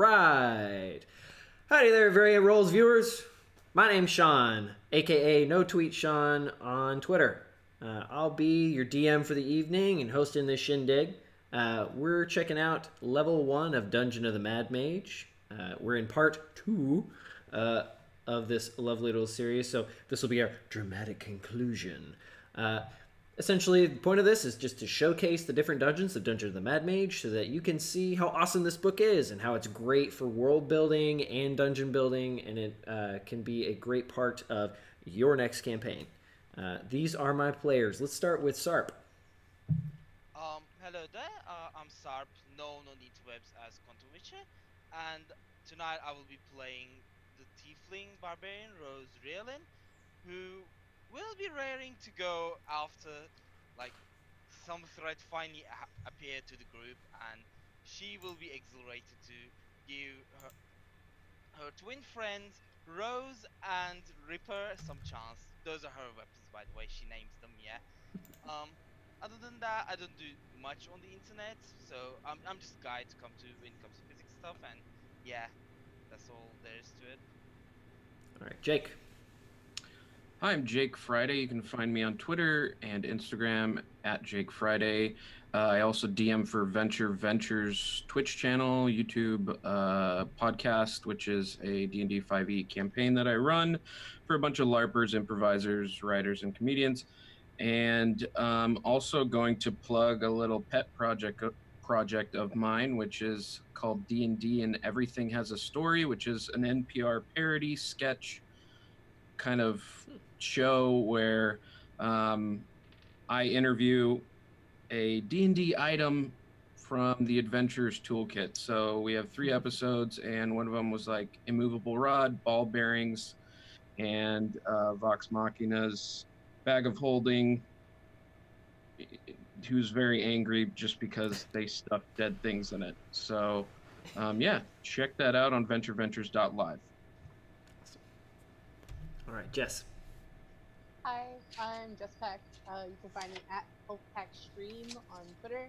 right. Howdy there, Variant Roles viewers. My name's Sean, aka No Tweet Sean on Twitter. I'll be your DM for the evening and hosting this shindig. We're checking out level 1 of Dungeon of the Mad Mage. We're in part 2 of this lovely little series, so this will be our dramatic conclusion. Essentially, the point of this is just to showcase the different dungeons of Dungeon of the Mad Mage so that you can see how awesome this book is and how it's great for world building and dungeon building, and it can be a great part of your next campaign. These are my players. Let's start with Sarp. Hello there, I'm Sarp, known on the interwebs as Contovice, and tonight I will be playing the Tiefling Barbarian Rose Rielin, who will be raring to go after, like, some threat finally appeared to the group, and she will be exhilarated to give her twin friends, Rose and Ripper, some chance. Those are her weapons, by the way, she names them, yeah. Other than that, I don't do much on the internet, so I'm just a guy to come to when it comes to physics stuff, and yeah, that's all there is to it. Alright, Jake. Hi, I'm Jake Friday. You can find me on Twitter and Instagram at Jake Friday. I also DM for Venture Ventures Twitch channel, YouTube podcast, which is a D&D 5e campaign that I run for a bunch of LARPers, improvisers, writers, and comedians. And also going to plug a little pet project of mine, which is called D&D and Everything Has a Story, which is an NPR parody sketch kind of show where I interview a D&D item from the Adventurers Toolkit. So we have 3 episodes, and one of them was like immovable rod, ball bearings, and Vox Machina's bag of holding, who's very angry just because they stuffed dead things in it. So yeah, check that out on ventureventures.live. All right, Jess. Hi, I'm Jess Peck. You can find me at HopePackStream on Twitter.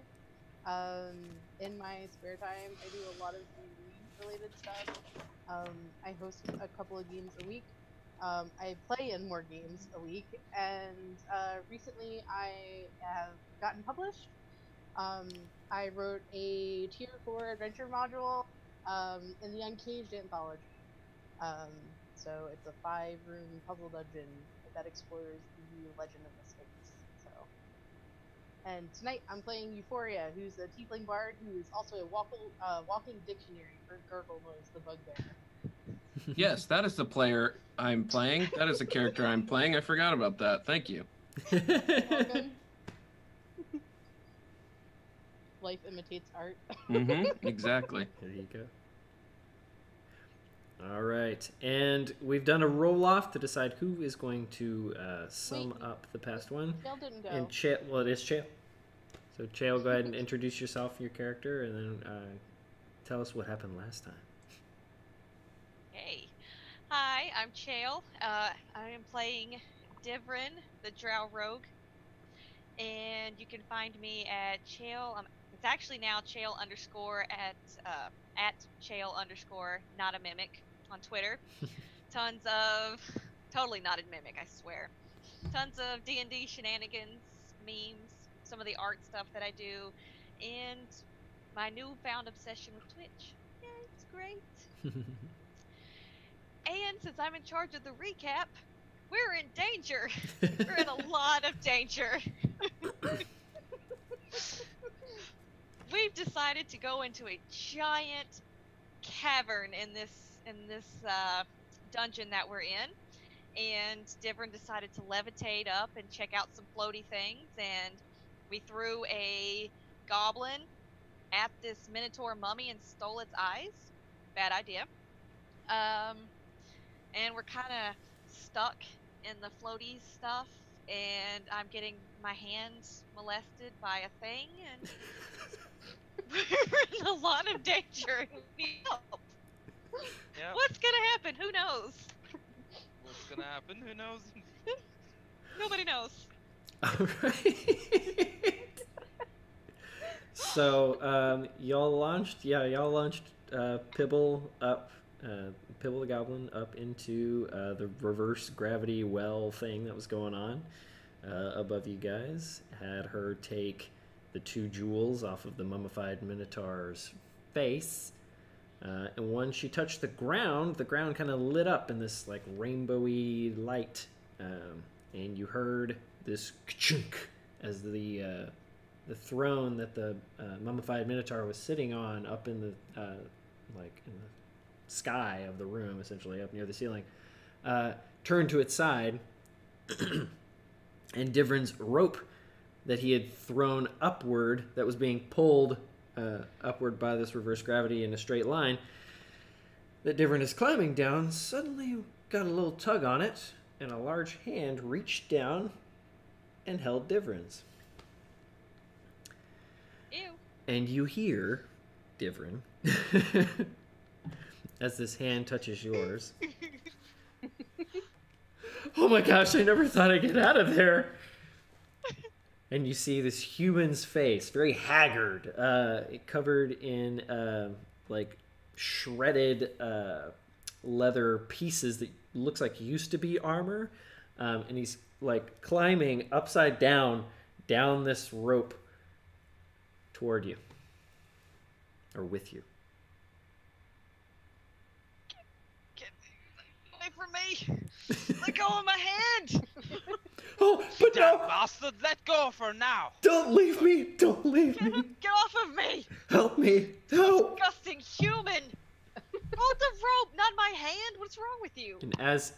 In my spare time, I do a lot of D&D related stuff. I host a couple of games a week. I play in more games a week, and recently I have gotten published. I wrote a Tier 4 adventure module in the Uncaged Anthology. So it's a 5-room puzzle dungeon that explores the legend of the Sphinx. So, and tonight I'm playing Euphoria, who's a tiefling bard who is also a walking dictionary for Gurgle Nose the Bugbear. Yes, that is the player I'm playing. That is the character I'm playing. I forgot about that. Thank you. Welcome. Life imitates art. Exactly. There you go. All right, and we've done a roll-off to decide who is going to sum up the past one. Chael didn't go. And well, it is Chael. So Chael, go ahead and introduce yourself, your character, and then tell us what happened last time. Hey. Hi, I'm Chael. I am playing Divrin, the Drow Rogue. And you can find me at Chael. It's actually now Chael _ at Chael _ not a mimic on Twitter. Tons of, totally not a mimic, I swear. Tons of D&D shenanigans, memes, some of the art stuff that I do, and my newfound obsession with Twitch. Yeah, it's great. And since I'm in charge of the recap, we're in danger. We're in a lot of danger. We've decided to go into a giant cavern in this dungeon that we're in, and Divrin decided to levitate up and check out some floaty things, and we threw a goblin at this minotaur mummy and stole its eyes. Bad idea. And we're kind of stuck in the floaty stuff, and I'm getting my hands molested by a thing, and we're in a lot of danger. We need help. Yep. What's gonna happen? Who knows? What's gonna happen? Who knows? Nobody knows. All right. So y'all launched Pibble up, Pibble the Goblin up into the reverse gravity well thing that was going on above you guys. Had her take the 2 jewels off of the mummified Minotaur's face. And when she touched the ground kind of lit up in this like rainbowy light. And you heard this ka-chunk as the throne that the mummified Minotaur was sitting on up in the like in the sky of the room, essentially up near the ceiling, turned to its side, and Divrin's rope that he had thrown upward, that was being pulled upward by this reverse gravity in a straight line, that Divrin is climbing down, suddenly got a little tug on it, and a large hand reached down and held Divrin's. Ew. And you hear, Divrin, as this hand touches yours. Oh my gosh, I never thought I'd get out of there. And you see this human's face, very haggard, covered in like shredded leather pieces that looks like used to be armor. And he's like climbing upside down this rope toward you. Or with you. Get away from me! Let go of my hand! Oh, but Damn no! bastard, let go for now! Don't leave me! Don't leave me! Get off of me! Help me! No! Disgusting human! Hold the rope, not my hand! What's wrong with you? And as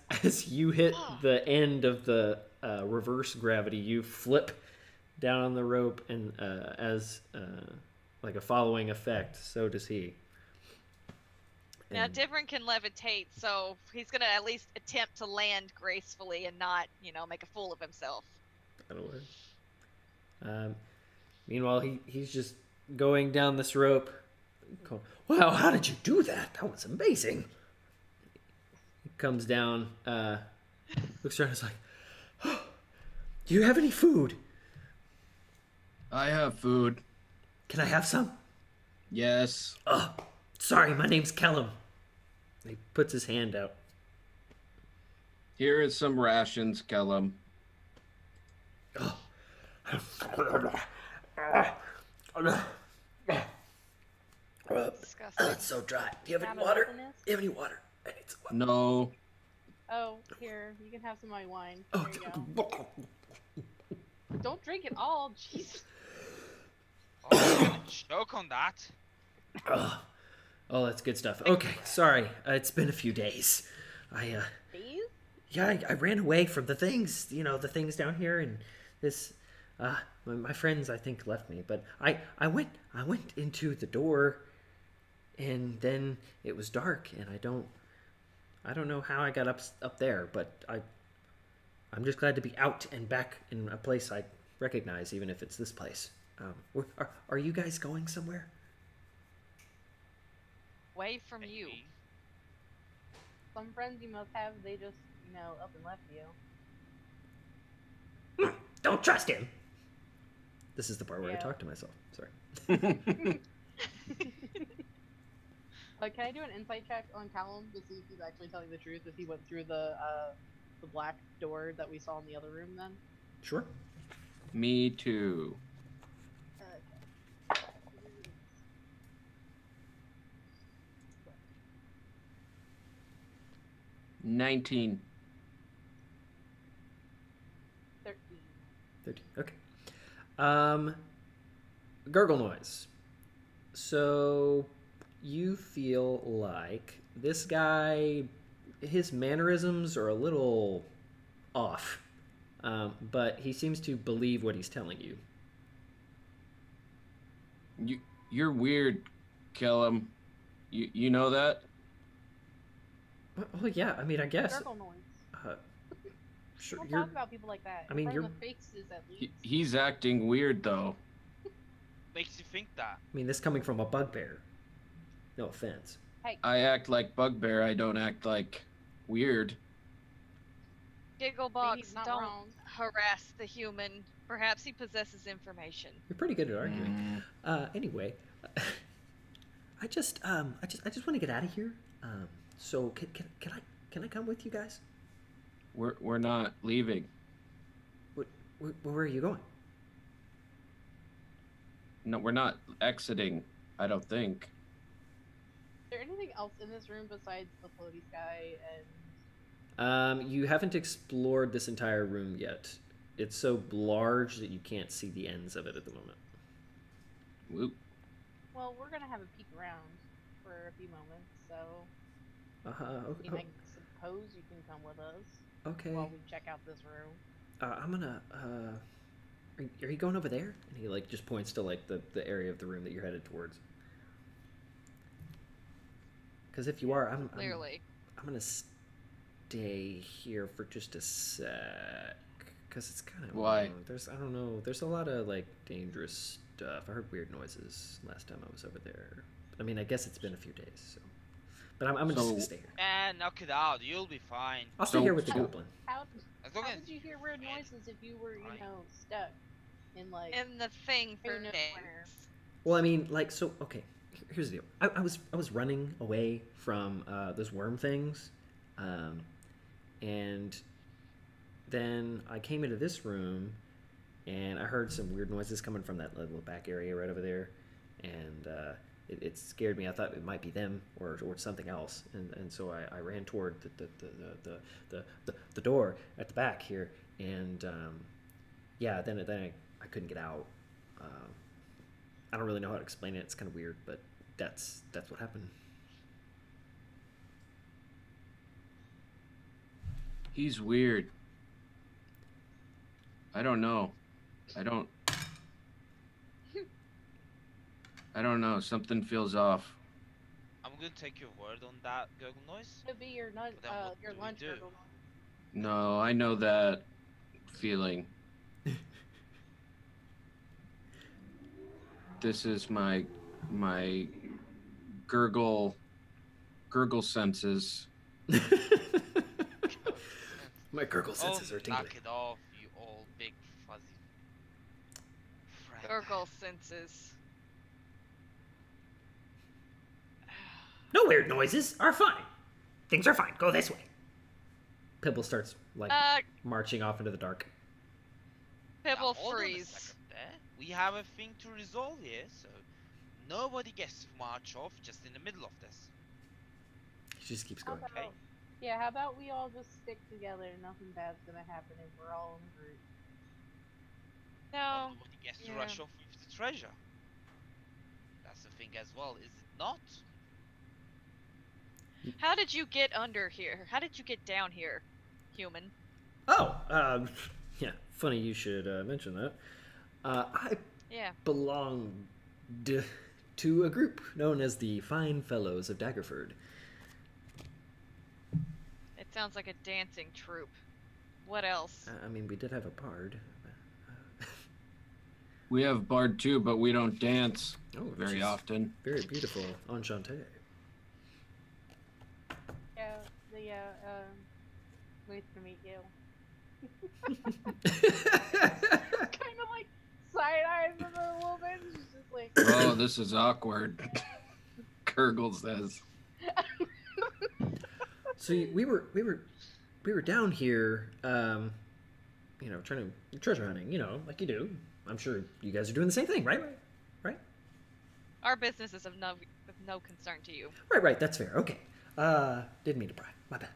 you hit the end of the reverse gravity, you flip down on the rope, and as like a following effect, so does he. Now, And Divrin can levitate, so he's gonna at least attempt to land gracefully and not, make a fool of himself. that'll work. Meanwhile, he's just going down this rope. Going, wow, how did you do that? That was amazing. He comes down, looks around, and is like, oh, do you have any food? I have food. Can I have some? Yes. Oh, sorry, my name's Kellum. He puts his hand out. Here is some rations, Kellum. Oh. Disgusting. It's so dry. Do you have any Have water? enough in this? Do you have any water? I need some water. No. Oh, here, you can have some of my wine. Oh, There you go. Don't drink it all, jeez. Oh, you're gonna choke on that. Oh, that's good stuff. Okay, sorry. It's been a few days. Days? Yeah, I ran away from the things, the things down here, and this, my friends, I think, left me. But I went into the door, and then it was dark, and I don't know how I got up there, but I'm just glad to be out and back in a place I recognize, even if it's this place. Are you guys going somewhere? Away from you. Maybe. Some friends you must have, they just, up and left you. Don't trust him. This is the part where I Yeah. talk to myself. Sorry. Can I do an insight check on Callum to see if he's actually telling the truth, if he went through the black door that we saw in the other room then? Sure. Me too. Okay. 19. 13. 13. Okay. Gurgle noise. So you feel like this guy, his mannerisms are a little off, but he seems to believe what he's telling you. You're weird, Kellum. You know that? Oh yeah, I mean, I guess. Gurgle noise. Sure. Don't You're, talk about people like that. I mean, in front you're- of the faces at least. He's acting weird, though. Makes you think that. I mean, this coming from a bugbear. No offense. I act like Bugbear. I don't act like weird. Gigglebox, He's not don't wrong. harass the human. Perhaps he possesses information. You're pretty good at arguing. Anyway, I just want to get out of here. So can I come with you guys? We're not leaving. Where are you going? No, we're not exiting. I don't think. Is there anything else in this room besides the floaty sky and... You haven't explored this entire room yet. It's so large that you can't see the ends of it at the moment. Whoop. Well, we're gonna have a peek around for a few moments, so... Okay. I suppose you can come with us Okay. while we check out this room. I'm gonna, are you going over there? And he, like, just points to, like, the area of the room that you're headed towards. Because if you are, I'm gonna stay here for just a sec. Because it's kind of... Why? I don't know, there's a lot of, like, dangerous stuff. I heard weird noises last time I was over there. I mean, I guess it's been a few days, so... But I'm just gonna stay here. And knock it out. You'll be fine. I'll stay here with the goblin. How As long as did you hear weird noises if you were, stuck in, like... In the thing for in a days. corner? Well, I mean, like, so, okay, here's the deal. I was running away from those worm things, and then I came into this room, and I heard some weird noises coming from that little back area right over there, and it scared me. I thought it might be them or something else, and so I ran toward the door at the back here, and yeah, then I couldn't get out. I don't really know how to explain it. It's kind of weird, but that's what happened. He's weird. I don't know. I don't know. Something feels off. I'm gonna take your word on that gurgle noise. Could be your But then what your do we lunch do? gurgle. No, I know that feeling. This is my gurgle senses. My gurgle senses are tingling. Knock it off, you old big fuzzy friend. Gurgle senses. No weird noises are fine. Things are fine. Go this way. Pibble starts like marching off into the dark. Pibble Now, hold on a freeze. second there. We have a thing to resolve here, so nobody gets to march off just in the middle of this. He just keeps How going. about, yeah, how about we all just stick together and nothing bad's gonna happen if we're all in a group? No. Nobody gets to yeah. rush off with the treasure. That's the thing as well, is it not? How did you get under here? How did you get down here, human? Oh, yeah. Funny you should mention that. I Yeah. belong to a group known as the Fine Fellows of Daggerford. It sounds like a dancing troupe. What else? I mean, we did have a bard. We have bard too, but we don't dance very she's often. Very beautiful. Enchanté. Yeah, nice to meet you. Kind of like side eyes of her a little bit. She's just like, Oh, this is awkward. Gurgle says. So we were down here, trying to treasure hunting, like you do. I'm sure you guys are doing the same thing, right? Our business is of no concern to you. Right. That's fair. Okay. Didn't mean to pry. My bad.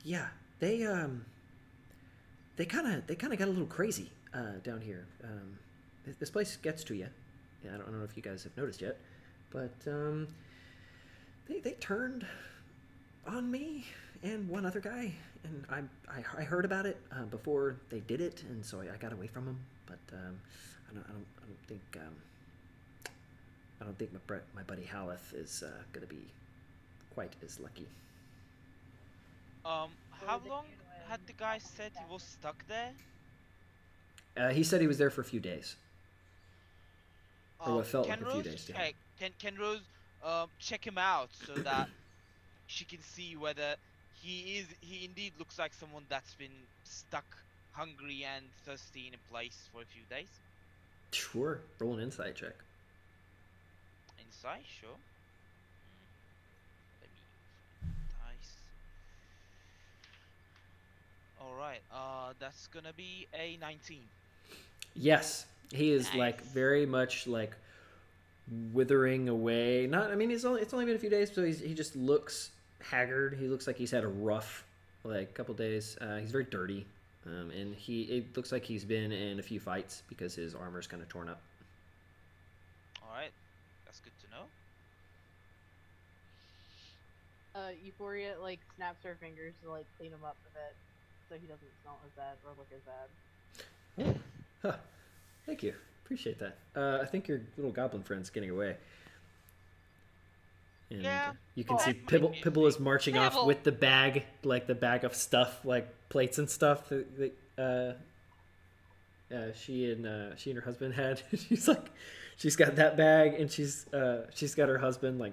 Yeah, they kind of got a little crazy down here. This place gets to you. Yeah, I don't know if you guys have noticed yet, but they turned on me and one other guy, and I heard about it before they did it, and so I got away from them. But I don't think my buddy Haleth is gonna be quite as lucky. How long had the guy said he was stuck there? He said he was there for a few days. Or what felt Can like a few Rose days to him. check? Can Rose check him out so that she can see whether he indeed looks like someone that's been stuck, hungry and thirsty in a place for a few days? Sure. Roll an insight check. insight, sure. Let me find dice. Alright, that's gonna be a 19. Yes, he is like Nice. very much like withering away. Not, I mean, it's only been a few days, so he just looks haggard. He looks like he's had a rough like couple days. He's very dirty, and it looks like he's been in a few fights because his armor's kind of torn up. Alright, that's good to know. Euphoria like snaps her fingers to like clean him up a bit, so he doesn't smell as bad or look as bad. Huh. Thank you, appreciate that. I think your little goblin friend's getting away. And Yeah. you can Oh, see that might Pibble, be a Pibble is marching off Pibble. with the bag, like the bag of stuff, like plates and stuff that she and her husband had. She's got that bag, and she's got her husband like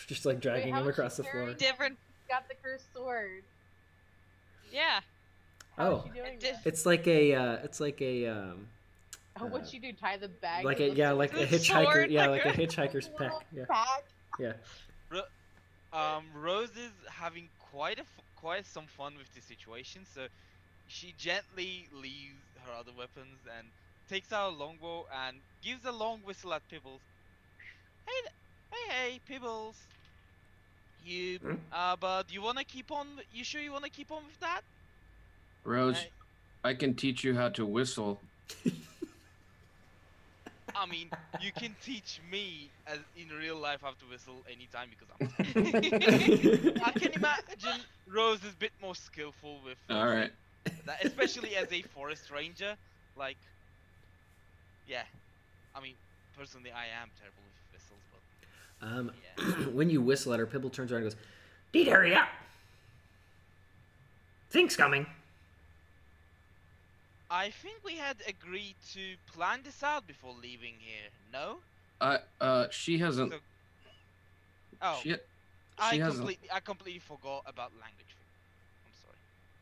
just like dragging how him is she across the floor. carrying- Different. Got the cursed sword. Yeah. How Oh. is she doing Did- that? It's like a Oh, what'd she do? Tie the bag? like to a the yeah sword? like a The hitchhiker sword, yeah like like a a- hitchhiker's pack Little yeah pack? yeah. Rose is having quite some fun with the situation, so she gently leaves her other weapons and takes out a longbow and gives a long whistle at Pibbles. Hey, Pibbles. You, Hmm? but you wanna keep on? You sure you wanna keep on with that? Rose, Hey. I can teach you how to whistle. I mean, you can teach me as in real life how to whistle anytime because I can imagine Rose is a bit more skillful with All right. that, especially as a forest ranger. Like, yeah, I mean, personally, I am terrible with whistles, but yeah. When you whistle at her, Pibble turns around and goes, "Need to hurry up. Thing's coming." I think we had agreed to plan this out before leaving here. No? She hasn't. So- Oh, She, I hasn't. completely forgot about language.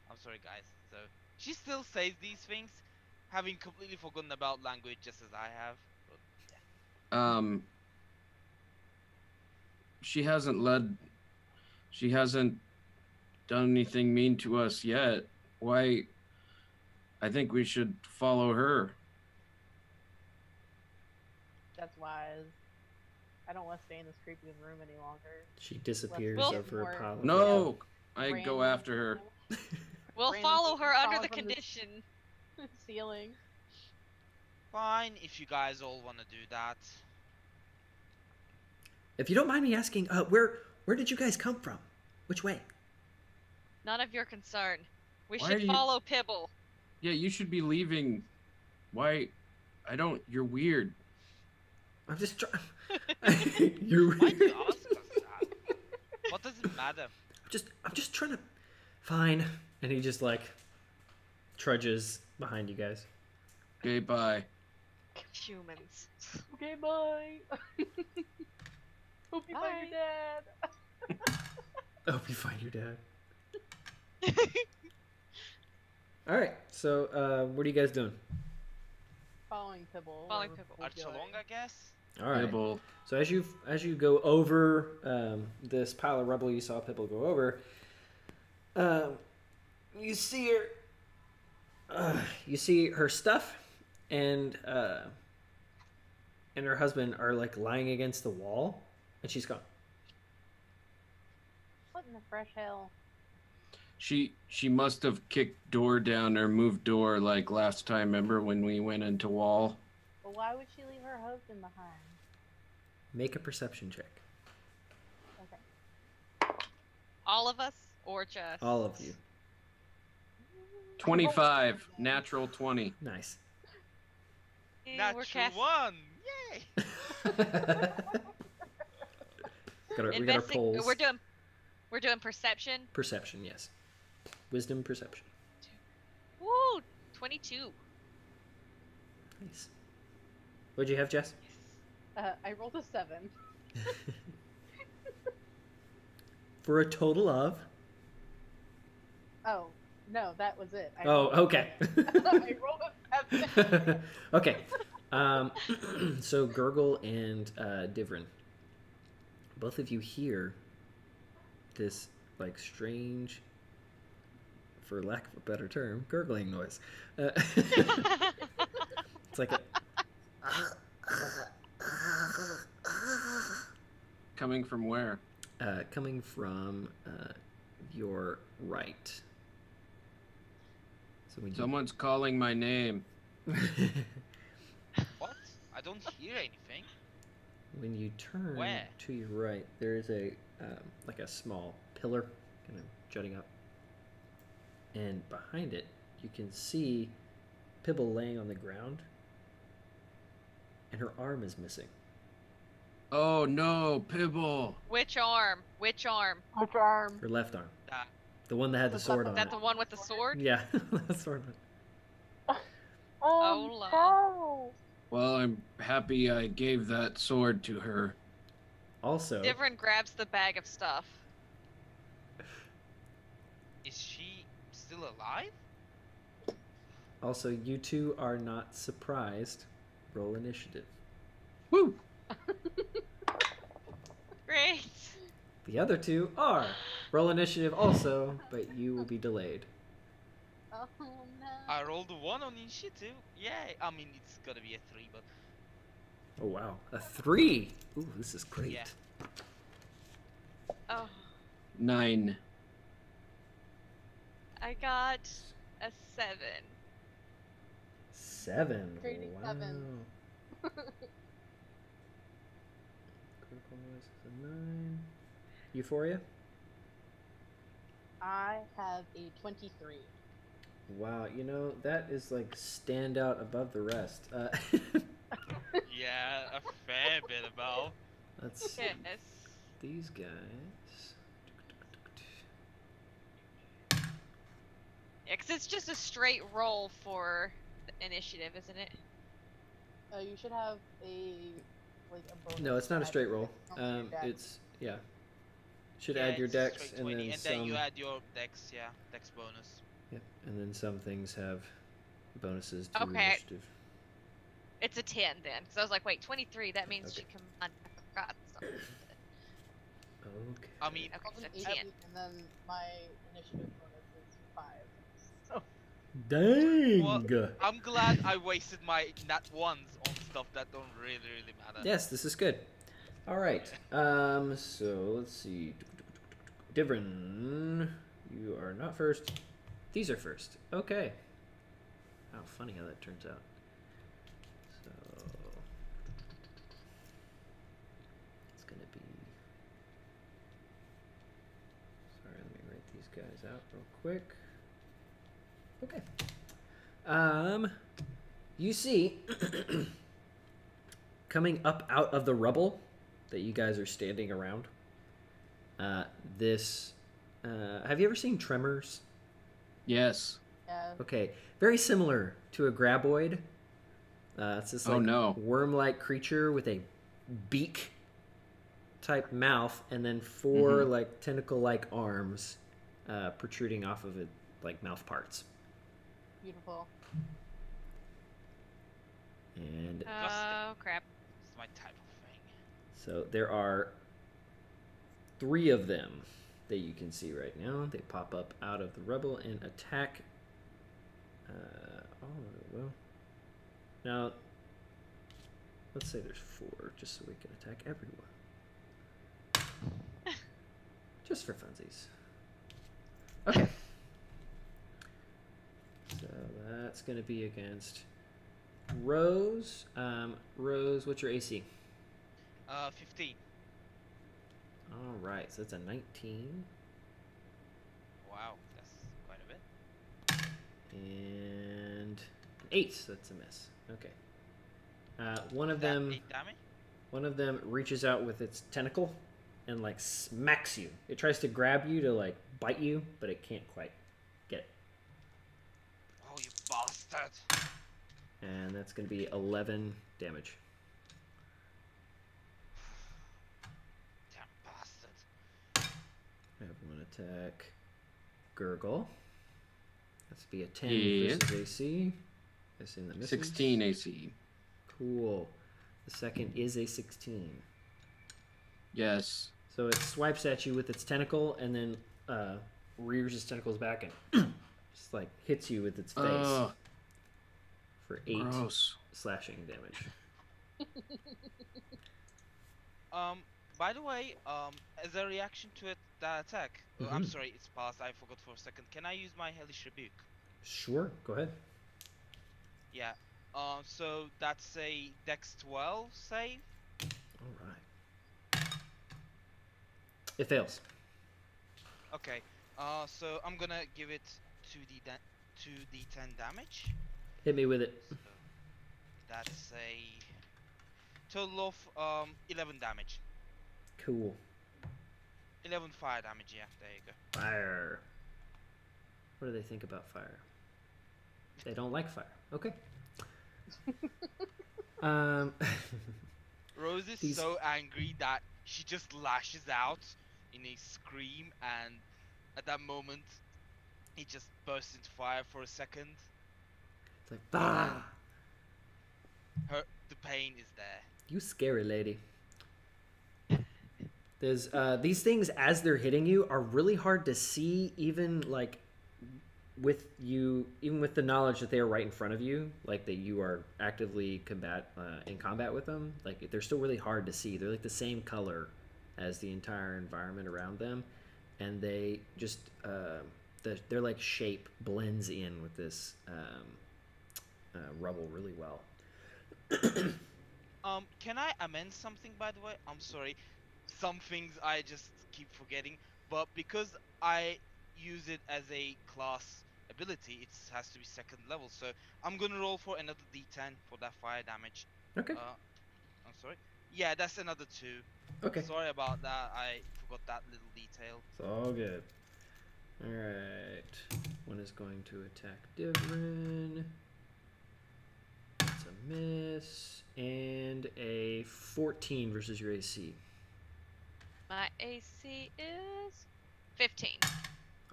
I'm sorry, guys. So she still says these things, having completely forgotten about language, just as I have. But She hasn't led. She hasn't done anything mean to us yet. Why? I think we should follow her. That's wise. I don't want to stay in this creepy room any longer. She disappears Well- over a pile of No, I Random, go after her. We'll Random follow people her under falling the from the- condition. ceiling. fine, if you guys all want to do that. If you don't mind me asking, where did you guys come from? Which way? None of your concern. We Why should are you- follow Pibble. Yeah, you should be leaving. Why? I don't. You're weird. I'm just trying. You're Why do weird. you ask us that? What does it matter? I'm just trying to. Fine. And he just like trudges behind you guys. Okay, bye. Humans. Okay, bye. Hope you find Bye. your dad. I hope you find your dad. All right. So, what are you guys doing? Following Pibble. Following wherever Pibble. Pibble's going. Archelong, I guess. All right. Nibble. So as you go over this pile of rubble you saw Pibble go over, you see her stuff and her husband are like lying against the wall, and she's gone. What in the fresh hell? She must have kicked door down or moved door like last time. Remember when we went into wall? But why would she leave her husband behind? Make a perception check. Okay. All of us or just All of you. 25, natural 20. Nice. Eh, Natural we're cast- one! Yay! We got our polls. We're doing perception. Perception, yes. Wisdom, perception. Woo! 22. Nice. What'd you have, Jess? I rolled a 7. For a total of. Oh, no, that was it. I Oh, rolled a okay. 7. I rolled a 7. Okay. So Gurgle and Divrin, both of you hear this like strange, for lack of a better term, gurgling noise. It's like a Coming from where? coming from your right. So when Someone's calling my name. What? I don't hear anything. when you turn Where? to your right, there is a like a small pillar kind of jutting up, and behind it, you can see Pibble laying on the ground, and her arm is missing. Oh no, Pibble. Which arm? Which arm? Which arm? Her left arm, That the one that had the Is sword on Is that it. the one with the sword? Yeah, the sword on it. Oh, no. Well, I'm happy I gave that sword to her. Also, Divrin grabs the bag of stuff. is she still alive? also, you two are not surprised. Roll initiative. Woo! Great. The other two are. Roll initiative also, but you will be delayed. Oh no. I rolled a 1 on initiative. Yay! I mean, it's gotta be a 3, but Oh wow, a 3. Ooh, this is great. Yeah. Oh, 9. I got a 7. 7. Grading Wow. 7. Critical noise is a 9. Euphoria? I have a 23. Wow, you know, that is like stand out above the rest. yeah, a fair bit above. Let's see. Yes. These guys. Yeah, 'cause it's just a straight roll for the initiative, isn't it? You should have a bonus. No, it's not a to add straight to roll. your dex. It's, yeah. Should Yeah, add your it's dex straight and 20, then and some. then you add your dex, yeah, dex bonus. Yep, and then some things have bonuses to Okay. initiative. It's a 10 then. Because I was like, wait, 23, that means Okay. she can. I forgot something. Okay. I mean, Okay, An so 8, 10. and then my initiative bonus is 5. So Dang! I'm glad I wasted my nat ones on stuff that don't really matter. Yes, this is good. All right. So let's see. Divrin, you are not first. These are first. Okay. How funny how that turns out. So it's gonna be. Sorry, let me write these guys out real quick. Okay. You see, coming up out of the rubble that you guys are standing around, have you ever seen Tremors? Yes. yeah. Okay, very similar to a graboid. It's this Oh, like no. worm-like creature with a beak type mouth and then 4 like tentacle-like arms protruding off of it like mouth parts. Beautiful. And Oh, crap. It's my type of thing. so there are 3 of them that you can see right now. They pop up out of the rubble and attack. Well, now let's say there's 4, just so we can attack everyone. Just for funsies. Okay. So that's going to be against Rose. Rose, what's your AC? 15. All right, so that's a 19. Wow, that's quite a bit. And 8, so that's a miss. Okay. One of That them 8 damage? One of them reaches out with its tentacle and like smacks you. It tries to grab you to like bite you, but it can't quite get it. Oh, you bastard! And that's going to be 11 damage. Damn bastard. I have one attack. Gurgle. That's be a 10 Yes. versus AC. I assume that misses. 16 AC. Cool. The second is a 16. Yes. So it swipes at you with its tentacle and then rears its tentacles back and just like hits you with its face Ugh. for 8 Gross. slashing damage. By the way, as a reaction to that attack, I'm Mhm. sorry, it's passed. I forgot for a second. Can I use my hellish rebuke? Sure, go ahead. Yeah. So that's a Dex 12 save. All right. It fails. Okay. So I'm gonna give it 2d10 damage. Hit me with it. So that's a total of 11 damage. Cool. 11 fire damage. Yeah, there you go. Fire. What do they think about fire? They don't like fire. Okay. Rose is so angry that she just lashes out in a scream, and at that moment, it just bursts into fire for a second. It's like, bah! The pain is there. You scary lady. There's these things as they're hitting you are really hard to see, even like with the knowledge that they are right in front of you, like that you are actively in combat with them. Like they're still really hard to see. They're like the same color as the entire environment around them, and they just their like shape blends in with this rubble really well. Can I amend something, by the way? I'm sorry. Some things I just keep forgetting, but because I use it as a class ability, it has to be 2nd level. So I'm gonna roll for another d10 for that fire damage. Okay. I'm sorry. Yeah, that's another 2. Okay. Sorry about that. I forgot that little detail. It's all good. All right. One is going to attack Divrin. That's a miss. And a 14 versus your AC. My AC is 15.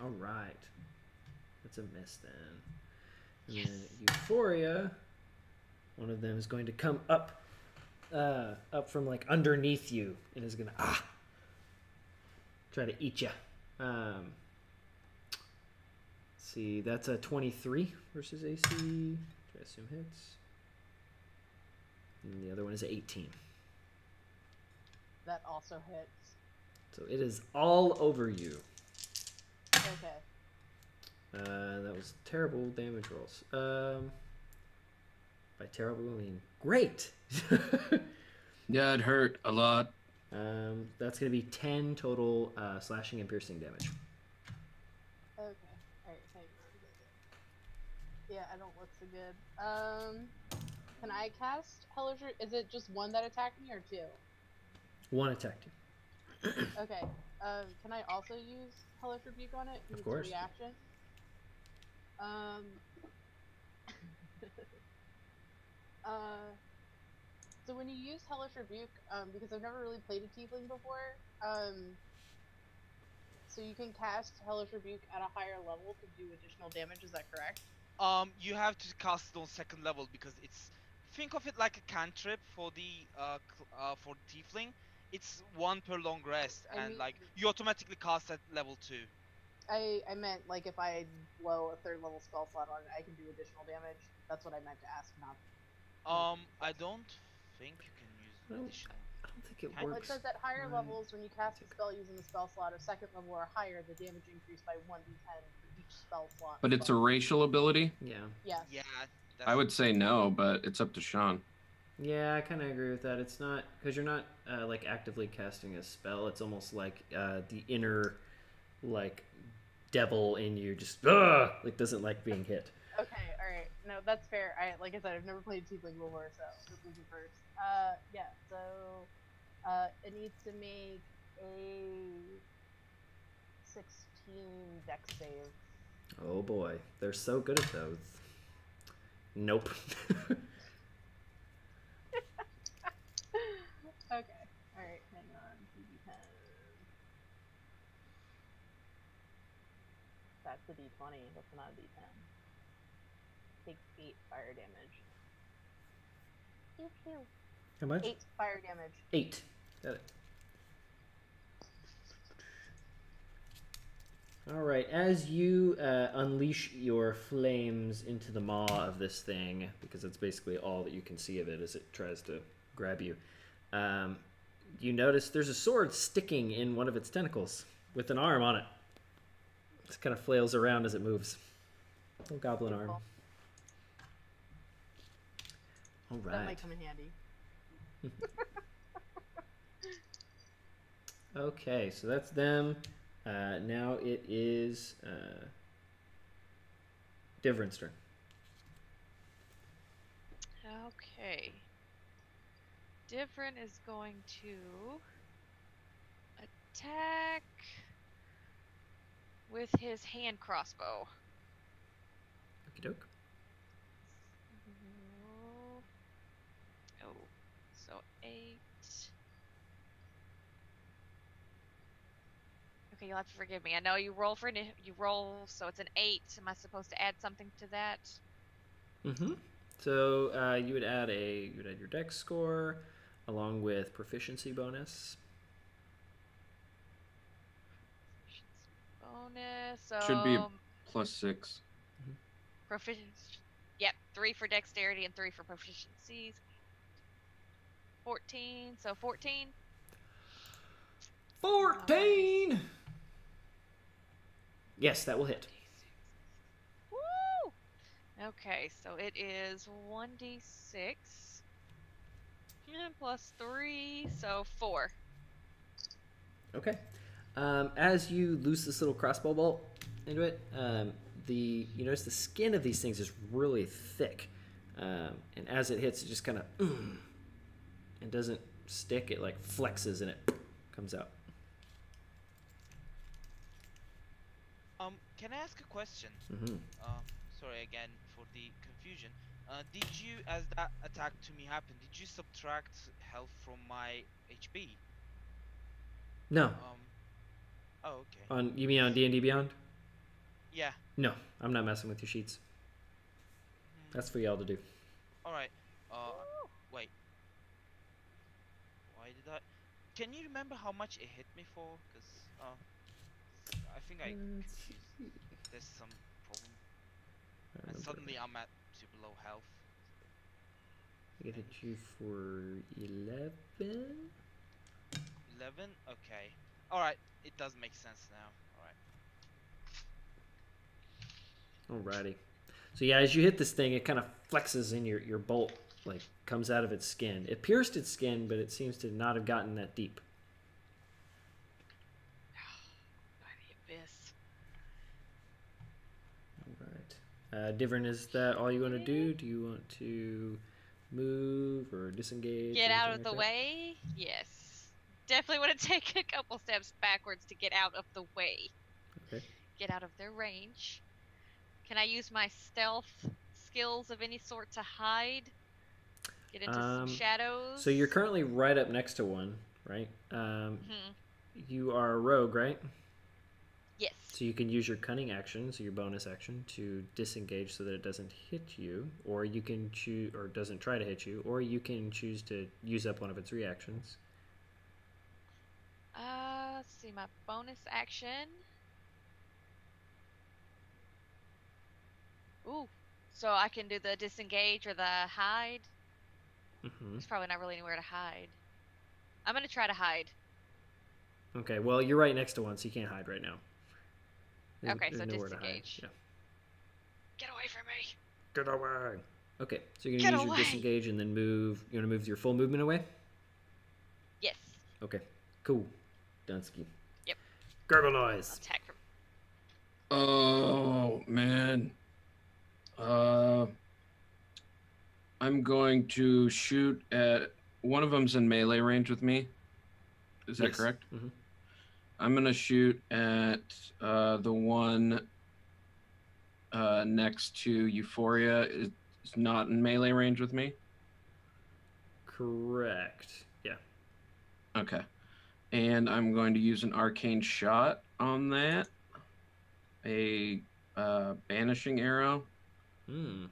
All right. That's a miss then. And Yes. then Euphoria, one of them is going to come up from like underneath you and is going to try to eat you. Let's see, that's a 23 versus AC, which I assume hits. And the other one is 18. That also hits. So it is all over you. Okay. That was terrible damage rolls. By terrible, I mean great. Yeah, it hurt a lot. That's going to be 10 total slashing and piercing damage. Okay. Alright, hang on. Yeah, I don't look so good. Can I cast Hellish Rebuke? Is it just one that attacked me or 2? One attacked you. Okay. Can I also use Hellish Rebuke on it? Of It's course. a reaction. So when you use Hellish Rebuke, because I've never really played a Tiefling before, so you can cast Hellish Rebuke at a higher level to do additional damage, is that correct? You have to cast it on 2nd level because it's. Think of it like a cantrip for the tiefling. It's 1 per long rest, I and mean- like you automatically cast at level 2. I meant, like, if I blow a 3rd level spell slot on it, I can do additional damage. That's what I meant to ask, not... I don't think you can use Well, additional. I don't think it Well, Well, it works. says at higher Right. levels, when you cast a spell using the spell slot of 2nd level or higher, the damage increased by 1d10 for each spell slot. But it's a racial ability? Yeah. Yes. Yeah, that's, I would say no, but it's up to Sean. Yeah, I kind of agree with that. It's not, because you're not like actively casting a spell. It's almost like the inner like devil in you just like doesn't like being hit. Okay, alright. No, that's fair. Like I said, I've never played Tiefling before, so this was the first. Yeah, so it needs to make a 16 dex save. Oh boy, they're so good at those. Nope. Okay, alright, hang on. D10. That's a D20, that's not a D10. Takes 8 fire damage. Pew pew. How much? 8 fire damage. 8. Got it. All right, as you unleash your flames into the maw of this thing, because it's basically all that you can see of it as it tries to grab you, you notice there's a sword sticking in one of its tentacles with an arm on it. It kind of flails around as it moves. Little goblin arm. All right. That might come in handy. Okay, so that's them. Now it is Divrin's turn. Okay. Different is going to attack with his hand crossbow. Okie doke. Oh, so 8. Okay, you'll have to forgive me. I know you roll so it's an 8. Am I supposed to add something to that? Mm-hmm. So you would add your dex score along with proficiency bonus. Bonus. So Should be +6. proficiency. Yep, 3 for dexterity and 3 for proficiencies. 14. So 14. 14. Yes, that will hit. Woo! Okay, so it is 1d6 and +3, so 4. Okay. As you loose this little crossbow bolt into it, you notice the skin of these things is really thick, and as it hits, it just kind of and doesn't stick. It like flexes and it comes out. Can I ask a question? Mm-hmm. Sorry again for the confusion. Did you, as that attack to me happened, did you subtract health from my HP? No. Oh, okay. You mean on D&D Beyond? Yeah. No, I'm not messing with your sheets. That's for y'all to do. All right. Wait. Why did I? Can you remember how much it hit me for? Because I think I confused. There's some problem. And suddenly I'm at super low health. I hit you for 11. 11? Okay. Alright, it does make sense now. Alright. Alrighty. So yeah, as you hit this thing, it kind of flexes in your bolt, like comes out of its skin. It pierced its skin, but it seems to not have gotten that deep. By the abyss. Alright. Divern, is that all you want to do? Do you want to move or disengage? Get out of the way? Yes. Definitely want to take a couple steps backwards to get out of the way. Okay. Get out of their range. Can I use my stealth skills of any sort to hide? Get into some shadows? So you're currently right up next to one, right? You are a rogue, right? Yes. So you can use your cunning action, so your bonus action, to disengage so that it doesn't hit you, or you can choose, or doesn't try to hit you, or you can choose to use up one of its reactions. Let's see, my bonus action. Ooh, so I can do the disengage or the hide. There's probably not really anywhere to hide. I'm gonna try to hide. Okay, well you're right next to one, so you can't hide right now. Okay, so nowhere to hide. disengage. Yeah. Get away from me! Get away! Okay, so you're gonna use your disengage and then move. You wanna move your full movement away? Yes. Okay, cool. Dunsky. Yep. Gurgle noise. Attack from. Oh man. I'm going to shoot at one of them's in melee range with me. Is that correct? Mm-hmm. I'm gonna shoot at the one next to Euphoria. Is not in melee range with me. Correct. Yeah. Okay. And I'm going to use an arcane shot on that. A banishing arrow. Hmm.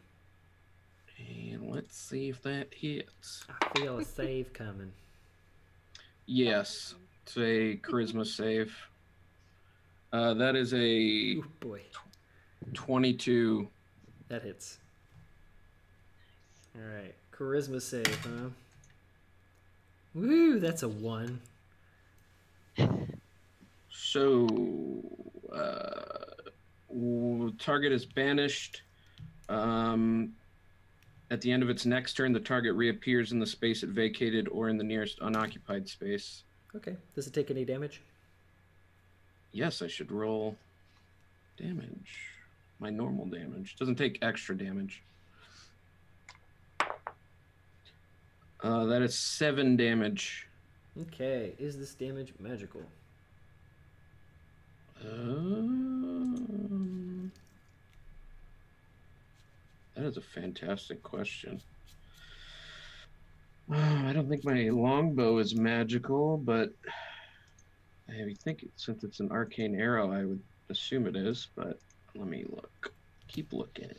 And let's see if that hits. I feel a save coming. Yes. It's a charisma save. That is a Ooh, boy. 22. That hits. All right. Charisma save, huh? Woo, that's a 1. So, target is banished. At the end of its next turn, the target reappears in the space it vacated or in the nearest unoccupied space. Okay. Does it take any damage? Yes, I should roll damage. My normal damage. Doesn't take extra damage. That is 7 damage. Okay. Is this damage magical? That is a fantastic question. I don't think my longbow is magical, but I think since it's an arcane arrow, I would assume it is, but let me look. Keep looking.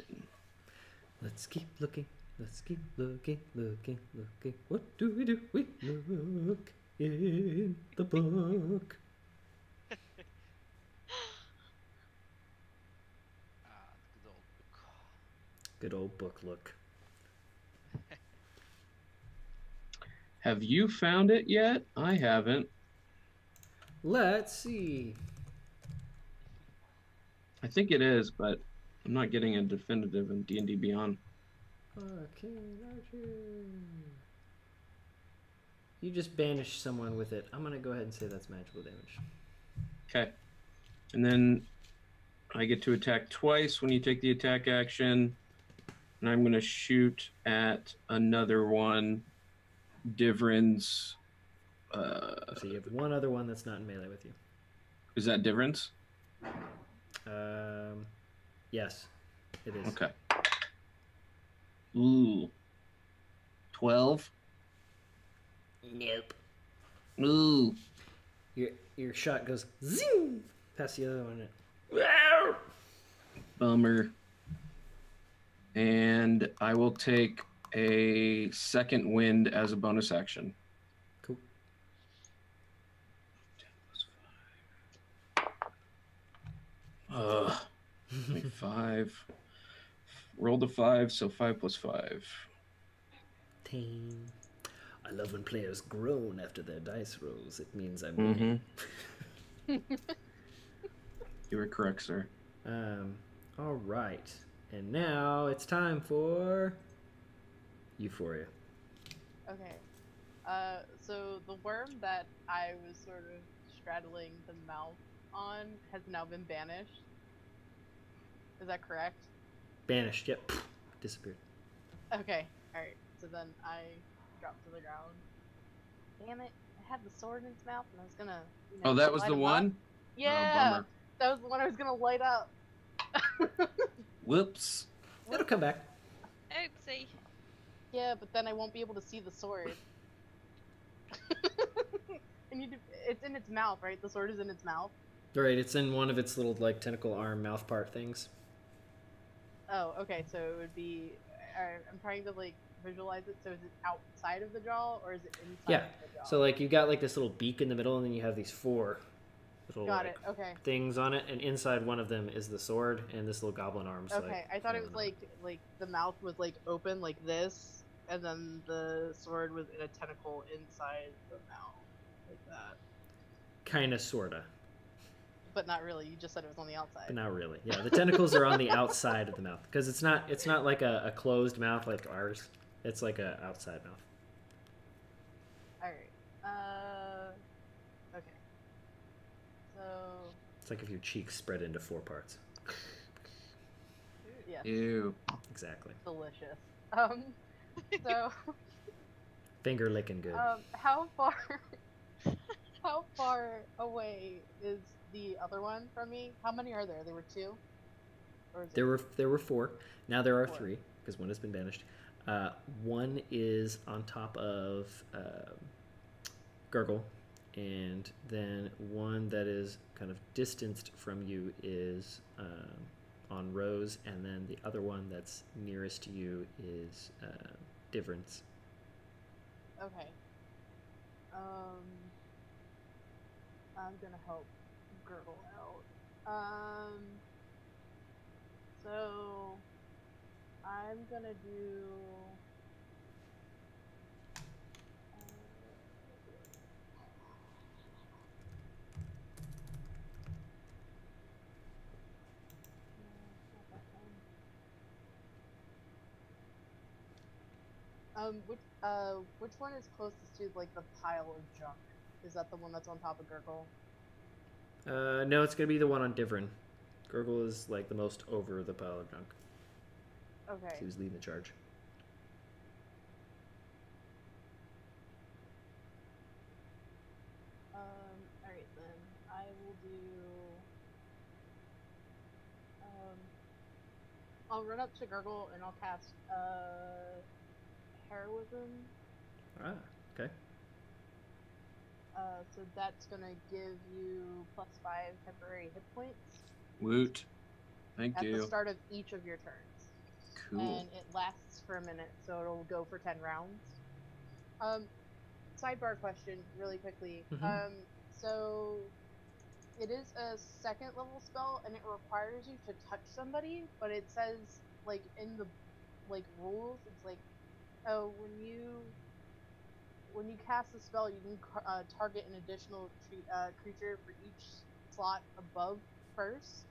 Let's keep looking. Let's keep looking, looking, looking. What do? We look in the book. Good old book. Good old book look. Have you found it yet? I haven't. Let's see. I think it is, but I'm not getting a definitive in D&D Beyond. Arcane Archer. You just banish someone with it. I'm gonna go ahead and say that's magical damage. Okay. And then I get to attack twice when you take the attack action. And I'm going to shoot at another one. Divrin's. So you have one other one that's not in melee with you. Is that Divrin's? Yes, it is. Okay. Ooh. 12? Nope. Ooh. Your shot goes zing past the other one. Bummer. And I will take a second wind as a bonus action. Cool. 10 plus 5. 5. Rolled a 5, so 5 plus 5. 10. I love when players groan after their dice rolls. It means I'm winning. You were correct, sir. All right. And now it's time for Euphoria. Okay. So the worm that I was sort of straddling the mouth on has now been banished. Is that correct? Banished. Yep. Disappeared. Okay. Alright. So then I drop to the ground. Damn it. I had the sword in its mouth and I was gonna... Oh, that was light the him one? up. Yeah! Oh, bummer. That was the one I was gonna light up. Whoops. It'll come back. Oopsie. Yeah, but then I won't be able to see the sword. It's in its mouth, right? The sword is in its mouth? Right, it's in one of its little, like, tentacle arm mouth part things. Oh, okay, so it would be... I'm trying to, like, visualize it. So is it outside of the jaw, or is it inside Yeah, of the jaw? so, like, you got, like, this little beak in the middle, and then you have these 4 little, Got like, it, okay. things on it, and inside one of them is the sword, and this little goblin arm's, Okay, like... I thought it was, flailing like, the mouth was, like, open like this, and then the sword was in a tentacle inside the mouth. Like that. Kinda, sorta. But not really, you just said it was on the outside. But not really. Yeah, the tentacles are on the outside of the mouth because it's not like a closed mouth like ours. It's like a outside mouth. Alright. Okay. So... It's like if your cheeks spread into 4 parts. Yes. Ew. Exactly. Delicious. So... Finger licking good. How far away is the other one from me? How many are there? There were 2? Or is There were 4. Now there are 4. 3 because one has been banished. One is on top of Gurgle, and then one that is kind of distanced from you is on Rose, and then the other one that's nearest to you is Divrin's. Okay. I'm gonna help Girdle out. So I'm gonna do. Which one is closest to like the pile of junk? Is that the one that's on top of Gurgle? No, it's gonna be the one on Divrin. Gurgle is like the most over the pile of junk. Okay. He was leading the charge. Alright then. I will do. I'll run up to Gurgle and I'll cast Heroism. Ah, okay. So that's gonna give you +5 temporary hit points Woot. Thank at you. the start of each of your turns. Cool. And it lasts for a minute, so it'll go for 10 rounds. Sidebar question, really quickly. So it is a 2nd level spell, and it requires you to touch somebody, but it says, like, in the, like, rules, it's like, oh, when you cast the spell, you can target an additional creature for each slot above first.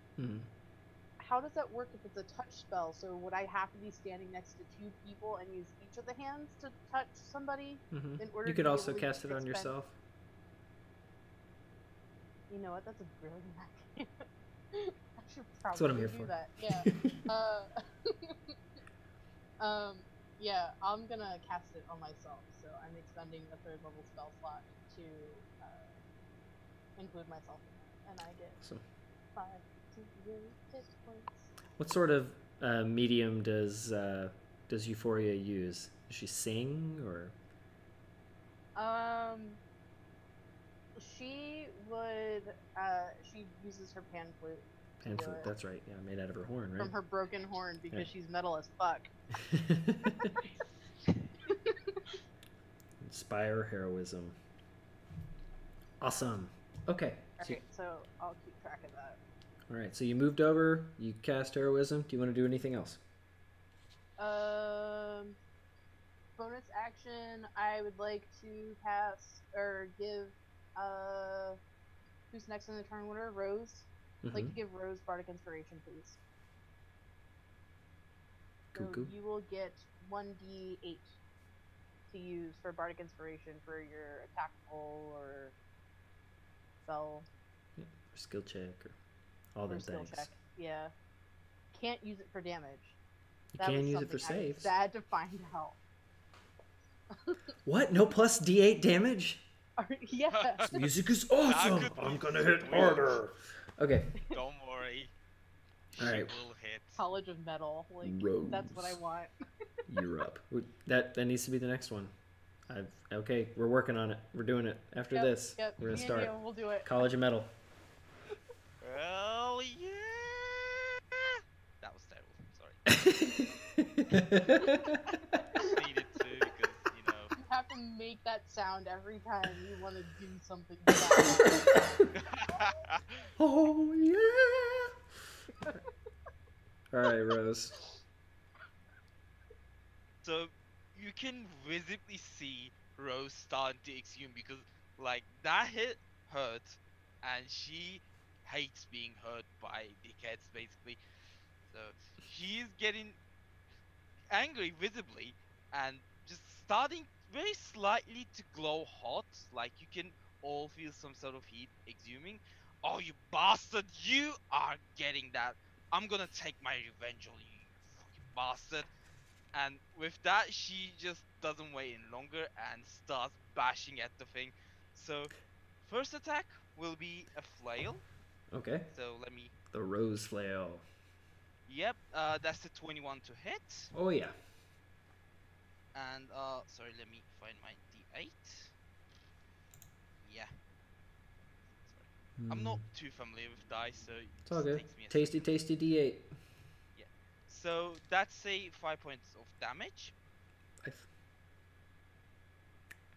How does that work if it's a touch spell? So would I have to be standing next to 2 people and use each of the hands to touch somebody in order You could to also be able cast to it on expend... yourself. You know what? That's a brilliant idea. I should probably That's what I'm here do for. that. Yeah. Yeah, I'm gonna cast it on myself, so I'm expending a 3rd level spell slot to include myself in that, and I get Awesome. 5 hit points. What sort of medium does Euphoria use? Does she sing or? She would. She uses her pan flute. Pan flute. That's right. Yeah, made out of her horn, right? From her broken horn, because she's metal as fuck. Inspire heroism. Awesome. Okay. Alright, so I'll keep track of that. Alright, so you moved over, you cast heroism. Do you want to do anything else? Bonus action, I would like to cast, or give, who's next in the turn order? Rose? I'd like to give Rose Bardic Inspiration, please. Cool, So cool. you will get 1d8 to use for Bardic Inspiration for your attack roll or spell. Yeah, or skill check or all those things. Check. Yeah. Can't use it for damage. You That can was use it for something I was saves. sad to find out. What? No plus D8 damage? Yeah. This music is awesome. I'm gonna hit harder. Okay. Don't worry. She Alright. will hit. College of Metal. Like, Rose. that's what I want. You're up. That needs to be the next one. Okay, we're working on it. We're doing it. After this, Yep. we're gonna Me and start. you, we'll do it. College of Metal. Well, yeah. That was terrible. Sorry. Needed to, because, you know. You have to make that sound every time you want to do something. Oh yeah! All right, Rose. So you can visibly see Rose starting to exhume, because like that hit hurt, and she hates being hurt by dickheads basically. So she's getting angry visibly and just starting very slightly to glow hot, like you can all feel some sort of heat exhuming. Oh, you bastard, you are getting that. I'm gonna take my revenge on you, you fucking bastard. And with that, she just doesn't wait any longer and starts bashing at the thing. So first attack will be a flail. Okay. So let me. The Rose Flail. Yep, that's the 21 to hit. Oh yeah. And sorry, let me find my D8. Yeah. Sorry. I'm not too familiar with dice, so it It's all just good. takes me a Tasty, second. tasty D8. Yeah. So that's a 5 points of damage.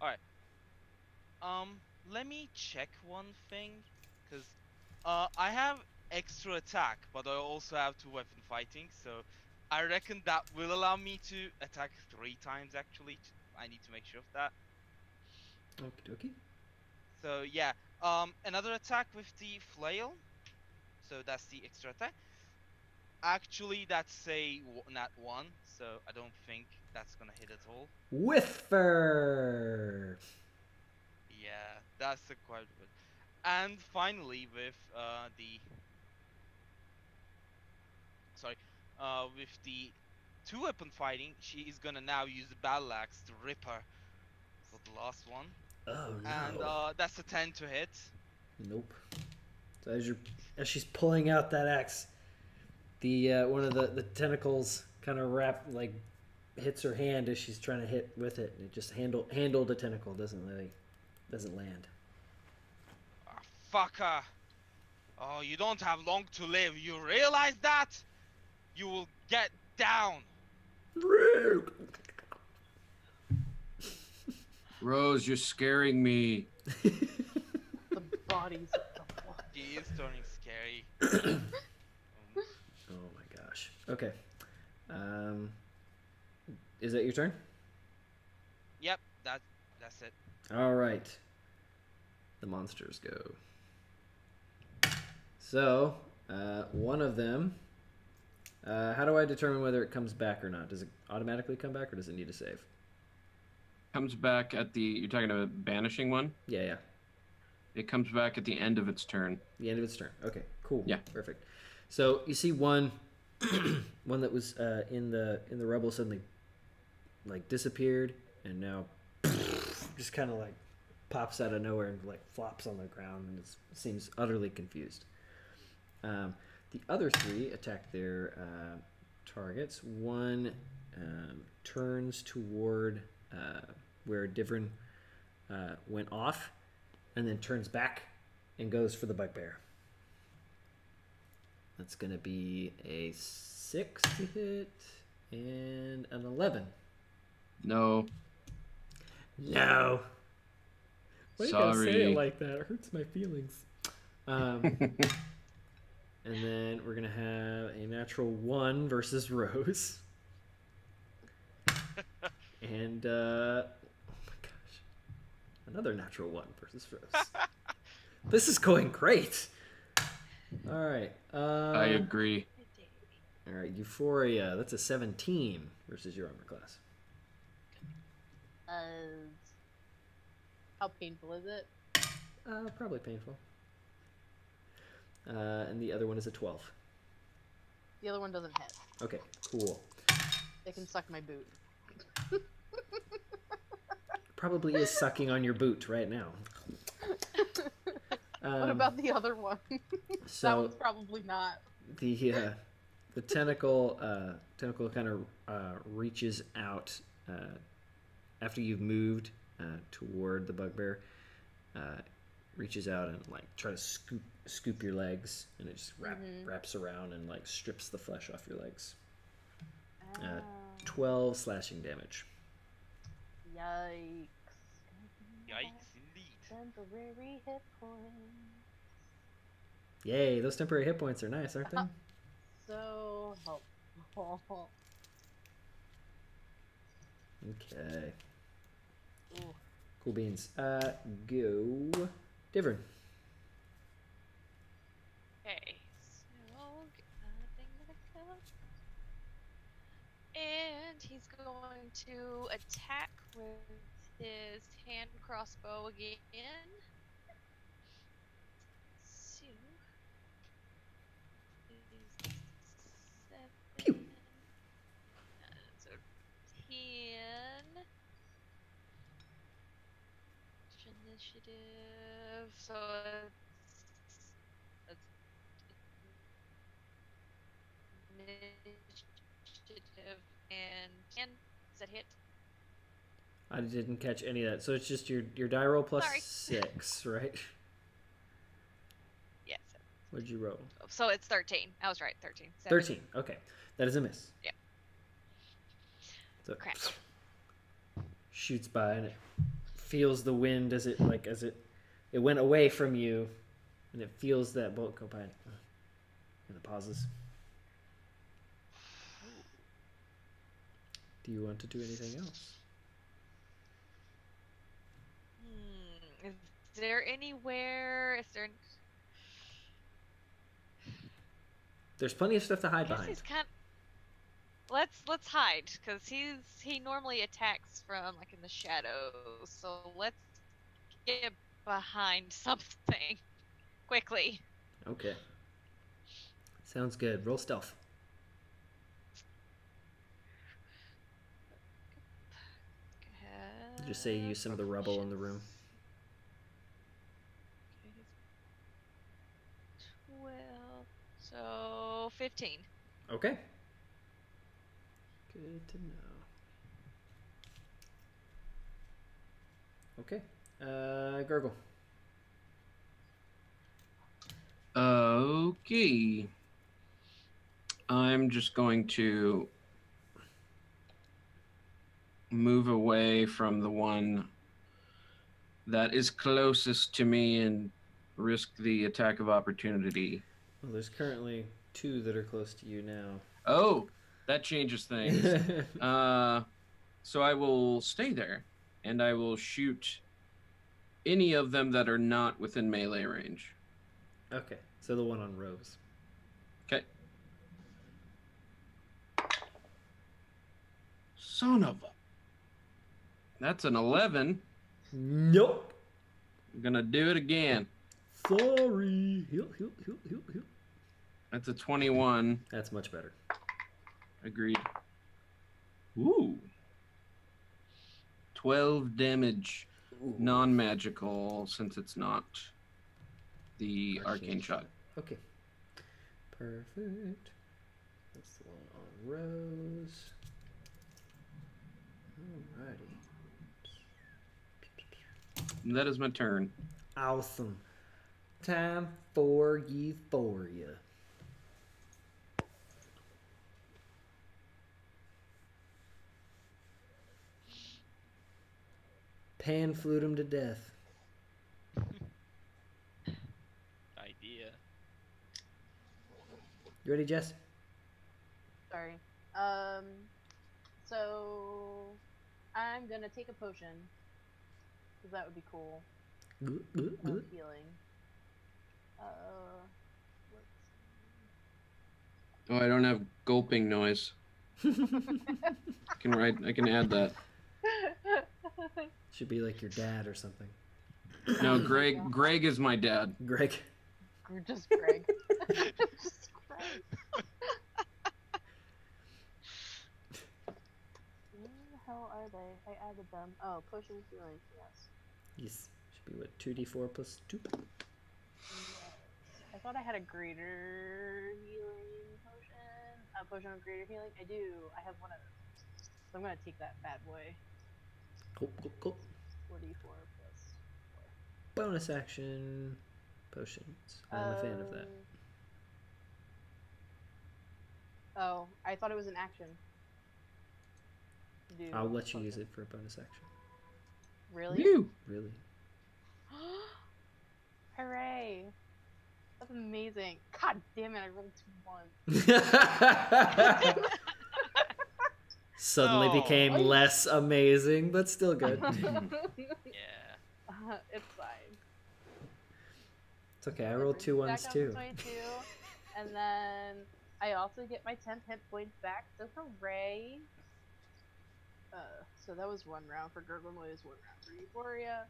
Alright. Let me check one thing, cause I have extra attack, but I also have 2-weapon fighting, so I reckon that will allow me to attack 3 times actually. I need to make sure of that. Okie dokie. So yeah, another attack with the flail. So that's the extra attack. Actually, that's a nat 1, so I don't think that's gonna hit at all. Whiffer. Yeah, that's a quite good. And finally, with with the 2-weapon fighting, she is gonna now use the battle axe to rip her for the last one. Oh no. And that's a 10 to hit. Nope. So as she's pulling out that axe, the one of the tentacles kind of hits her hand as she's trying to hit with it, and it just handled the tentacle doesn't land. Ah, fucker! Oh, you don't have long to live. You realize that? You will get down. Rose, you're scaring me. The bodies of the one. She is turning scary. Oh my gosh. Okay. Is that your turn? Yep, that's it. All right. The monsters go. So, one of them. How do I determine whether it comes back or not? Does it automatically come back, or does it need a save? Comes back at the. You're talking about banishing one? Yeah. It comes back at the end of its turn. The end of its turn. Okay, cool. Yeah. Perfect. So you see one that was in the rubble suddenly disappeared, and now just kind of pops out of nowhere and flops on the ground, and it seems utterly confused. The other 3 attack their targets. One turns toward where Divrin went off, and then turns back and goes for the bugbear. That's going to be a 6 to hit and an 11. No. No. Why do you gotta say Sorry. it like that? It hurts my feelings. And then we're going to have a natural 1 versus Rose. And, oh my gosh. Another natural 1 versus Rose. This is going great. All right. I agree. All right, Euphoria. That's a 17 versus your armor class. How painful is it? Probably painful. And the other one is a 12. The other one doesn't hit. Okay, cool. It can suck my boot. Probably is sucking on your boot right now. What about the other one? So that one's probably not. the tentacle kind of reaches out after you've moved toward the bugbear. Reaches out and try to scoop your legs, and it just wraps around and strips the flesh off your legs. 12 slashing damage. Yikes. Yikes, indeed. Temporary hit points. Yay, those temporary hit points are nice, aren't they? So helpful. Okay. Ooh. Cool beans. Go Divern. Okay, so get that thing that I got. And he's going to attack with his hand crossbow again. So, Pew. 7. So 10. Initiative. So it's initiative and 10. Does that hit? I didn't catch any of that. So it's just your die roll plus Sorry. 6, right? Yes. What'd you roll? So it's 13. I was right. 13. 13. Okay, that is a miss. Yeah. So Crap. shoots by, and it feels the wind as it went away from you, and it feels that bolt go by. And the pauses. Do you want to do anything else? Is there anywhere? Is there? There's plenty of stuff to hide I guess behind. he's kind. Let's hide, cause he normally attacks from like in the shadows. So let's get behind something quickly. Okay. Sounds good. Roll stealth. Just say use some of the rubble in the room. Okay. 12. So 15. Okay. Good to know. Okay. Gurgle. Okay. I'm just going to move away from the one that is closest to me and risk the attack of opportunity. Well, there's currently 2 that are close to you now. Oh, that changes things. So I will stay there, and I will shoot any of them that are not within melee range. Okay, so the one on Rose. Okay. Son of a... That's an 11. Nope. I'm gonna do it again. Sorry. Heal. That's a 21. That's much better. Agreed. Ooh. 12 damage. Ooh. Non-magical, since it's not the arcane shot. Okay. Perfect. That's the one on Rose. Alrighty. And that is my turn. Awesome. Time for euphoria. Pan flute him to death. Idea. You ready, Jess? Sorry. So I'm gonna take a potion, because that would be cool. Of healing. Let's Oh, I don't have gulping noise. I can add that. Should be like your dad or something. No, Greg is my dad. Greg. Just Greg. Just Greg. Where the hell are they? I added them. Oh, potion of healing. Yes. Yes. Should be what, 2d4 plus 2? Yes. I thought I had a greater healing potion. A potion of greater healing? I do. I have one of those. So I'm gonna take that bad boy. Cool. 44 plus 4. Bonus action potions. I'm a fan of that. Oh, I thought it was an action. Do I'll let you potion. use it for a bonus action. Really? Woo! Really? Hooray! That's amazing. God damn it, I rolled 2 1s. Suddenly No. became less amazing, but still good. Yeah. It's fine. It's okay, I rolled 2 Back 1s up too. to 22, and then I also get my 10 hit points back, so hooray! So that was 1 round for Gurgle Noise, 1 round for Euphoria.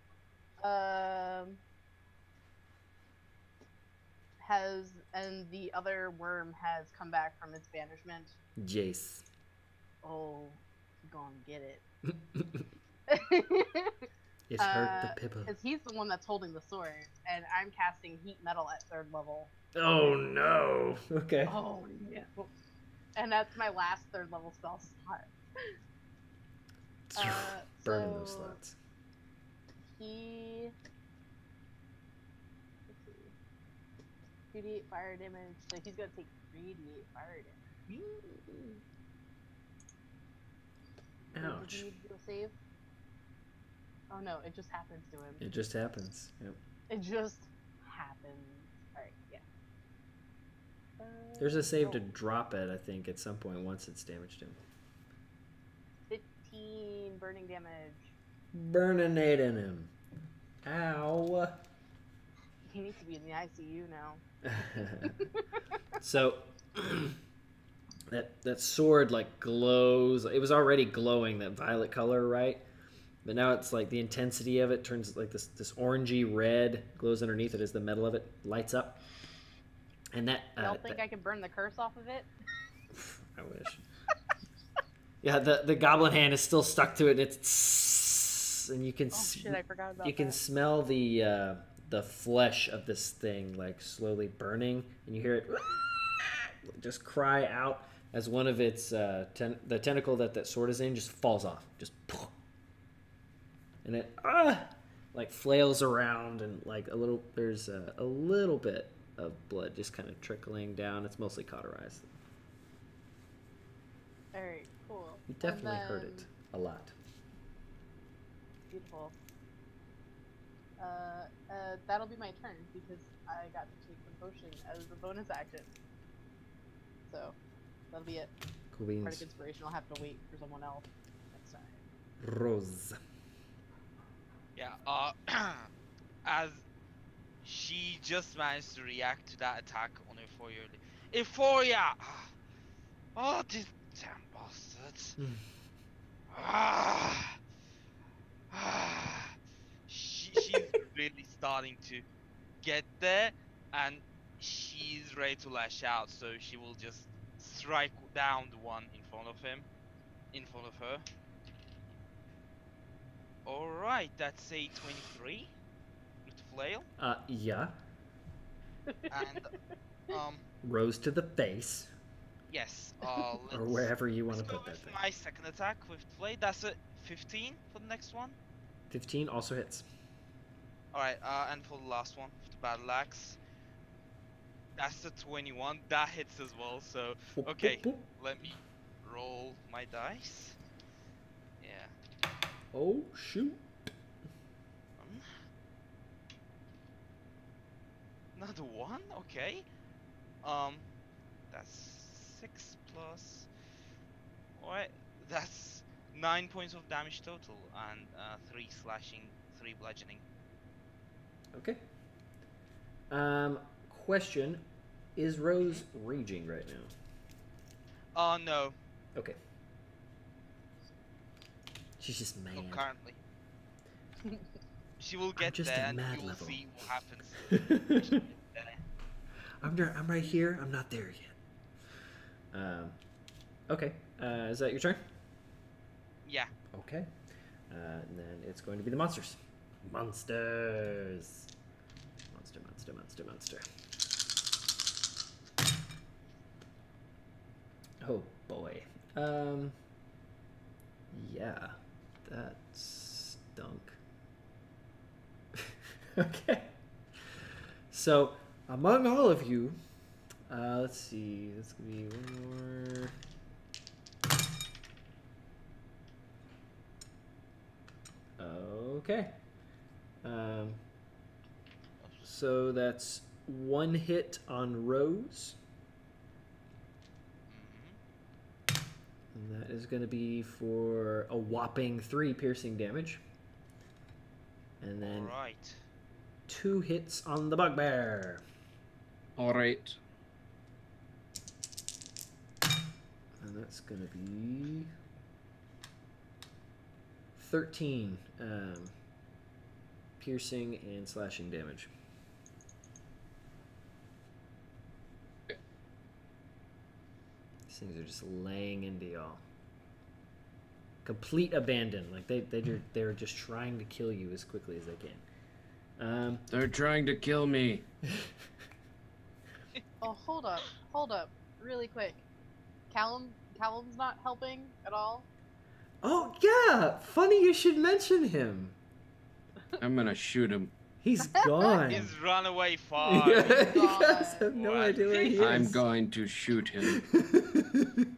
And the other worm has come back from its banishment. Jace. Oh, gonna get it. It's hurt the Pippa. Because he's the one that's holding the sword, and I'm casting heat metal at 3rd level. Oh no. Okay. Oh no. And that's my last 3rd level spell slot. Burning so those slots. He... Let's see. 2d8 fire damage, so he's gonna take 3d8 fire damage. Ouch. Does he need to do a save? Oh no, it just happens to him. It just happens. Yep. It just happens. Alright, yeah. There's a save to drop it, I think, at some point once it's damaged him. 15 burning damage. Burninating him. Ow. He needs to be in the ICU now. So that sword like glows. It was already glowing that violet color, right? But now it's like the intensity of it turns like this orangey red, glows underneath it as the metal of it lights up. And that You don't think I can burn the curse off of it? I wish. Yeah, the goblin hand is still stuck to it, and it's and you can Oh shit, I forgot about you can that. smell the flesh of this thing like slowly burning, and you hear it just cry out as one of its the tentacle that sword is in just falls off, just and it like flails around, and like there's a little bit of blood just kind of trickling down. It's mostly cauterized. Alright, cool. You definitely heard it a lot. Beautiful. That'll be my turn because I got to take the potion as a bonus action. So, that'll be it. Cool Part beans. of inspiration, I'll have to wait for someone else next time. Rose. Yeah, as she just managed to react to that attack on Euphoria. Euphoria! Oh, these damn bastards. She's really starting to get there, and she's ready to lash out, so she will just strike down the one in front of her. Alright, that's a 23 with flail. Yeah. And Rose to the face, yes, or wherever you want to let's go put that with thing. my second attack with flail. That's a 15 for the next one. 15 also hits. Alright, and for the last one with the battle axe, that's a 21. That hits as well. So okay, let me roll my dice. Yeah. Oh shoot. Another one, okay. That's 6 plus. Alright, that's 9 points of damage total, and 3 slashing, 3 bludgeoning. Okay. Question: is Rose raging right now? No. Okay. She's just mad. Not currently. She will get just there, at and mad you will level. see what happens. I'm right here. I'm not there yet. Okay. Is that your turn? Yeah. Okay. And then it's going to be the monsters. Monsters. Monster. Oh boy. Yeah. That stunk. Okay. So, among all of you, let's see. This could be one more. Okay. So that's one hit on Rose. And that is going to be for a whopping 3 piercing damage. And then Alright. 2 hits on the bugbear. All right. And that's going to be 13 piercing and slashing damage. These things are just laying into y'all. Complete abandon. Like they're just trying to kill you as quickly as they can. They're trying to kill me. Oh, hold up, really quick. Callum's not helping at all. Oh yeah, funny you should mention him. I'm gonna shoot him. He's gone. He's run away far. Yeah, you God. guys have no What? idea where he is. I'm going to shoot him.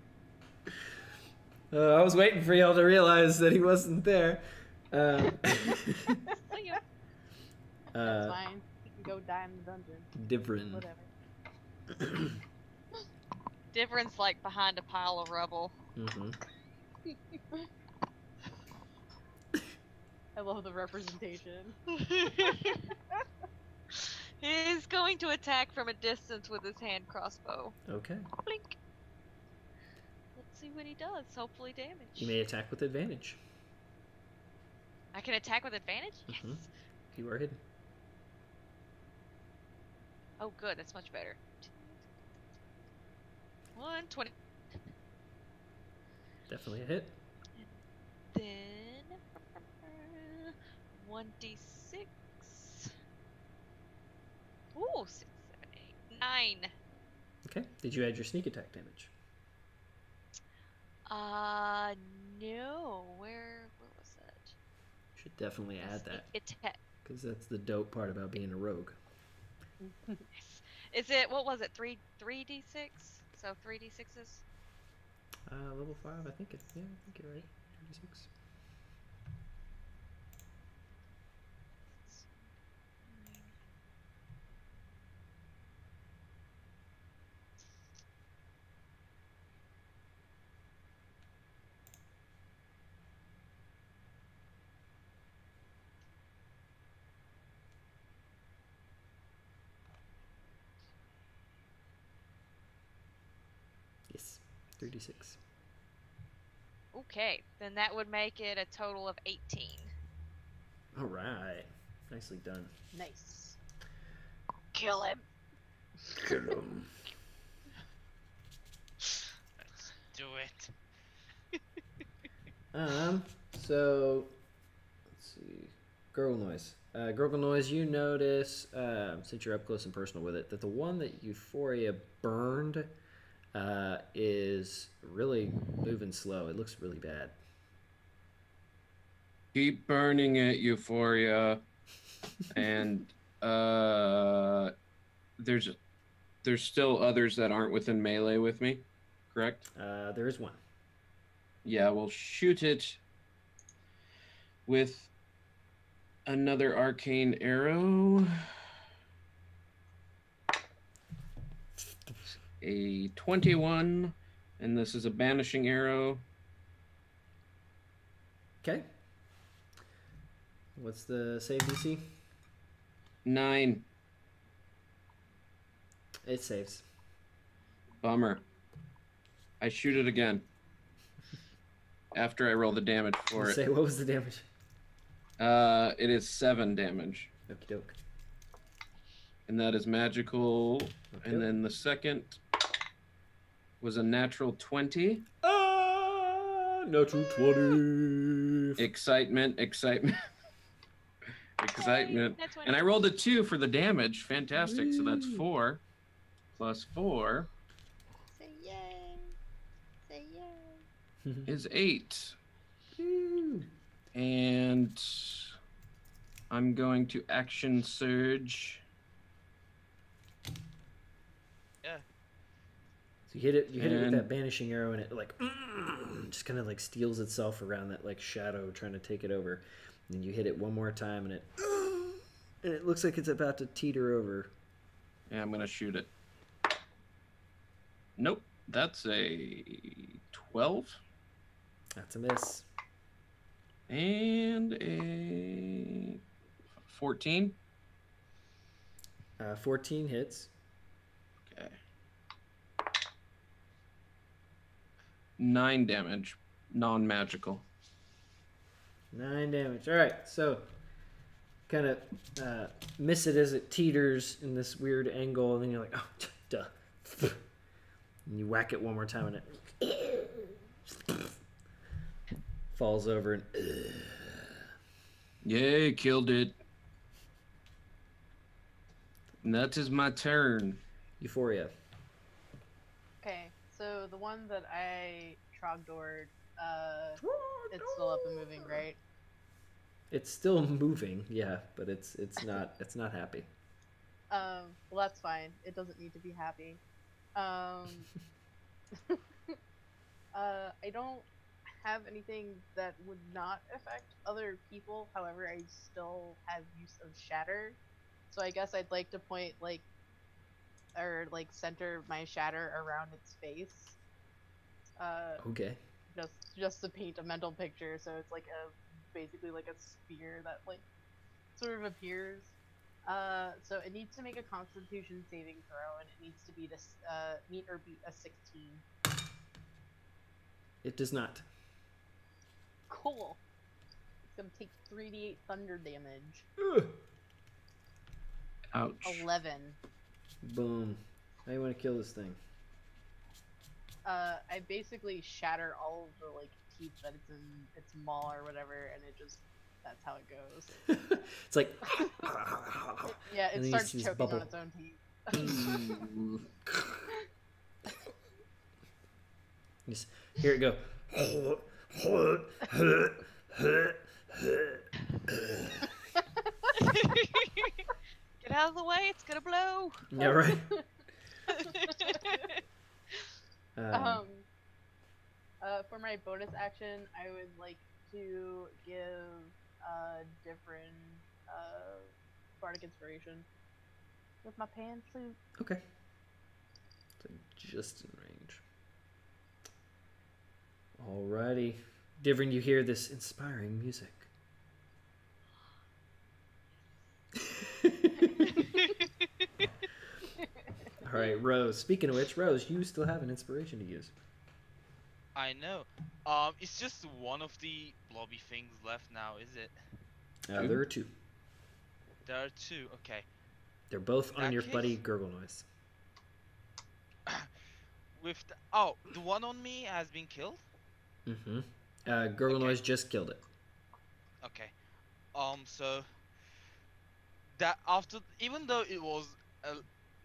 I was waiting for y'all to realize that he wasn't there. So you That's fine. He can go die in the dungeon. Divrin. Whatever. Difference like behind a pile of rubble. Mm-hmm. I love the representation. He's going to attack from a distance with his hand crossbow. Okay. Blink. Let's see what he does. Hopefully damage. You may attack with advantage. I can attack with advantage? Yes. Mm-hmm. You are hidden. Oh, good. That's much better. 120. Definitely a hit. Then 1d6. Ooh, 6, 7, 8, 9. Okay. Did you add your sneak attack damage? No. Where was that? Should definitely add that, Attack. because that's the dope part about being a rogue. Is it, what was it, 3d6? So 3d6s? Level 5, I think it's, yeah, I think you're right. 36. Yes, 36. Okay, then that would make it a total of 18. All right. Nicely done. Nice. Kill him. Kill him. Let's do it. So, let's see. Gurgle noise. Gurgle noise, you notice, since you're up close and personal with it, that the one that Euphoria burned is really moving slow. It looks really bad. Keep burning it, Euphoria. And there's still others that aren't within melee with me, correct? There is one. Yeah, we'll shoot it with another arcane arrow. A 21, and this is a banishing arrow. Okay. What's the save DC? 9. It saves. Bummer. I shoot it again. After I roll the damage for it. Say, what was the damage? It is 7 damage. Okie doke. And that is magical. Okay. And then the second was a natural 20. Natural 20. Excitement. Excitement. That's what And I rolled a 2 for the damage. Fantastic. So that's 4 plus 4 Say yay. Say yay. is 8. Woo. And I'm going to action surge. Yeah. So you hit it with And- that banishing arrow, and it like just kind of like steals itself around that like shadow trying to take it over. And then you hit it one more time, and it looks like it's about to teeter over. Yeah, I'm going to shoot it. Nope. That's a 12. That's a miss. And a 14. 14 hits. Okay. 9 damage. Non-magical. 9 damage. All right, so kind of miss it as it teeters in this weird angle, and then you're like, oh, duh. And you whack it one more time, and it falls over, and Yay, killed it. And that is my turn. Euphoria. Okay, so the one that I trogdoored, it's still up and moving, right? It's still moving, yeah, but it's not happy. Well, that's fine. It doesn't need to be happy. I don't have anything that would not affect other people. However, I still have use of Shatter. So I guess I'd like to point, like, or like center my shatter around its face. Okay. Just to paint a mental picture, so it's like basically like a sphere that like sort of appears. So it needs to make a Constitution saving throw, and it needs to be meet or beat a 16. It does not. Cool. It's gonna take 3d8 thunder damage. Ugh. Ouch. 11. Boom. How you want to kill this thing? I basically shatter all of the like teeth that it's in its maw or whatever, and that's how it goes. It's like. Yeah, And it then you starts see this choking bubble. on its own teeth. Ooh. Just hear it go. Get out of the way, it's gonna blow. Yeah, right. For my bonus action, I would like to give different bardic inspiration with my pan flute. Okay. So just in range. Alrighty. Divrin, you hear this inspiring music. Alright, Rose. Speaking of which, Rose, you still have an inspiration to use. I know. It's just one of the blobby things left now, is it? There are two. There are two. Okay. They're both In on that your case- buddy Gurgle Noise. The one on me has been killed. Mm-hmm. Gurgle Okay. Noise just killed it. Okay. So even though it was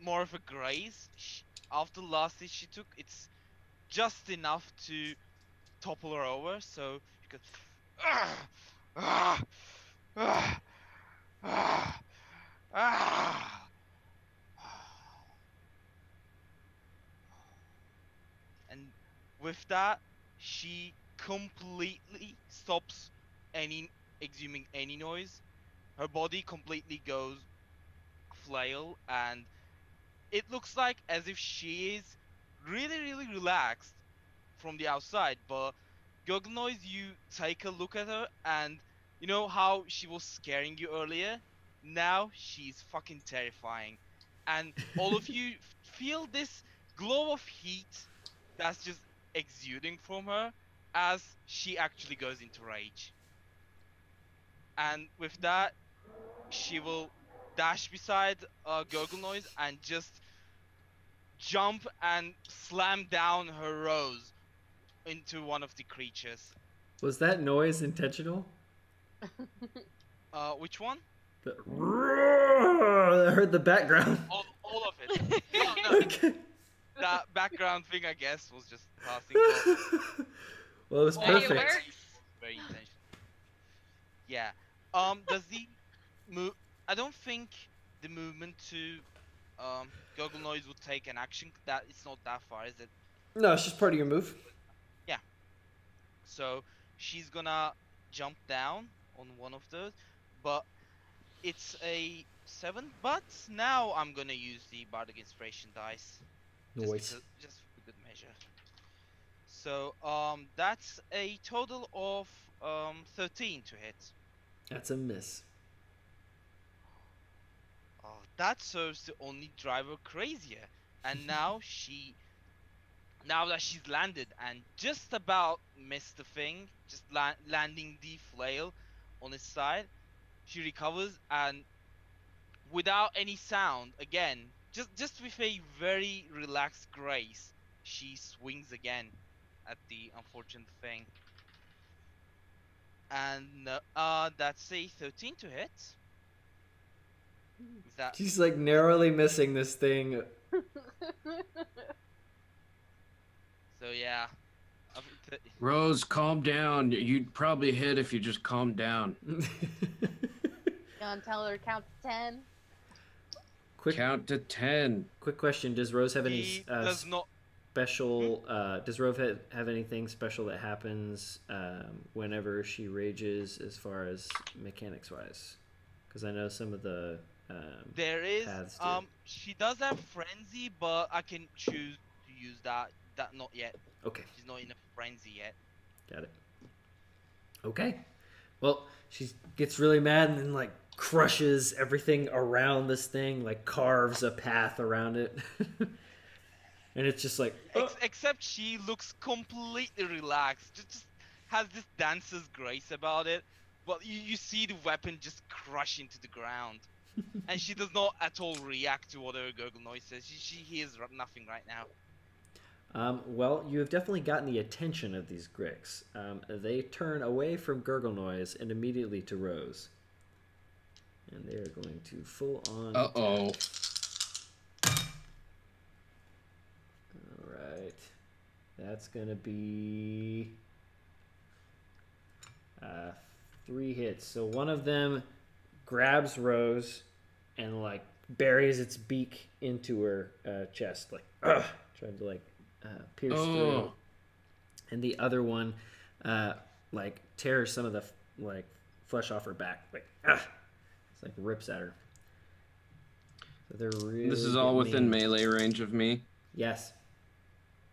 more of a graze, after the last hit she took, it's just enough to topple her over. So you could. And with that, she completely stops exhuming any noise. Her body completely goes flail, and it looks like as if she is really, really relaxed from the outside. But Goggle Noise, you take a look at her, and you know how she was scaring you earlier? Now she's fucking terrifying. And all of you feel this glow of heat that's just exuding from her as she actually goes into rage. And with that, she will dash beside Gurgle Noise and just jump and slam down her rose into one of the creatures. Was that noise intentional? Which one? I heard the background. All of it. No, Okay. that background thing, I guess, was just passing. Well, it was All of it perfect. works. Very intentional. Yeah. Does the move? I don't think the movement to Goggle Noise would take an action. That it's not that far, is it? No, it's just part of your move. So she's gonna jump down on one of those, but it's a 7. But now I'm gonna use the Bardic Inspiration dice. Noise. Just for good measure. So that's a total of 13 to hit. That's a miss. Oh, that serves to only drive her crazier. And now now that she's landed and just about missed the thing, just landing the flail on its side, she recovers and without any sound, again, just with a very relaxed grace, she swings again at the unfortunate thing. And that's a 13 to hit. Is that She's like narrowly missing this thing. so? Yeah. I think Rose, calm down. You'd probably hit if you just calmed down. Gonna tell her count to 10. Quick Count to 10. quick question. Does Rose have any he does not. special does Rove have anything special that happens whenever she rages as far as mechanics wise? Because I know some of the There is paths to it. she does have frenzy, but I can choose to use that. That not yet. Okay, She's not in a frenzy yet. got it. Okay. Well, she gets really mad and then like crushes everything around this thing, like carves a path around it. And it's just like, oh. Except she looks completely relaxed. Just has this dancer's grace about it. But you see the weapon just crush into the ground. And she does not at all react to whatever gurgle noise says. She hears nothing right now. Well, you have definitely gotten the attention of these Gricks. They turn away from Gurgle Noise and immediately to Rose. And they are going to full on. Uh-oh. Alright. That's going to be 3 hits. So one of them grabs Rose and like buries its beak into her chest, like trying to like pierce through, and the other one like tears some of the like flesh off her back, like it's like rips at her. So they're really. This is all within melee range of me. Yes.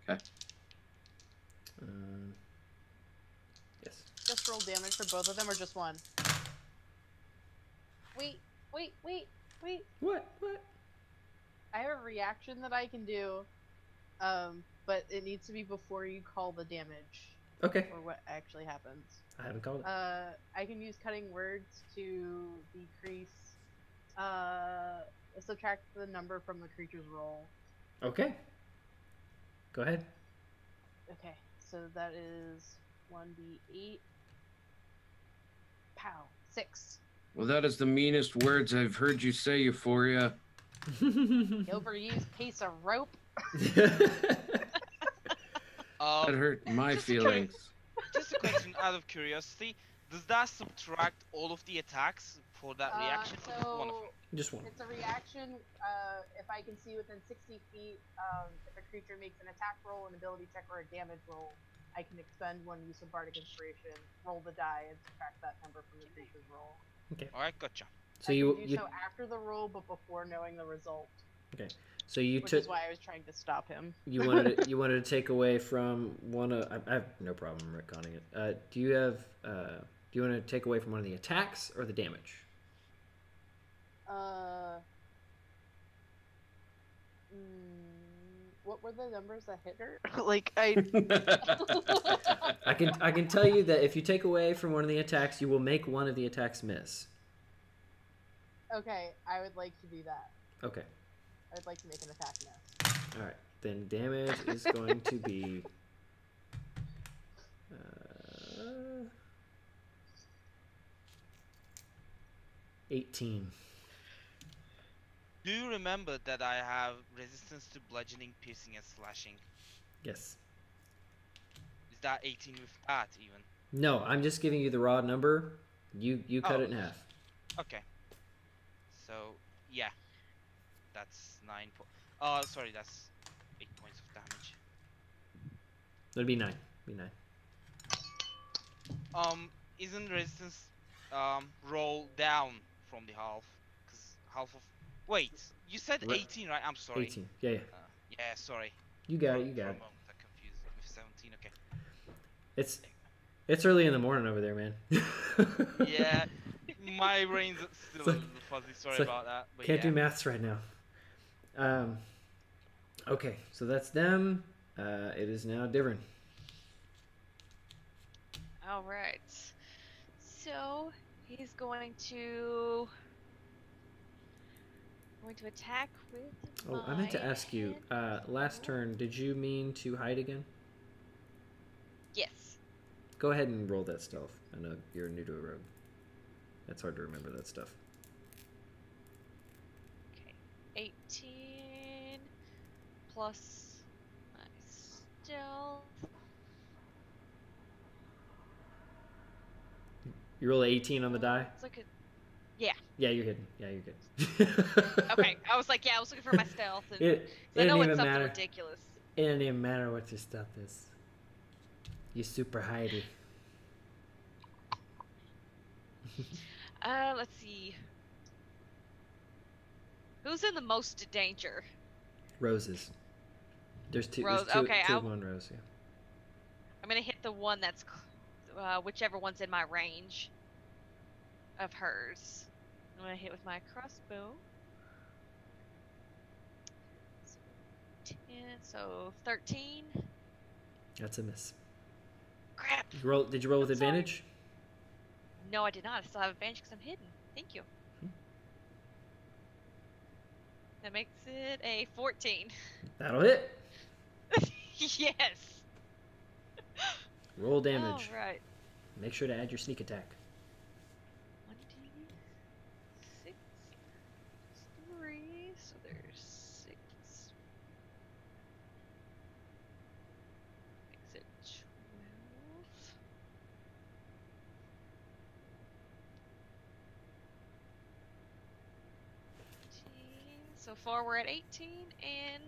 Okay. Yes. Just roll damage for both of them, or just one? Wait. What? I have a reaction that I can do, but it needs to be before you call the damage. Okay. Or what actually happens. I haven't called it. I can use cutting words to decrease, subtract the number from the creature's roll. Okay. Go ahead. Okay, so that is 1d8. Pow. 6. Well, that is the meanest words I've heard you say, Euphoria. Overused piece of rope. That hurt my just feelings. Just a question out of curiosity. Does that subtract all of the attacks for that reaction? Or just one of them? Just one. It's a reaction. If I can see within 60 feet, if a creature makes an attack roll, an ability check, or a damage roll, I can expend 1 use of Bardic Inspiration, roll the die, and subtract that number from the creature's roll. Okay. Alright, gotcha. So I you can do so after the roll, but before knowing the result. Okay. So you Which took. is why I was trying to stop him. You wanted to take away from one of. I have no problem retconning it. Do you have? Do you want to take away from one of the attacks or the damage? What were the numbers that hit her? Like I can tell you that if you take away from one of the attacks, you will make one of the attacks miss. Okay, I would like to do that. Okay. I would like to make an attack miss. All right. Then damage is going to be. 18. Do you remember that I have resistance to bludgeoning, piercing, and slashing? Yes. Is that 18 with that even? No, I'm just giving you the raw number. You cut it in half. Okay. So yeah, that's 9. Sorry, that's 8 points of damage. It'd be 9. Be 9. Isn't resistance roll down from the half? Cause half of. Wait, you said 18, right? I'm sorry. 18. Yeah. Yeah, sorry. You got it. For a moment, I confused with 17. Okay. It's early in the morning over there, man. Yeah, my brain's still a little fuzzy. Sorry about that. But can't do maths right now. Okay, so that's them. It is now Divern. All right. So he's going to attack with. Oh, I meant to my ask you. Last turn, did you mean to hide again? Yes. Go ahead and roll that stealth. I know you're new to a rogue. That's hard to remember that stuff. Okay. 18 plus my stealth. You roll 18 on the die? It's like a. Yeah. Yeah, you're hidden. Yeah, you're good. Okay. I was like, yeah, I was looking for my stealth. And It I know didn't it's even something matter. ridiculous. It doesn't even matter what your stuff is. You super hidey. Let's see. Who's in the most danger? Roses. There's two. Rose. There's two, Okay, two of them on Rose. Yeah. I'm gonna hit the one that's whichever one's in my range of hers. I'm gonna hit with my crossbow. So 10, so 13. That's a miss. Crap. Did you roll with I'm sorry. advantage? No, I did not. I still have advantage because I'm hidden. Thank you. That makes it a 14. That'll hit. Yes. Roll damage. All right. Make sure to add your sneak attack. 1d6 3, so there's 6. Makes it 12. So far we're at 18 and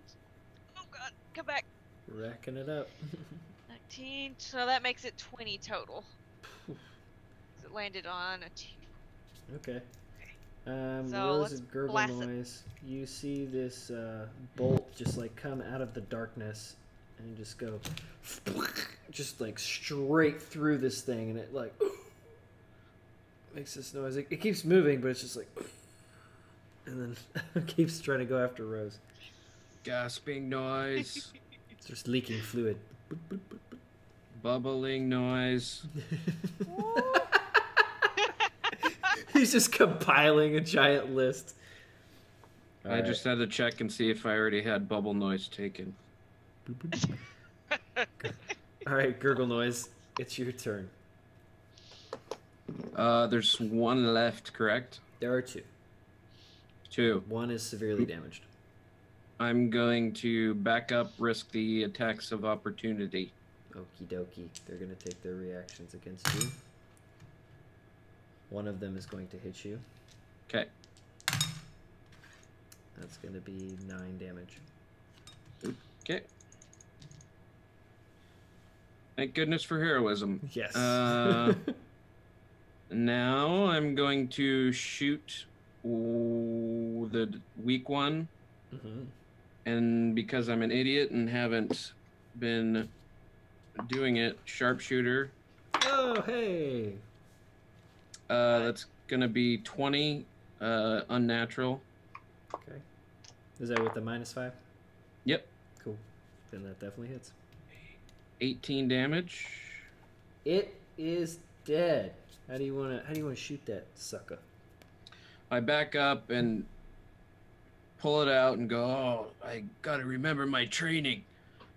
oh god, come back. Racking it up. 19. So that makes it 20 total. It landed on a 2. Okay. So Rose let's and gurgle blast it. noise. You see this bolt just like come out of the darkness and just go just like straight through this thing, and it like makes this noise. It keeps moving, but it's just like, and then it keeps trying to go after Rose. Gasping noise. It's just leaking fluid. Bubbling noise. He's just compiling a giant list. I just had to check and see if I already had bubble noise taken. All right, gurgle noise. It's your turn. There's one left, correct? There are two. 2. One is severely damaged. I'm going to back up, risk the attacks of opportunity. Okie dokie. They're going to take their reactions against you. One of them is going to hit you. Okay. That's going to be 9 damage. Okay. Thank goodness for heroism. Yes. Now I'm going to shoot the weak one. Mm-hmm. And because I'm an idiot and haven't been doing it, sharpshooter. Oh, hey. That's gonna be 20, unnatural. Okay. Is that with the -5? Yep. Cool. Then that definitely hits. 18 damage. It is dead. How do you want to shoot that sucker? I back up and pull it out and go, oh, I gotta remember my training,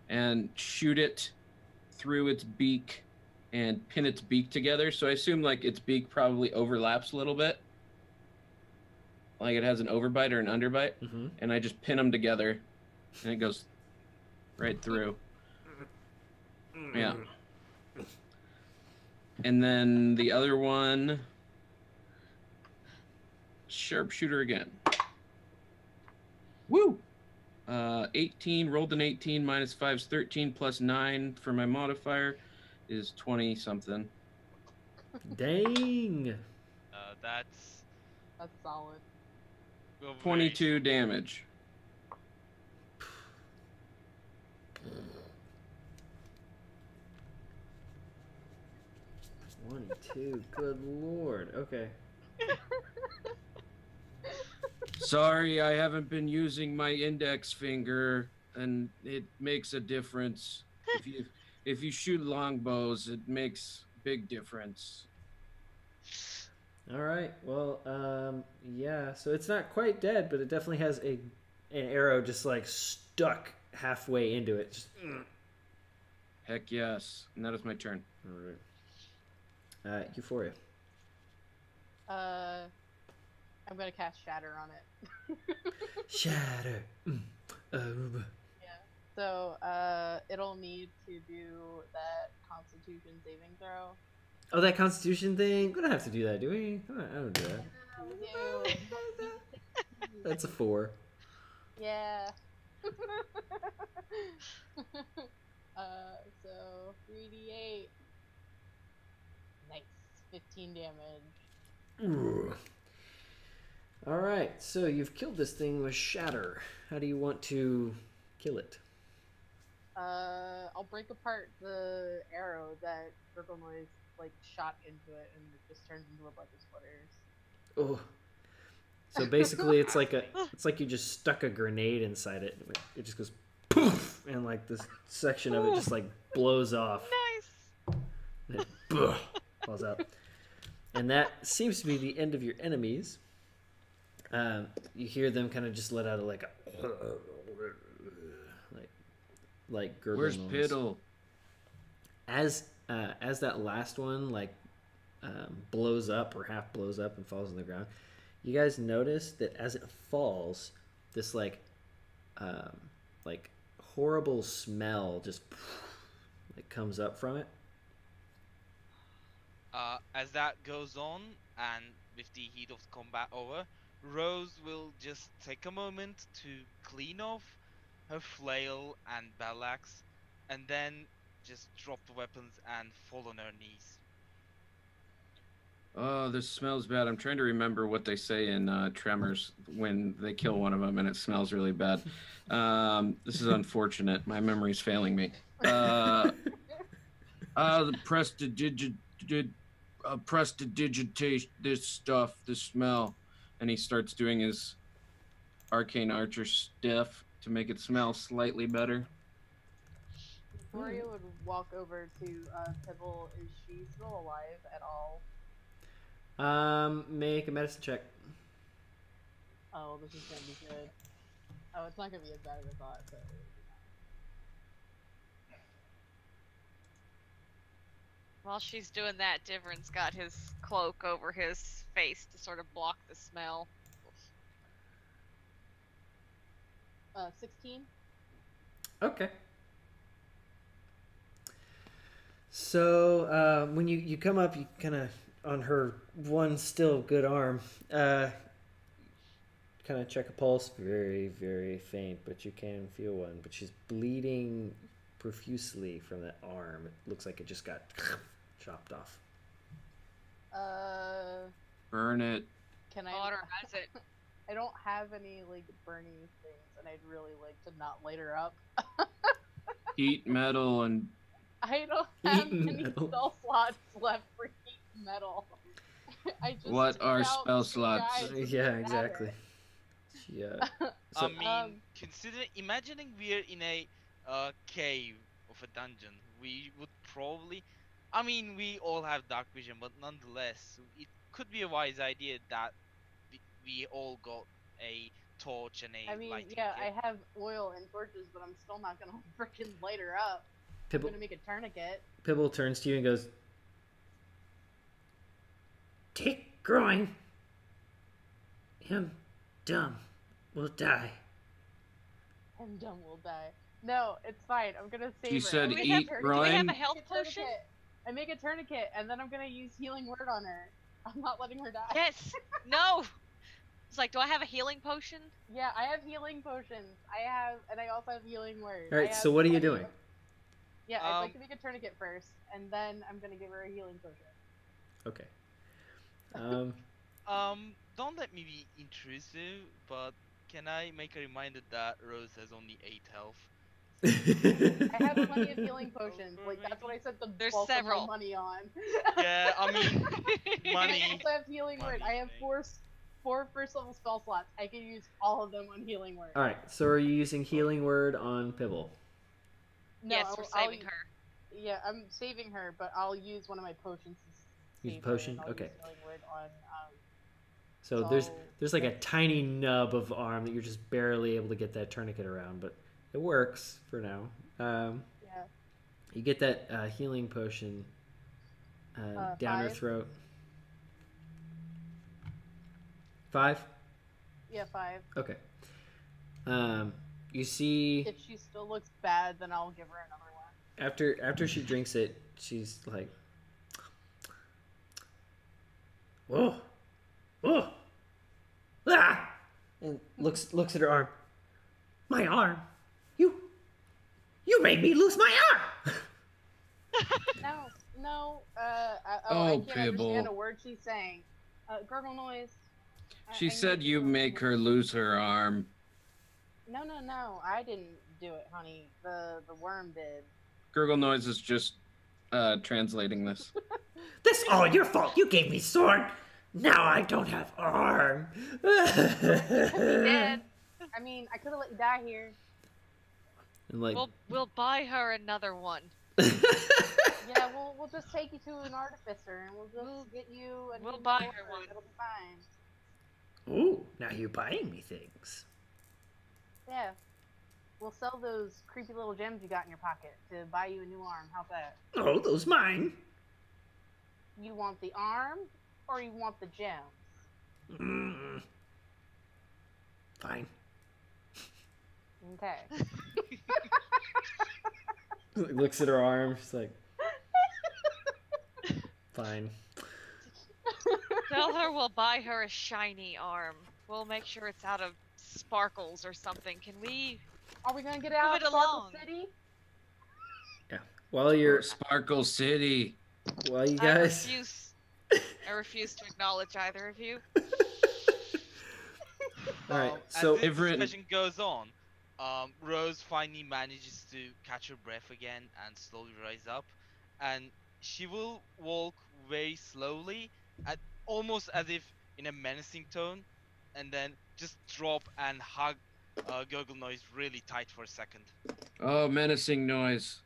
and shoot it through its beak and pin its beak together. So I assume like its beak probably overlaps a little bit, like it has an overbite or an underbite. Mm-hmm. And I just pin them together and it goes right through. Yeah. And then the other one, sharpshooter again. Woo! 18, rolled an 18, -5 is 13, plus 9 for my modifier is 20 something. Dang. That's solid. 22 damage. $22. Good lord. Okay. Sorry, I haven't been using my index finger, and it makes a difference. If you shoot longbows, it makes big difference. All right. Well, yeah. So it's not quite dead, but it definitely has an arrow just like stuck halfway into it. Just... Heck yes. And that is my turn. All right. Euphoria. I'm gonna cast Shatter on it. Shatter. Yeah. So, it'll need to do that Constitution saving throw. Oh, that Constitution thing? We don't have to do that, do we? I don't do that. We do. That's a 4. Yeah. So 3d8. Nice. 15 damage. Ooh. All right, so you've killed this thing with Shatter. How do you want to kill it? I'll break apart the arrow that Gurgle Noise like shot into it, and it just turns into a bunch of splitters. Oh. So basically, it's like you just stuck a grenade inside it. It just goes poof, and like this section of it just like blows off. Nice. And it falls out. And that seems to be the end of your enemies. You hear them kind of just let out like a like gurgle Where's noise. Piddle? As that last one like blows up or half blows up and falls on the ground, you guys notice that as it falls, this like horrible smell just like comes up from it. As that goes on, and with the heat of combat over, Rose will just take a moment to clean off her flail and battle axe, and then just drop the weapons and fall on her knees. Oh, this smells bad. I'm trying to remember what they say in Tremors when they kill one of them and it smells really bad. This is unfortunate. My memory's failing me. The prestidigitate this stuff, this smell. And he starts doing his arcane archer stuff to make it smell slightly better. Gloria would walk over to Pibble. Is she still alive at all? Make a medicine check. Oh, this is gonna be good. Oh, it's not gonna be as bad as I thought. So. While she's doing that, Divrin's got his cloak over his face to sort of block the smell. 16. Okay. So when you come up, you kind of on her one still good arm, kind of check a pulse. Very, very faint, but you can feel one. But she's bleeding profusely from that arm. It looks like it just got chopped off. Burn it. Can I? Cauterize it. I don't have any like burning things, and I'd really like to not light her up. Heat metal and I don't have Heat any metal. spell slots left for heat metal. I just What took are out spell two slots? guys with Yeah, the exactly. dagger. Yeah. So, I mean, imagining we're in a cave of a dungeon, we would probably, I mean, we all have dark vision, but nonetheless, it could be a wise idea that we all got a torch and a I mean, lighting yeah, kit. I have oil and torches, but I'm still not gonna freaking light her up. I'm Pibble, gonna make a tourniquet. Pibble turns to you and goes, "Take growing. Him dumb will die." And dumb will die. No, it's fine. I'm gonna save She her. said I make a eat tourniquet. Do we have Ryan? a health potion? I make a tourniquet, and then I'm gonna use healing word on her. I'm not letting her die. Yes. No. It's like, do I have a healing potion? Yeah, I have healing potions. And I also have healing word. All right. I So have what are you plenty doing? of- Yeah, I'd like to make a tourniquet first, and then I'm gonna give her a healing potion. Okay. Don't let me be intrusive, but can I make a reminder that Rose has only 8 health? I have plenty of healing potions. Like that's what I spent the There's bulk several. of my money on. Yeah, I mean, And I money. also have healing word. I have Money four first level spell slots. I can use all of them on healing word. All right. So are you using healing word on Pibble? No, Yes, we're saving her. Yeah, I'm saving her, but I'll use one of my potions to Use save potion? her, and I'll Okay. use healing word on So So- there's like a tiny nub of arm that you're just barely able to get that tourniquet around, but it works for now. yeah. You get that healing potion down her 5? throat. 5? Yeah, 5. Okay. You see If she still looks bad, then I'll give her another one. after she drinks it, she's like, "Whoa, whoa, ah!" and looks at her arm. My arm, you made me lose my arm. No. I Oh, can't understand Pibble. a word she's saying. Gurgle noise. She I said need you to- make her lose her arm. No. I didn't do it, honey. The worm did. Gurgle Noise is just translating this. This all your fault. You gave me sword. Now I don't have arm. Dead. I mean, I could have let you die here. And like, We'll buy her another one. Yeah, we'll just take you to an artificer and we'll just get you a we'll new buy sword. her one. It'll be fine. ooh, now you're buying me things. Yeah. We'll sell those creepy little gems you got in your pocket to buy you a new arm. How's that? Oh, those mine. You want the arm or you want the gems? Mm. Fine. Okay. Looks at her arm. She's like, fine. Tell her we'll buy her a shiny arm. We'll make sure it's out of sparkles or something. Can we? Are we gonna get out Move of it Sparkle along. City? Yeah. While you're, Sparkle City. while you guys. I refuse to acknowledge either of you. All right. As So this Everett- discussion goes on, Rose finally manages to catch her breath again and slowly rise up, and she will walk very slowly, almost as if in a menacing tone, and then just drop and hug Gurgle Noise really tight for a second, Oh, menacing noise.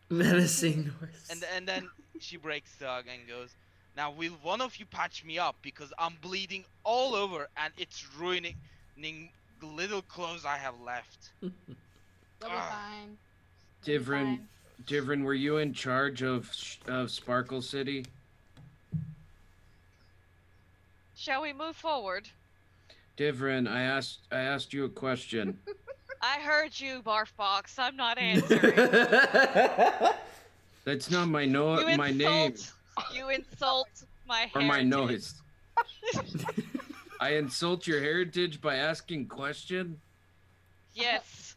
menacing noise. and then she breaks the hug and goes, "Now will one of you patch me up because I'm bleeding all over and it's ruining the little clothes I have left." You'll be Ah. fine. You'll be Divrin, fine. Divrin, were you in charge of Sparkle City? Shall we move forward? Divrin, I asked you a question. I heard you, Barfbox. I'm not answering. That's not my You my name You insult my or my heritage. noise. I insult your heritage by asking question. Yes.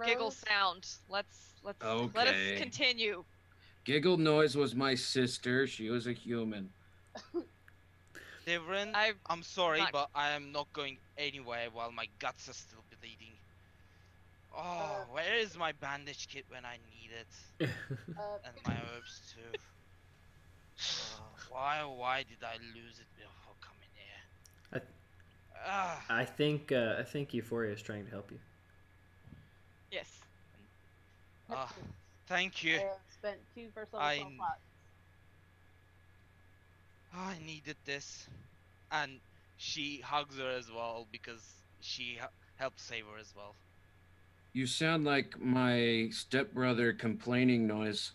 Giggle Rose, sound. Let's let us Okay. continue. Giggle Noise was my sister. She was a human. Devrin, I'm sorry, but I am not going anywhere while my guts are still bleeding. Oh, where is my bandage kit when I need it? And my herbs too. Why did I lose it before coming here? I think Euphoria is trying to help you. Yes. Thank you. I spent 2 first level spell slots. I needed this. And she hugs her as well because she helped save her as well. You sound like my stepbrother complaining noise.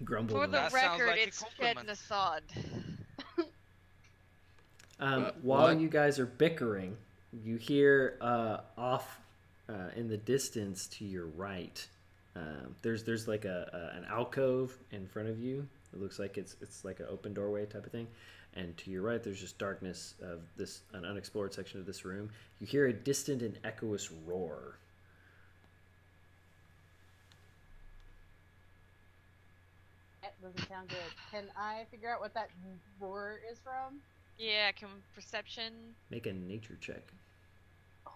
Grumble. For the noise. That sounds record, like a it's Shed compliment. Nassad. While What? you guys are bickering, you hear off in the distance to your right. There's like an alcove in front of you. It looks like it's like an open doorway type of thing. And to your right, there's just darkness of an unexplored section of this room. You hear a distant and echoous roar. That doesn't sound good. Can I figure out what that roar is from? Yeah, can perception. Make a nature check. Oh,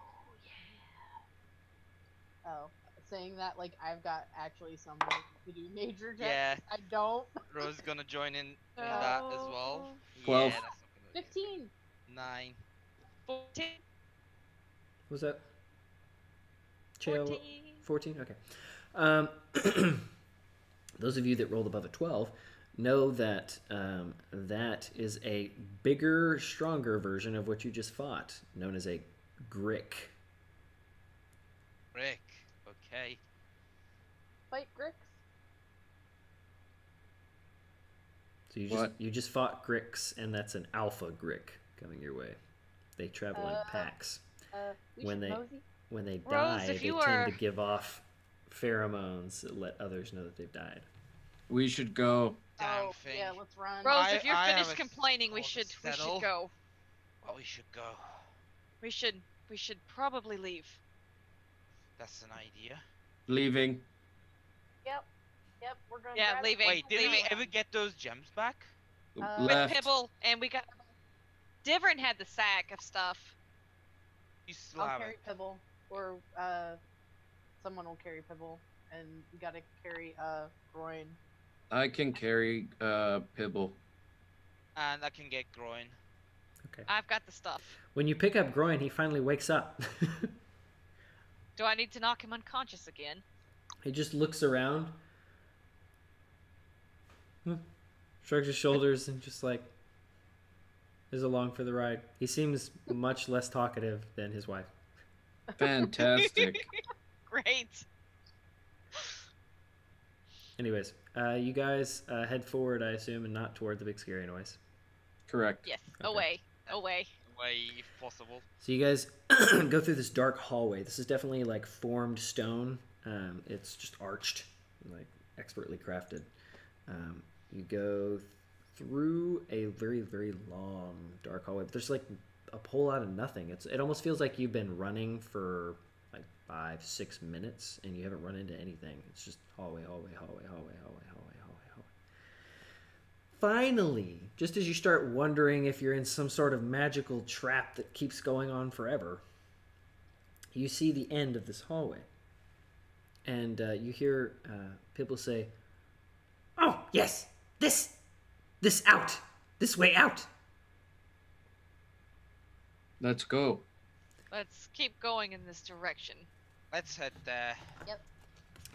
yeah. Oh, saying that like I've got actually someone to do nature checks. Yeah. I don't. Rose is gonna join in that as well. 12. Yeah, that's not gonna 15. 9. 14. What was that? Chael, 14. 14? Okay. Those of you that rolled above a 12 know that that is a bigger, stronger version of what you just fought, known as a Grick. Rick. Okay. Fight Grix. So What? you just fought Gricks, and that's an alpha Grick coming your way. They travel in packs. When they Rose, die, if they you tend are- to give off pheromones that let others know that they've died. We should go. Damn Oh, thing. yeah, let's run. Rose, if you're I have finished a complaining, we cause should to settle. go. Well, we should go. We should probably leave. That's an idea. Leaving. Yep, we're gonna Yeah, grab leaving. Wait, did we leaving. ever get those gems back? With Left. Pibble, and we got Divern had the sack of stuff. You still I'll have carry it. Pibble, or someone will carry Pibble, and we gotta carry Groin. I can carry Pibble. And I can get groin. Okay. I've got the stuff. When you pick up Groin, he finally wakes up. Do I need to knock him unconscious again? He just looks around, shrugs his shoulders, and just like is along for the ride. He seems much less talkative than his wife. Fantastic. Great. Anyways, you guys head forward, I assume, and not toward the big scary noise. Correct. Yes. Okay. Away. Way, if possible. So you guys go through this dark hallway. This is definitely like formed stone. It's just arched, like expertly crafted. You go through a very, very long dark hallway. But there's like a whole lot of nothing. It almost feels like you've been running for like 5-6 minutes and you haven't run into anything. It's just hallway, hallway, hallway, hallway, hallway, hallway, hallway, hallway. Finally, just as you start wondering if you're in some sort of magical trap that keeps going on forever, you see the end of this hallway. And you hear people say, "Oh, yes, this out, this way out." Let's go. Let's keep going in this direction. Let's head there.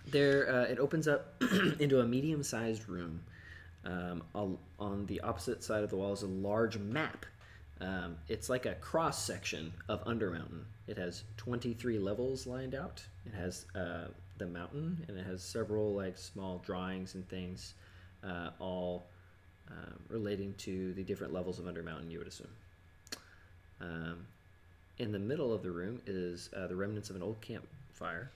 There, it opens up into a medium-sized room. On the opposite side of the wall is a large map. It's like a cross-section of Undermountain. It has 23 levels lined out. It has the mountain, and it has several like small drawings and things, all relating to the different levels of Undermountain, you would assume. In the middle of the room is the remnants of an old campfire.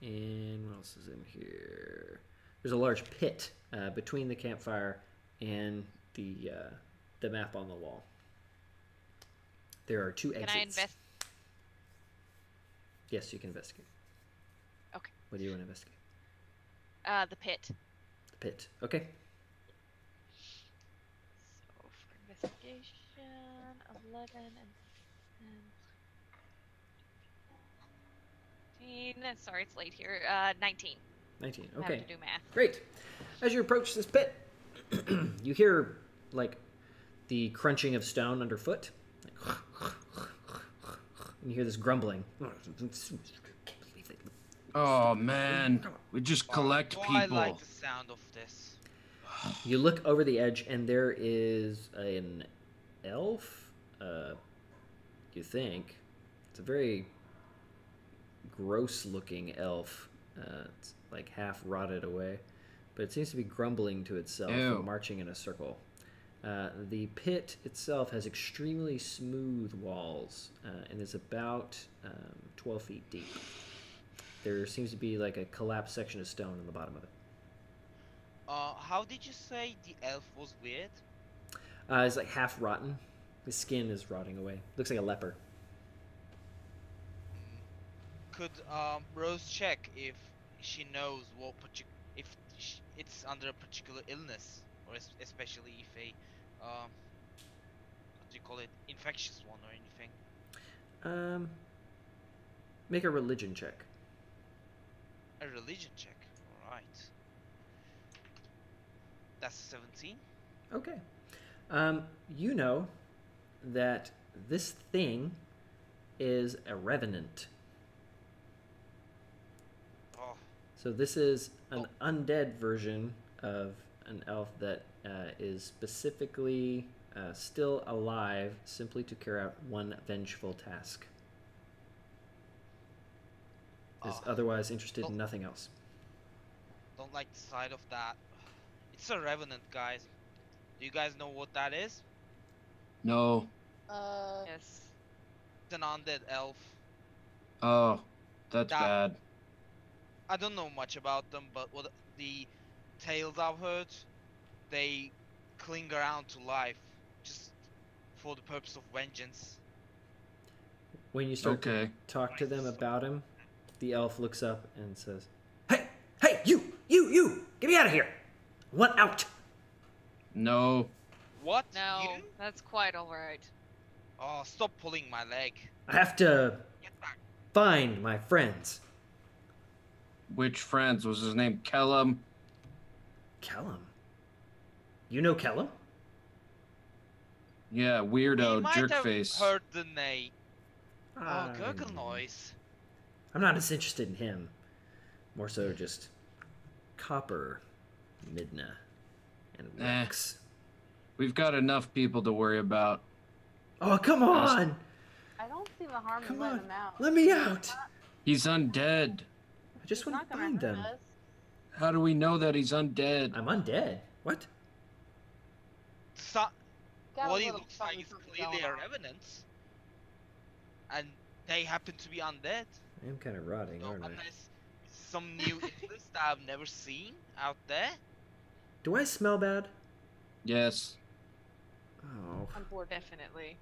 And what else is in here? There's a large pit between the campfire and the map on the wall. There are 2 exits. Can I invest? Yes, you can investigate. Okay. What do you want to investigate? The pit. The pit. Okay. So for investigation, 11 and 10. Sorry, it's late here. 19. 19. I Okay. have to do math. Great. As you approach this pit, you hear like the crunching of stone underfoot. And you hear this grumbling. Oh man, we just collect Oh, people. I like the sound of this. You look over the edge, and there is an elf. You think it's a very gross-looking elf. It's like half rotted away, but it seems to be grumbling to itself Ew. and marching in a circle. The pit itself has extremely smooth walls and is about 12 feet deep. There seems to be like a collapsed section of stone in the bottom of it. How did you say the elf was weird? It's like half rotten. His skin is rotting away. Looks like a leper. Could Rose check if she knows what it's under a particular illness, or especially if a what do you call it, infectious one or anything? Make a religion check. A religion check. All right. That's 17. Okay. You know that this thing is a revenant. Oh, So this is an undead version of an elf that is specifically still alive simply to carry out one vengeful task. Is otherwise interested in nothing else. don't like the sight of that. It's a revenant, guys. Do you guys know what that is? No. Yes. It's an undead elf. Oh, that's That- bad. I don't know much about them, but what the tales I've heard, they cling around to life just for the purpose of vengeance. When you start Okay. to talk to them about him, the elf looks up and says, Hey, you! Get me out of here! I want out! No. What? No, You? that's quite alright. Oh, stop pulling my leg. I have to Get back. find my friends. Which friends? Was his name Kellum? Kellum. You know Kellum? Yeah, You weirdo, might have jerkface. heard the name. Oh, Um, gurgle noise. I'm not as interested in him. More so just Copper, Midna, and Rex. We've got enough people to worry about. Oh, come on! I don't see the harm in Come letting on. him out. Let me out! He's undead. I just He's want not to gonna find hurt them. us. How do we know that he's undead? I'm undead. What? So, Got a what he little looks like is something clearly going a on. revenant. And they happen to be undead. I am kind of rotting, So aren't I? unless some new illness that I've never seen out there. Do I smell bad? Yes. Oh, Unfortunately. Definitely.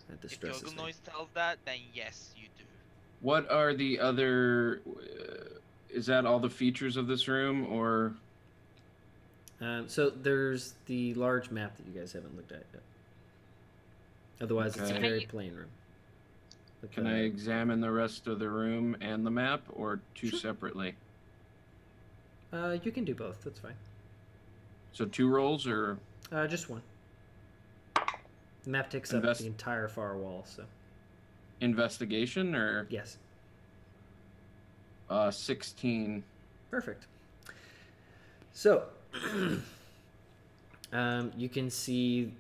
that If distresses gurgle me. noise tells that, then yes, you do. What are the other? Is that all the features of this room, or? So there's the large map that you guys haven't looked at yet. Otherwise, it's a Okay. very plain room. With Can the- I examine the rest of the room and the map, or two Sure. separately? You can do both. That's fine. So 2 rolls, or Just one. The map takes up the entire far wall, so investigation, or yes. 16. Perfect. So, you can see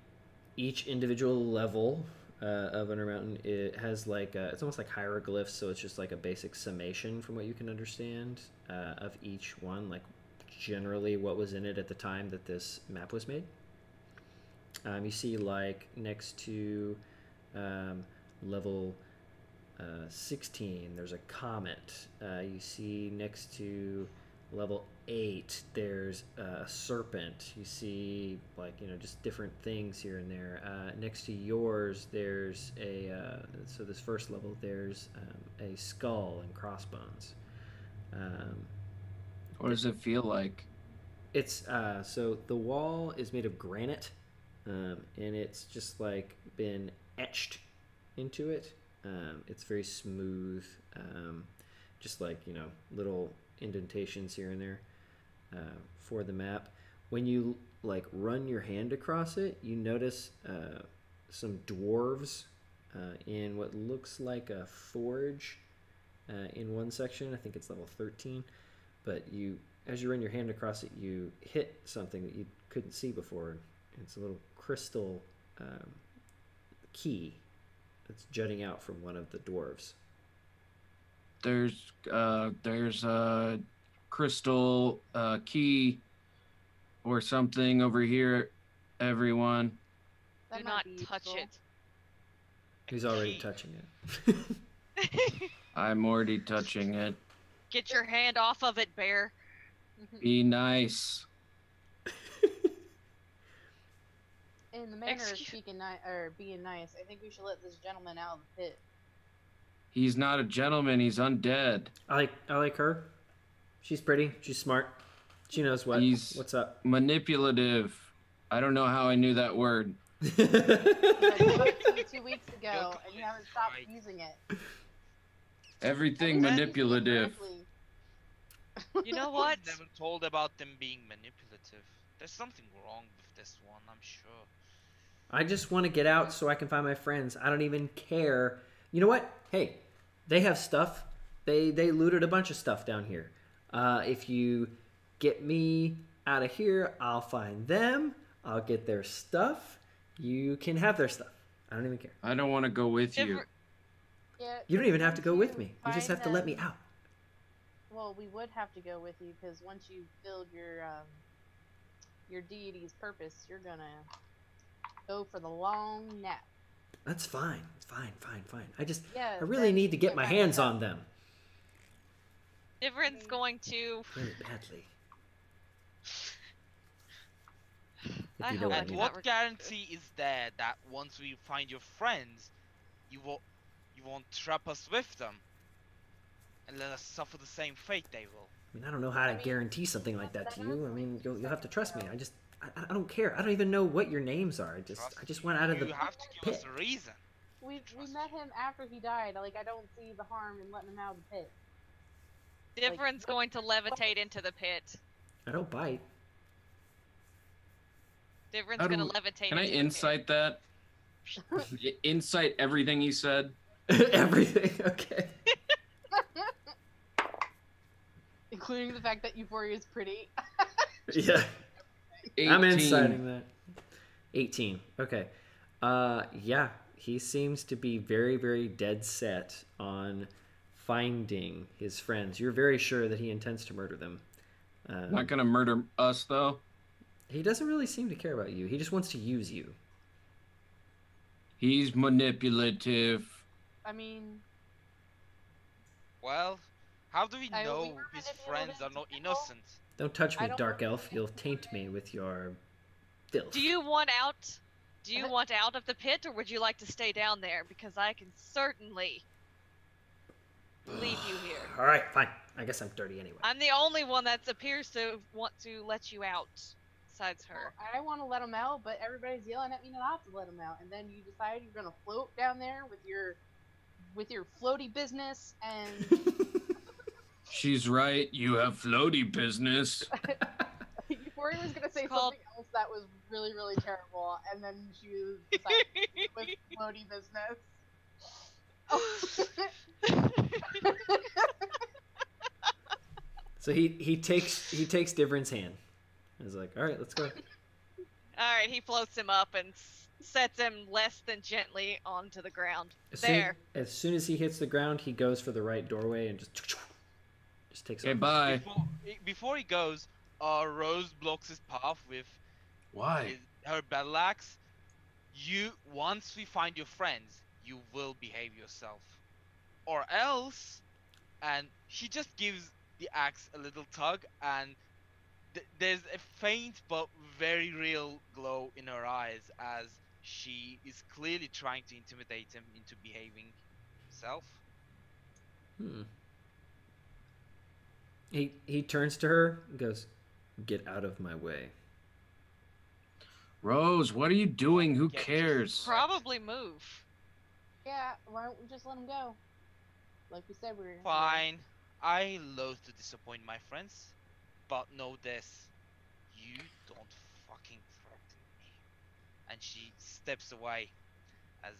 each individual level of Undermountain. It has like it's almost like hieroglyphs, so it's just like a basic summation from what you can understand of each one, like generally what was in it at the time that this map was made. You see, like next to level 16, there's a comet. You see next to level 8, there's a serpent. You see, like, just different things here and there. Next to yours, there's a so this first level, there's a skull and crossbones. What does it feel like? It's so the wall is made of granite, and it's just like been etched into it. It's very smooth, just like little indentations here and there for the map. When you like run your hand across it, you notice some dwarves in what looks like a forge in one section. I think it's level 13, but as you run your hand across it, you hit something that you couldn't see before. It's a little crystal key that's jutting out from one of the dwarves. There's a crystal key or something over here, everyone. That Do might not be touch useful. it. He's already Key. touching it. I'm already touching it. Get your hand off of it, bear. Be nice. In the manner of Excuse- speaking or being nice, I think we should let this gentleman out of the pit. He's not a gentleman. He's undead. I like her. She's pretty. She's smart. She knows what's up. Manipulative. I don't know how I knew that word. I taught it to you 2 weeks ago, You're and you haven't stopped right. using it. Everything At least use it manipulative. correctly. You know I what? was never told about them being manipulative. There's something wrong with this one, I'm sure. I just want to get out so I can find my friends. I don't even care. You know what? Hey, they have stuff. They looted a bunch of stuff down here. If you get me out of here, I'll find them. I'll get their stuff. You can have their stuff. I don't even care. I don't want to go with you. Different- Yeah, You don't even have to once go you with me. You just find have to let me them- out. Well, we would have to go with you because once you filled your deity's purpose, you're gonna go for the long nap. That's fine. It's fine. Yeah. I really then need to get get my back hands up. on them. Different's going to. Really badly. If I you know hope what I I And do mean. not what guarantee is there that once we find your friends, you won't trap us with them and let us suffer the same fate they will? I mean, I don't know how to I mean, guarantee something like that to you. I mean, you'll have to trust me. I don't care. I don't even know what your names are. I just went out of the You have to give us pit. a reason. We met him after he died. Like, I don't see the harm in letting him out of the pit. Differin's going to levitate into the pit. I don't bite. Differin's going to levitate Can I into the insight that? Insight everything he said? Everything, okay. Including the fact that Euphoria is pretty. Yeah. 18. I'm inciting that. 18. Okay. Yeah, he seems to be very, very dead set on finding his friends. You're very sure that he intends to murder them. Not gonna murder us, though. He doesn't really seem to care about you. He just wants to use you. He's manipulative. I mean, Well, how do we we know were his manipulative friends are not people. innocent? Don't touch I me, don't Dark know. Elf. You'll taint me with your filth. Do you want out? Do you want out of the pit, or would you like to stay down there? Because I can certainly leave you here. All right, fine. I guess I'm dirty anyway. I'm the only one that appears to want to let you out, besides her. I want to let him out, but everybody's yelling at me not to let him out. And then you decide you're gonna float down there with your floaty business, and She's right. You have floaty business. Euphoria was gonna say Called- something else that was really, really terrible, and then she was decided with floaty business. So he takes Divrin's hand. He's like, all right, let's go. Alright, he floats him up and sets him less than gently onto the ground. As soon as he hits the ground, he goes for the right doorway and just takes Okay, off. bye. Before he goes, Rose blocks his path with Why? her battle axe. Once we find your friends, you will behave yourself, or else. And she just gives the axe a little tug, and there's a faint but very real glow in her eyes as she is clearly trying to intimidate him into behaving himself. He turns to her and goes, "Get out of my way." Rose, what are you doing? Who Yeah, cares? Probably move. Yeah, why don't we just let him go? Like we said, we're Fine. I loathe to disappoint my friends, but know this: you don't fucking threaten me. And she steps away, as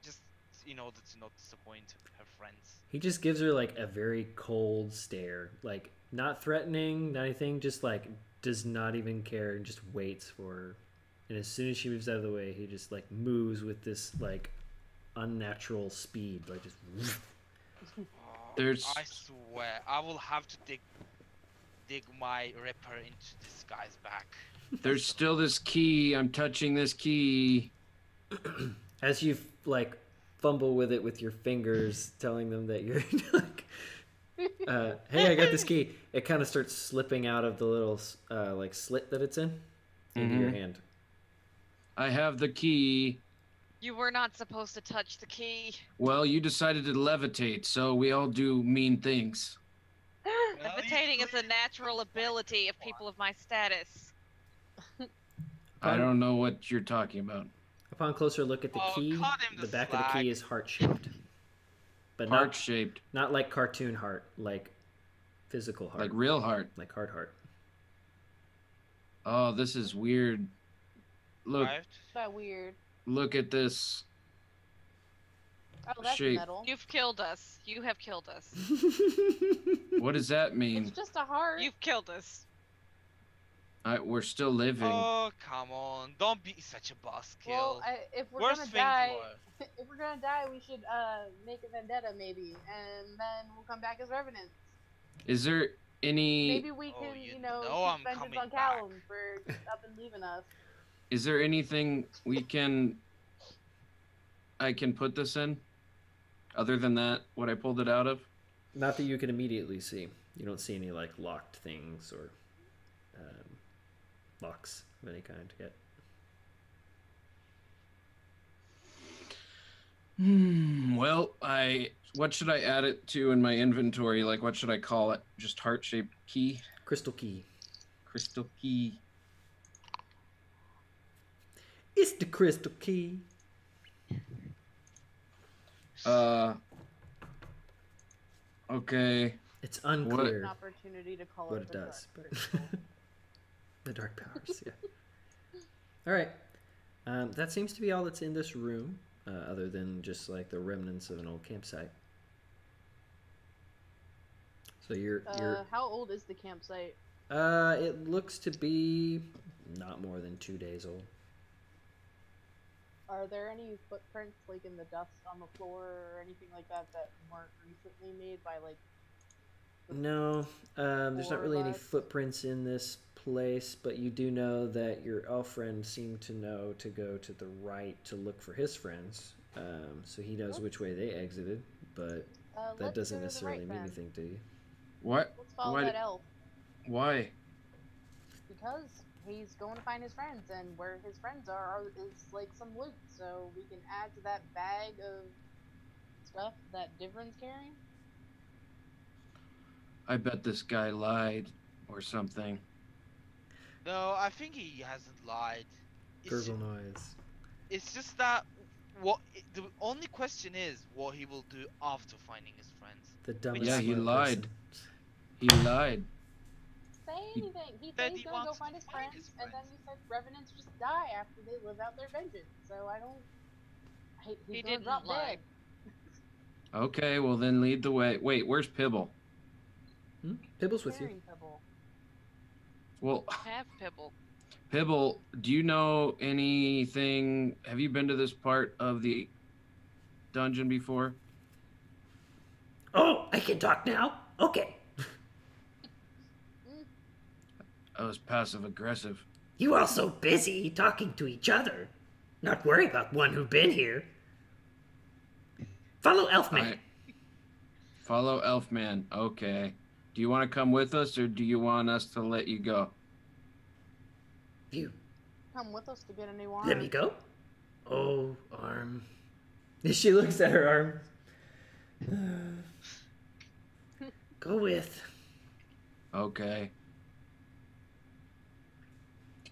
just in order to not disappoint her friends. He just gives her like a very cold stare, like not threatening, not anything, just like does not even care and just waits for her. And as soon as she moves out of the way, he just like moves with this like unnatural speed, like just. There's- I swear, I will have to dig my Ripper into this guy's back. There's still this key. I'm touching this key. As you like fumble with it with your fingers, telling them that you're like, hey, I got this key. It kind of starts slipping out of the little like slit that it's in into your hand. I have the key. You were not supposed to touch the key. Well, you decided to levitate, so we all do mean things. Levitating is a natural ability of people of my status. I don't know what you're talking about. Upon closer look at the Oh, key, cut him the the back of the slack. key is heart-shaped. But Heart-shaped. not like cartoon heart, like physical heart. Like real heart. Like hard heart. Oh, this is weird. Look, Right? that weird. look at this. Oh, that's Shape. metal. You've killed us. You have killed us. What does that mean? It's just a heart. You've killed us. We're still living. Oh, come on. Don't be such a buzzkill. Well, if we're Worst gonna thing die, to if we're gonna die, we should make a vendetta maybe, and then we'll come back as revenants. Is there any? Maybe we Oh, can, you you know, know I'm keep vengeance coming on back. Callum for up and leaving us. Is there anything we can? I can put this in. Other than that, what I pulled it out of. Not that you can immediately see. You don't see any like locked things or locks of any kind yet. Well, what should I add it to in my inventory? Like, what should I call it? Just heart-shaped key? Crystal key. Crystal key. It's the crystal key. Okay. It's An unclear opportunity to call what it it the does, dark but crystal. the dark powers, yeah. All right. That seems to be all that's in this room, other than just like the remnants of an old campsite. So you're How old is the campsite? it looks to be not more than 2 days old. Are there any footprints like in the dust on the floor or anything like that that weren't recently made by like? No, there's not Or really any less? footprints in this place, but you do know that your elf friend seemed to know to go to the right to look for his friends. So he knows which way they exited, but that Let's doesn't go to the necessarily right mean then. anything to you. What? Let's follow Why? that elf Why? because he's going to find his friends, and where his friends are is like some loot, so we can add to that bag of stuff that Divrin's carrying. I bet this guy lied or something. No, I think he hasn't lied. It's Gurgle noise. it's just that the only question is what he will do after finding his friends. The dumbest Yeah, he smart lied. person. He lied. Say anything. He said said he's he gonna go wants find to his find friends, his and then friends. he said revenants just die after they live out their vengeance. So I don't. He's He gonna didn't drop lie. dead. Okay, well then lead the way. Wait, where's Pibble? Pibble's with you. Carrying Pebble. Well, Have Pibble. Pibble, do you know anything? Have you been to this part of the dungeon before? Oh, I can talk now? Okay. I was passive aggressive. You all so busy talking to each other. Not worry about one who been here. Follow Elfman. Follow Elfman. Okay. Do you want to come with us, or do you want us to let you go? You Come with us to get a new arm. let me go? Oh, arm. She looks at her arm. Go with. Okay.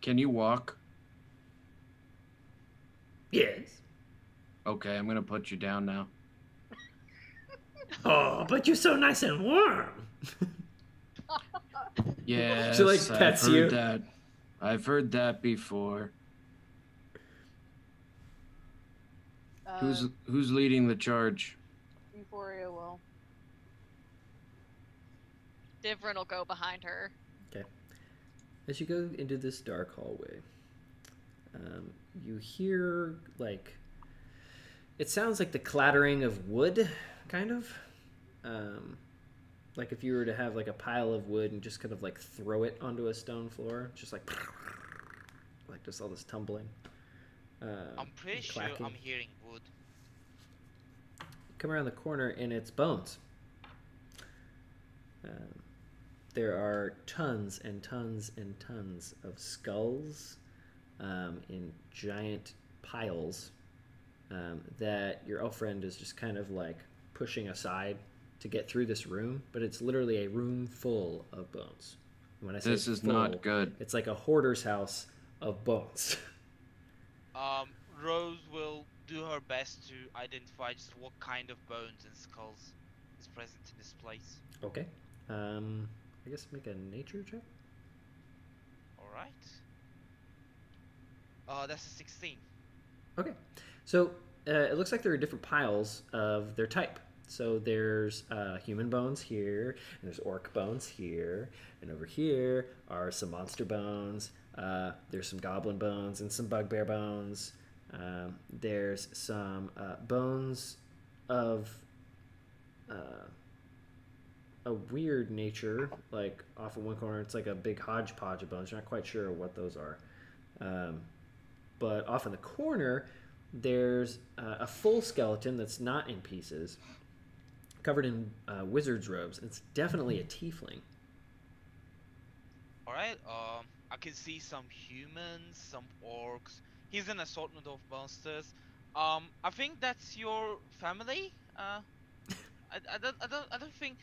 Can you walk? Yes. Okay, I'm gonna put you down now. Oh, but you're so nice and warm. Yes, She, like, I've pets heard you. that. I've heard that before. Who's leading the charge? Euphoria will. Divrin will go behind her. Okay. As you go into this dark hallway, you hear, like, it sounds like the clattering of wood, kind of. Like if you were to have, like, a pile of wood and just kind of, like, throw it onto a stone floor. Just, like just all this tumbling. I'm pretty and sure clacking. I'm hearing wood. Come around the corner and it's bones. There are tons and tons and tons of skulls in giant piles that your elf friend is just kind of like pushing aside to get through this room, but it's literally a room full of bones. And when I say This is full, not good. it's like a hoarder's house of bones. Rose will do her best to identify just what kind of bones and skulls is present in this place. Okay. I guess make a nature check. Alright. That's a 16. Okay. So it looks like there are different piles of their type. So there's human bones here, and there's orc bones here, and over here are some monster bones. There's some goblin bones and some bugbear bones. There's some bones of a weird nature, like off of one corner. It's like a big hodgepodge of bones. You're not quite sure what those are. But off in the corner, there's a full skeleton that's not in pieces, covered in wizard's robes. It's definitely a tiefling. Alright, I can see some humans, some orcs. He's an assortment of monsters. I think that's your family. I don't think.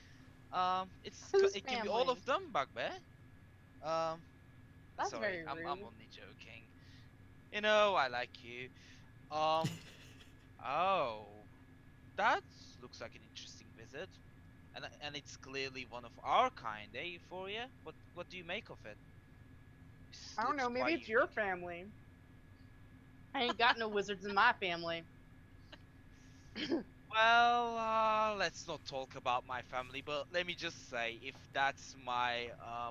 Whose It can be all of family? them, Bugbear. That's Sorry, very I'm rude. only joking. You know, I like you. Um, oh, that looks like an interesting visit. And it's clearly one of our kind, eh, Euphoria? What do you make of it? This I don't looks know. Maybe quite it's your unique. family. I ain't got no wizards in my family. Well, let's not talk about my family, but let me just say, if that's my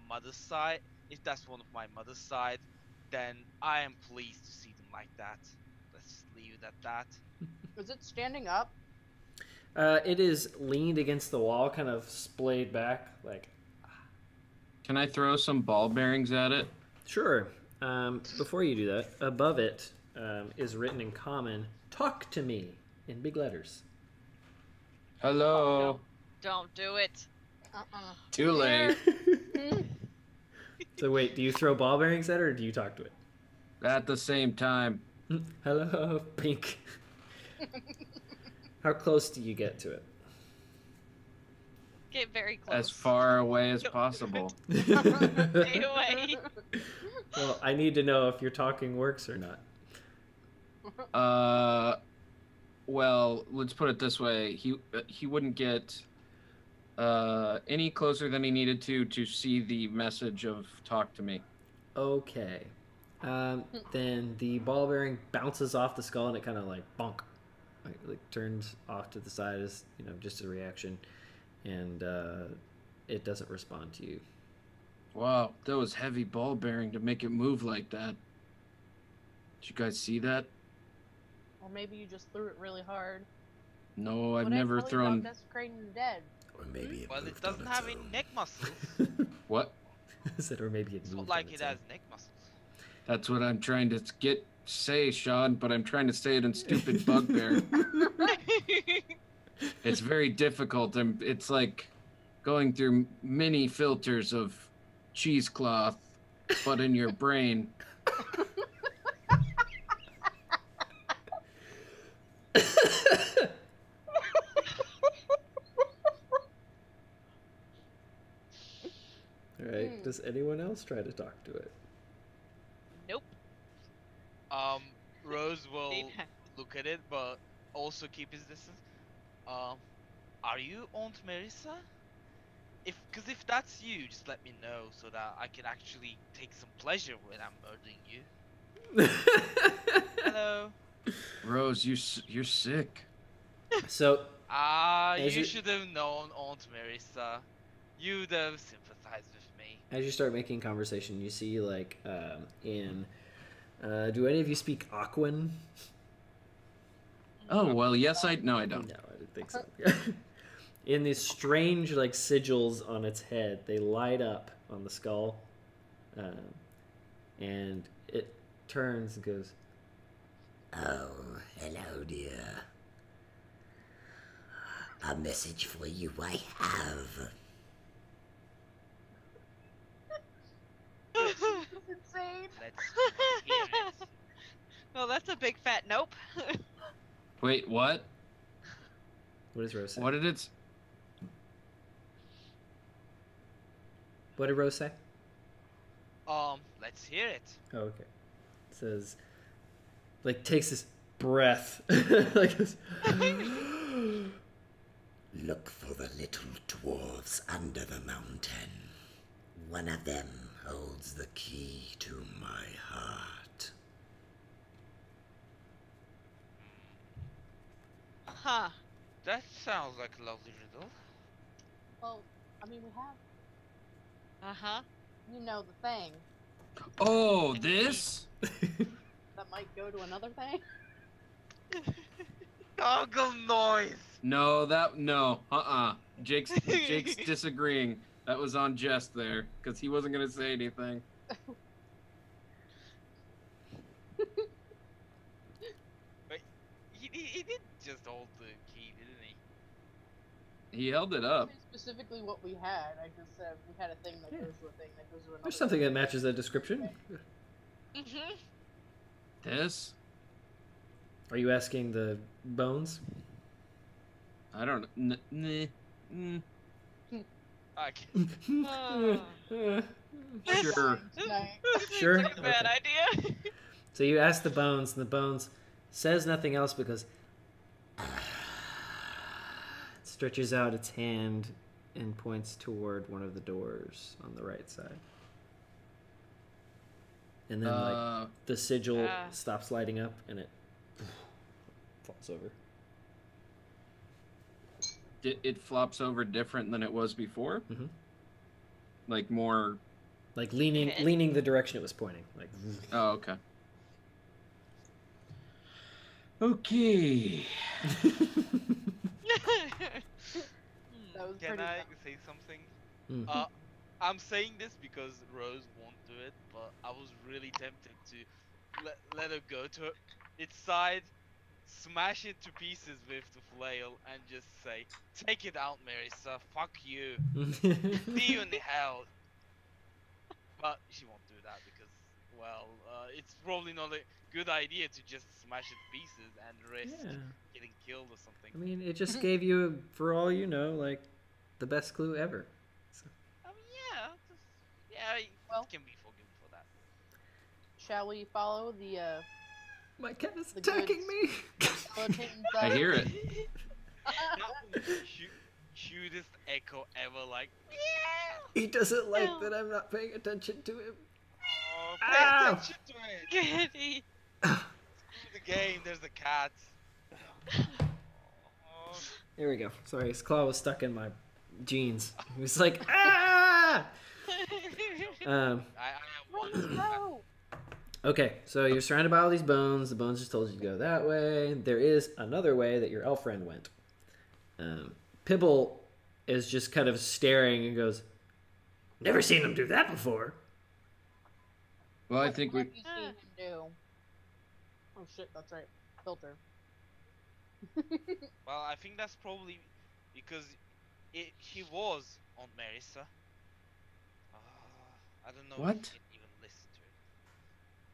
mother's side, if that's one of my mother's side, then I am pleased to see them like that. Let's just leave it at that. Is it standing up? It is leaned against the wall, kind of splayed back. Like, Can I throw some ball bearings at it? sure. Before you do that, above it is written in common, "Talk to me," in big letters. Hello. Don't do it. Too late. So wait, do you throw ball bearings at it, or do you talk to it? At the same time. Hello, pink. How close do you get to it? Get very close. As far away as Don't do possible. Stay away. Well, I need to know if your talking works or not. Well, let's put it this way. He wouldn't get any closer than he needed to see the message of "talk to me." Okay. Then the ball bearing bounces off the skull and it kind of like bonk, like turns off to the side as just a reaction, and it doesn't respond to you. Wow, that was heavy ball bearing to make it move like that. Did you guys see that? Or maybe you just threw it really hard. No, I've What I never tell you thrown. about desecrating the dead? Or maybe it Well, it moved on doesn't its have any own. neck muscles. What? I said, or maybe it It's moved not on like its it has own. neck muscles. That's what I'm trying to say, Sean. But I'm trying to say it in stupid bugbear. It's very difficult. It's like going through many filters of cheesecloth, but in your brain. All right. Does anyone else try to talk to it? Nope. Rose will Leave. look at it, but also keep his distance. Are you Aunt Marissa? Cause if that's you, just let me know so that I can actually take some pleasure when I'm murdering you. Hello. Rose, you're sick. So You As you- should have known Aunt Marissa. You'd have sympathized with me. as you start making conversation, you see like do any of you speak Aquan? Oh well, yes, no, I don't. No, I didn't think so. In these strange like sigils on its head, they light up on the skull, and it turns and goes, Oh, hello, dear. A message for you I have. Insane. Let's hear it. Well, that's a big fat nope. Wait, what? "What does Rose say?" What did it? What did Rose say? Let's hear it. Oh, okay. It says, like, takes this breath, like this. Look for the little dwarves under the mountain. One of them holds the key to my heart. Huh. That sounds like a lovely riddle. Well, I mean, we have, Uh-huh. the thing Oh, this? that might go to another thing. Goggle noise! No, no. Jake's disagreeing. That was on Jess there, because he wasn't gonna say anything. Wait, he did just hold the key, didn't he? He held it I up. didn't say specifically what we had. I just said we had a thing that Yeah. goes to a thing that goes to another. There's something that matches that description. Mm-hmm. This? Are you asking the bones? I don't know. Okay. Oh. Sure. Tonight. Sure? Seems like a bad Okay. idea. So you ask the bones, and the bones says nothing else because it stretches out its hand and points toward one of the doors on the right side. And then, like, the sigil stops lighting up, and it falls over. It flops over different than it was before? Mm-hmm. Like more... Like leaning the direction it was pointing. Like. Oh, okay. Okay. That was Can pretty I dumb. say something? Mm. I'm saying this because Rose won't do it, but I was really tempted to let her go to its side, smash it to pieces with the flail, and just say, "Take it out, Marissa. Fuck you. See you in hell." But she won't do that because, well, it's probably not a good idea to just smash it to pieces and risk getting killed or something. I mean, it just gave you, for all you know, like, the best clue ever. So. I mean, yeah, Well- it can be forgiven for that. Shall we follow the My cat is The attacking me! skeletons? I hear it. That was the cutest echo ever, like, He doesn't like No. that I'm not paying attention to him. oh, pay Ow! attention to it. Goody. Screw the game, there's a cat. Oh, There we go. Sorry, his claw was stuck in my jeans. He was like, ah! I Let's want go! Okay, so you're surrounded by all these bones. The bones just told you to go that way. There is another way that your elf friend went. Pibble is just kind of staring and goes, never seen him do that before. Well, I What think have we... you seen him do? Oh shit, that's right. Filter. Well, I think that's probably because he was on Marissa. I don't know What? if you can even listen to it.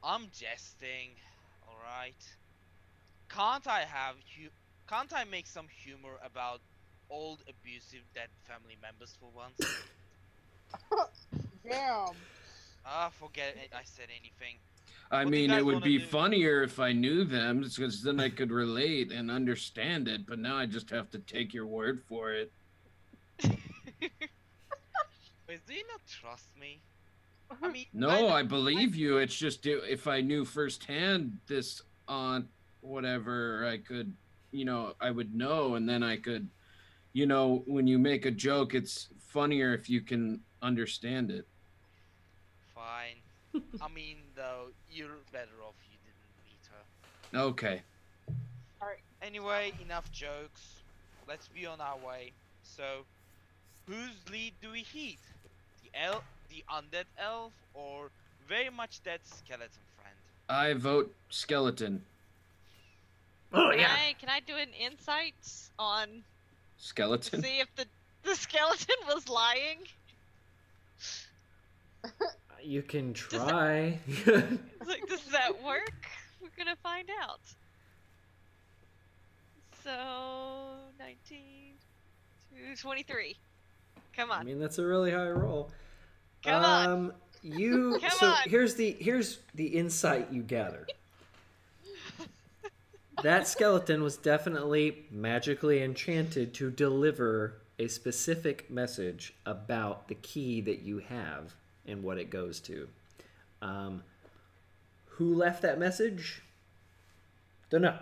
I'm jesting, alright? Can't I make some humor about old abusive dead family members for once? Damn. Forget it, I said anything. I What do you mean, guys it would wanna be do? funnier if I knew them, because then I could relate and understand it, but now I just have to take your word for it. Wait, do you not trust me? I mean, No, I believe you. It's just if I knew firsthand this on whatever, I could, I would know, and then I could, when you make a joke, it's funnier if you can understand it. Fine. I mean, though, you're better off you didn't meet her. Okay. Anyway, enough jokes. Let's be on our way. So, whose lead do we heed? The undead elf, or very much dead skeleton friend? I vote skeleton. Oh, Can yeah. can I do an insight on Skeleton? see if the skeleton was lying? You can Does try. Like, does that work? We're gonna find out. So 19, 23. Come I on. mean, that's a really high roll. Come on. You Come so on. here's the insight you gather. That skeleton was definitely magically enchanted to deliver a specific message about the key that you have and what it goes to. Who left that message? Don't know.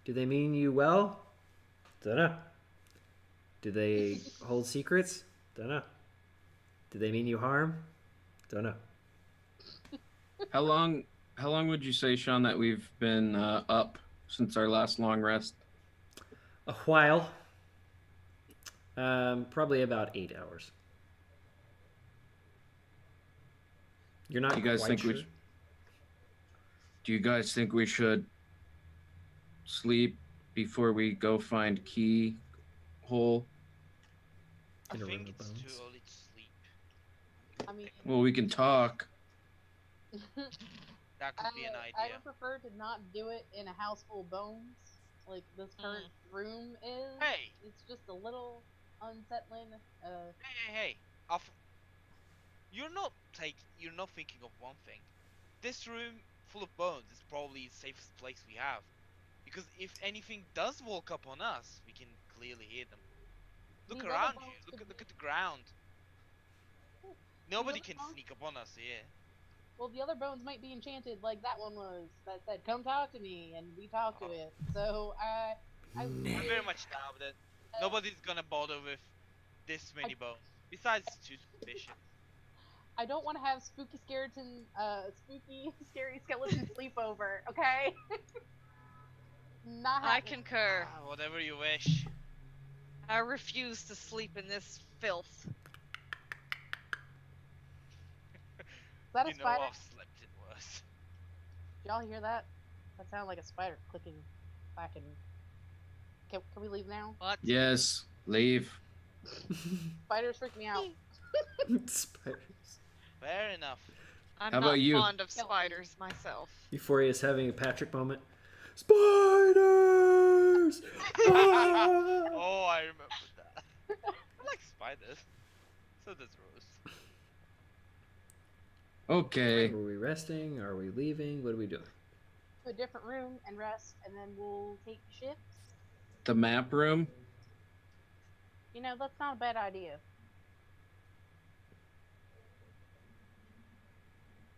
Do they mean you well? Don't know. Do they hold secrets? Don't know. Do they mean you harm? Don't know. How long would you say, Sean, that we've been up since our last long rest? A while. Probably about 8 hours. You're not Do you guys quite think sure? Do you guys think we should sleep before we go find key hole? I In a room think of it's bones. too early to sleep. I mean, Well, we can talk. That could be an I idea. would prefer to not do it in a house full of bones, like this current room is. Hey! It's just a little unsettling. Hey! You're not thinking of one thing. This room full of bones. It's probably the safest place we have. Because if anything does walk up on us, we can clearly hear them. Look These other around bones you. could Look be- at the ground. Nobody other can bones- sneak up on us here. Well, the other bones might be enchanted like that one was. That said, "Come talk to me," and we talked to Oh. it. So I I very much doubt that nobody's gonna bother with this many bones. Besides, it's too suspicious. I don't want to have spooky, scary skeleton sleepover. Okay. Not I happening. concur. Whatever you wish. I refuse to sleep in this filth. Is that a You know spider? I've slept in worse. Did y'all hear that? That sounded like a spider clicking back and. Can we leave now? What? Yes, leave. Spiders freak me out. Spiders. Fair enough. I'm How not about you? fond of spiders myself. Euphoria is having a Patrick moment. Spiders! Ah! Oh, I remember that. I like spiders. So does Rose. Okay. Are we resting? Are we leaving? What are we doing? To a different room and rest, and then we'll take shifts. The map room. You know, that's not a bad idea.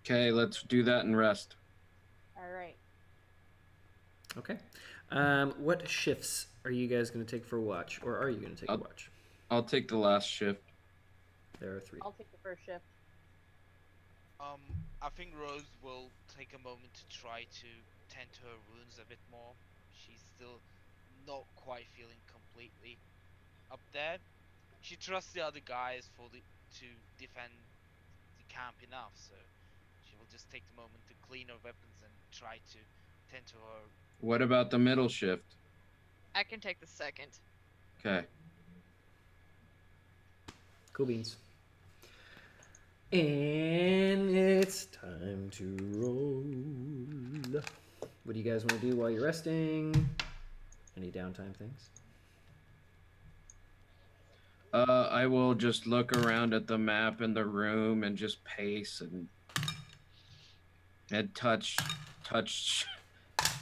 Okay, let's do that and rest. Alright. Okay. What shifts are you guys going to take for watch? Or are you going to take a watch? I'll take the last shift. There are 3. I'll take the first shift. I think Rose will take a moment to try to tend to her wounds a bit more. She's still not quite feeling completely up there. She trusts the other guys to defend the camp enough, so she will just take the moment to clean her weapons and try to tend to her. What about the middle shift? I can take the second. Okay. Cool beans. And it's time to roll. What do you guys want to do while you're resting? Any downtime things? I will just look around at the map in the room and just pace and touch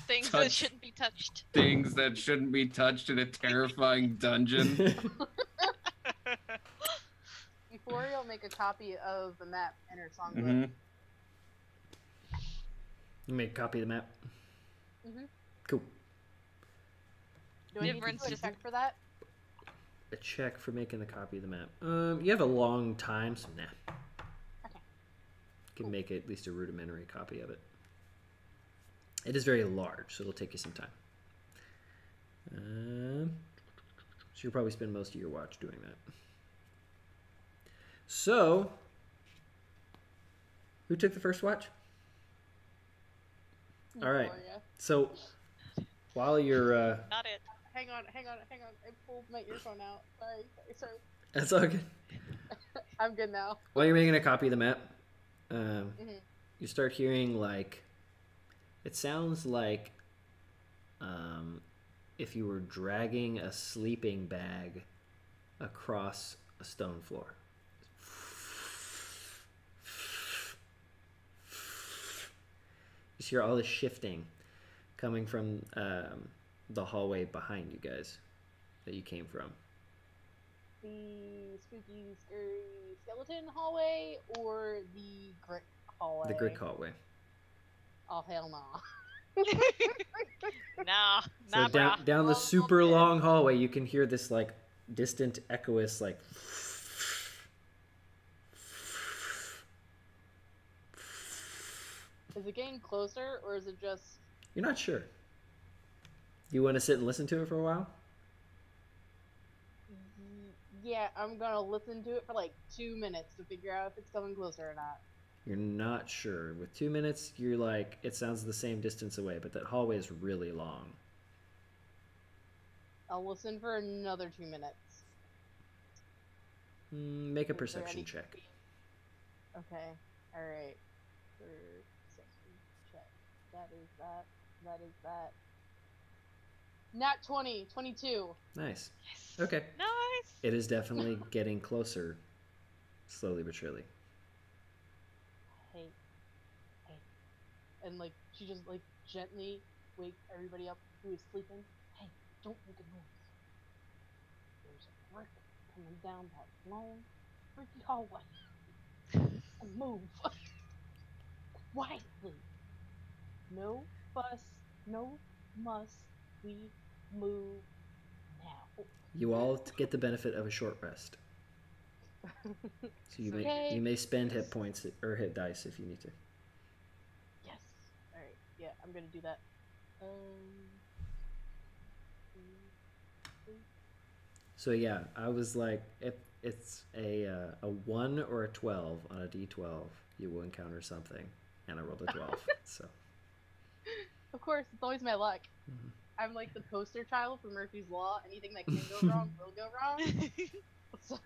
Things Touch. that shouldn't be touched. things that shouldn't be touched in a terrifying dungeon. Euphoria will make a copy of the map in her songbook. Mm-hmm. You make a copy of the map. Mm-hmm. Cool. Do I need to Difference do a just- check for that? A check for making the copy of the map. You have a long time, so nah. Okay. Can make at least a rudimentary copy of it. It is very large, so it'll take you some time. So you'll probably spend most of your watch doing that. So, who took the first watch? All right. Euphoria. So, while you're, Not it. Hang on. I pulled my earphone out. Sorry. that's all good. I'm good now. While you're making a copy of the map, Mhm. you start hearing it sounds like if you were dragging a sleeping bag across a stone floor. You hear all this shifting coming from the hallway behind you guys that you came from. The spooky, scary skeleton hallway or the brick hallway? The brick hallway. Oh, hell no. Nah, So nah, down, brah. down the Oh, super okay. long hallway, you can hear this distant echoous Is it getting closer or is it just. You're not sure. Do you want to sit and listen to it for a while? Yeah, I'm gonna listen to it for 2 minutes to figure out if it's coming closer or not. You're not sure. With 2 minutes, you're it sounds the same distance away, but that hallway is really long. I'll listen for another 2 minutes. Make a Is there perception any- check. Okay, alright. Perception check. That is that. That is that. Nat 20, 22. Nice. Yes. Okay. Nice. It is definitely getting closer, slowly but surely. Hey. and like she just like gently wake everybody up who is sleeping. Hey, don't make a noise. There's a brick coming down that long, freaky hallway. And move quietly. No fuss, no muss. We move now. You all get the benefit of a short rest. So Okay. you may spend hit points or hit dice if you need to. Yes. All right. Yeah, I'm gonna do that. So yeah, I was like, if it's a 1 or a 12 on a d12, you will encounter something, and I rolled a 12. So. Of course, it's always my luck. Mm-hmm. I'm like the poster child for Murphy's Law. Anything that can go wrong will go wrong. So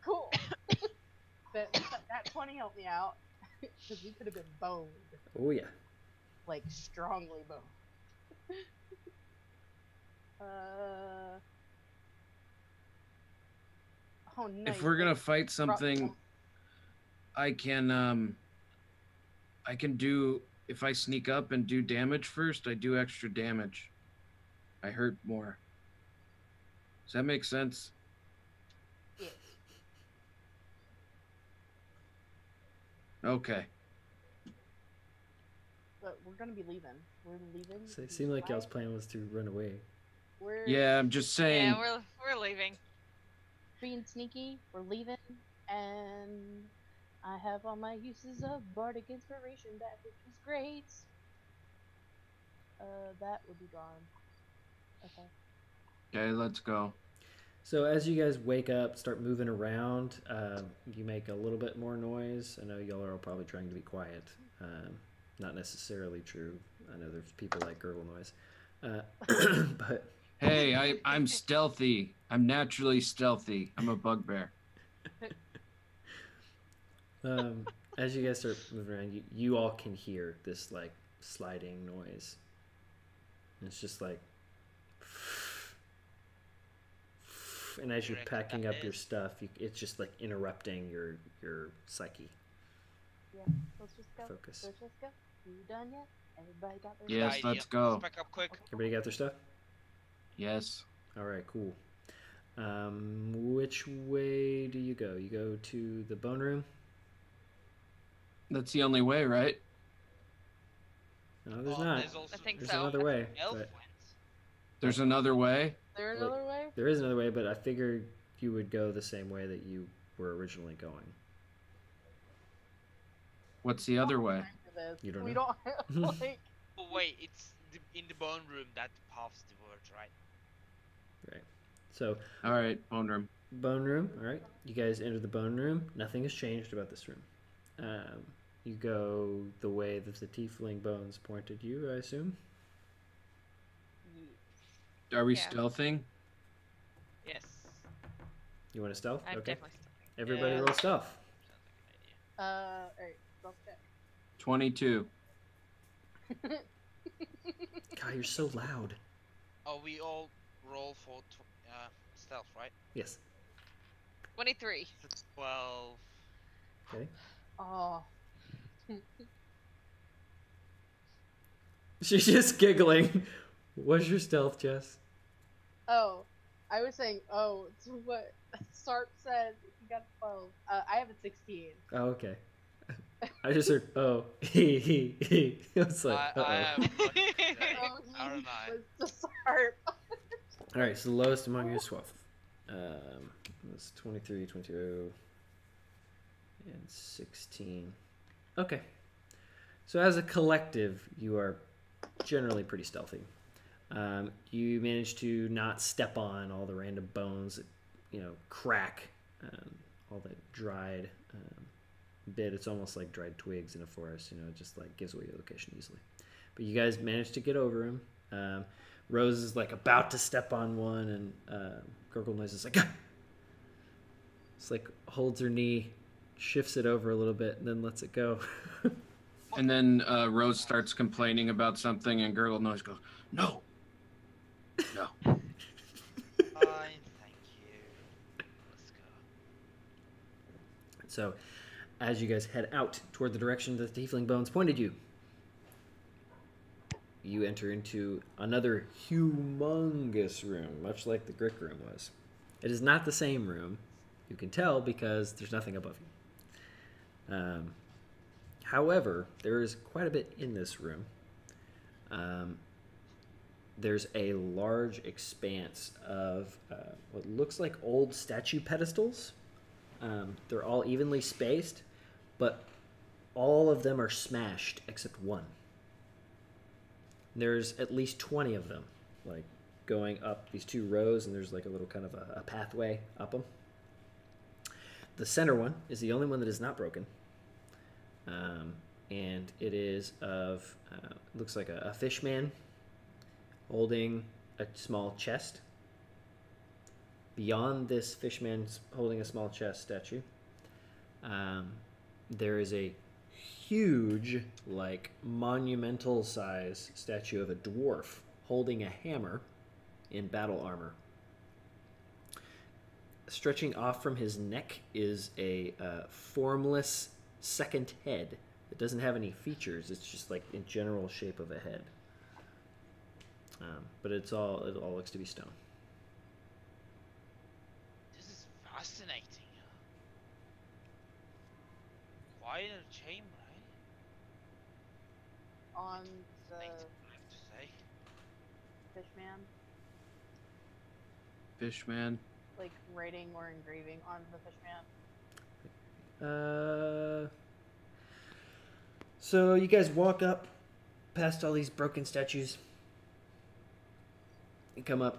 cool. that 20 helped me out because we could have been boned. Oh yeah. Like strongly boned. Oh, nice. If we're gonna fight something, I can do, if I sneak up and do damage first, I do extra damage. I hurt more. Does that make sense? Yeah. Okay. But we're gonna be leaving. We're leaving. So it seemed like y'all's plan was to run away. Yeah, I'm just saying. Yeah, we're leaving. Being sneaky, we're leaving, and I have all my uses of bardic inspiration back, which is great. That would be gone. Okay. Okay, let's go. So as you guys wake up, start moving around, you make a little bit more noise. I know y'all are all probably trying to be quiet. Not necessarily true. I know there's people like gurgle noise. But hey, I'm stealthy. I'm naturally stealthy. I'm a bugbear. As you guys start moving around, you all can hear this like sliding noise. And it's just like, and as you're packing up your stuff, it's just like interrupting your psyche. Yeah, let's just go. Focus. Let's just go. You done yet? Everybody got their Yes, idea. let's go. Let's pack up quick. Everybody got their stuff? Yes. All right, cool. Which way do you go? You go to the bone room? That's the only way, right? No, there's not. There's also I think There's so. another way. elf But ones. There's another way? There another way? there is another way, but I figured you would go the same way that you were originally going. What's the other way? You don't we know? don't have, like. Oh wait, it's in the bone room that paths diverge, right? Right. So, All right, bone room. bone room. All right. You guys enter the bone room. Nothing has changed about this room. You go the way that the tiefling bones pointed you, I assume? Are we Yeah. stealthing? Yes. You want to stealth? I'm Okay. definitely Everybody Yeah. roll stealth. Sounds like an idea. Alright, let's check. 22. God, you're so loud. Oh, we all roll for stealth, right? Yes. 23. So 12. Okay. Oh. She's just giggling. What's your stealth, Jess? Oh. I was saying, oh, it's what Sarp said. He got 12. I have a 16. Oh, okay. I just heard, oh, he. It's like, I uh-oh. have lucky today, Oh, aren't I? was the Sarp. All right, so the lowest among you is 12. That's 23, 22, and 16. Okay. So as a collective, you are generally pretty stealthy. You manage to not step on all the random bones that, crack, all that dried bit. It's almost like dried twigs in a forest, it just like gives away your location easily. But you guys managed to get over him. Rose is like about to step on one, and Gurgle Noise is like, ah! It's like holds her knee, shifts it over a little bit, and then lets it go. And then Rose starts complaining about something, and Gurgle Noise goes, no. No. Fine, thank you. Let's go. So, as you guys head out toward the direction that the tiefling bones pointed you, you enter into another humongous room, much like the Grick room was. It is not the same room. You can tell because there's nothing above you. However, there is quite a bit in this room. There's a large expanse of what looks like old statue pedestals. They're all evenly spaced, but all of them are smashed except one. There's at least 20 of them, like going up these 2 rows, and there's like a little kind of a pathway up them. The center one is the only one that is not broken. And it is of, looks like a fish man holding a small chest. Beyond this fish man holding a small chest statue, there is a huge, like monumental size statue of a dwarf holding a hammer in battle armor. Stretching off from his neck is a formless second head. It doesn't have any features. It's just like in general shape of a head. But it all looks to be stone. This is fascinating. Quite a chamber, eh? On the Fascinating, I have to say. fishman, Fishman. like writing or engraving on the fishman. So you guys walk up past all these broken statues. You come up,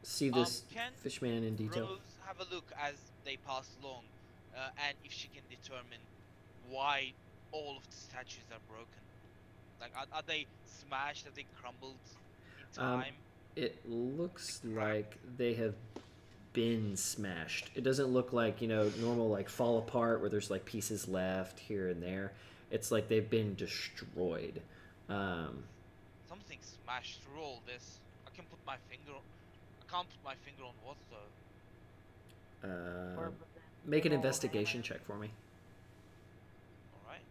see this Can fishman in detail. Rose have a look as they pass along, and if she can determine why all of the statues are broken? Like, are they smashed? Are they crumbled in time? It looks like they have been smashed. It doesn't look like, normal like fall apart where there's like pieces left here and there. It's like they've been destroyed. Something smashed through all this. I can't put my finger on what though. Or Make an all investigation hammer. check for me. Alright.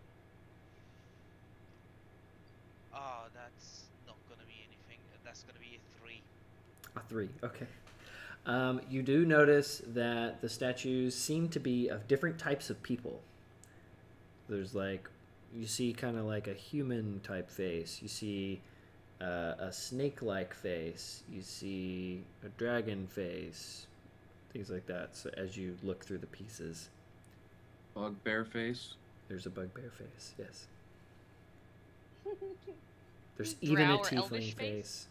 Oh, that's not gonna be anything. That's gonna be a 3. A 3, okay. You do notice that the statues seem to be of different types of people. There's like, you see kind of like a human type face. You see a snake-like face. You see a dragon face. Things like that. So as you look through the pieces, Bugbear face. there's a bugbear face. Yes. There's even a Drow or tiefling elvish face. face?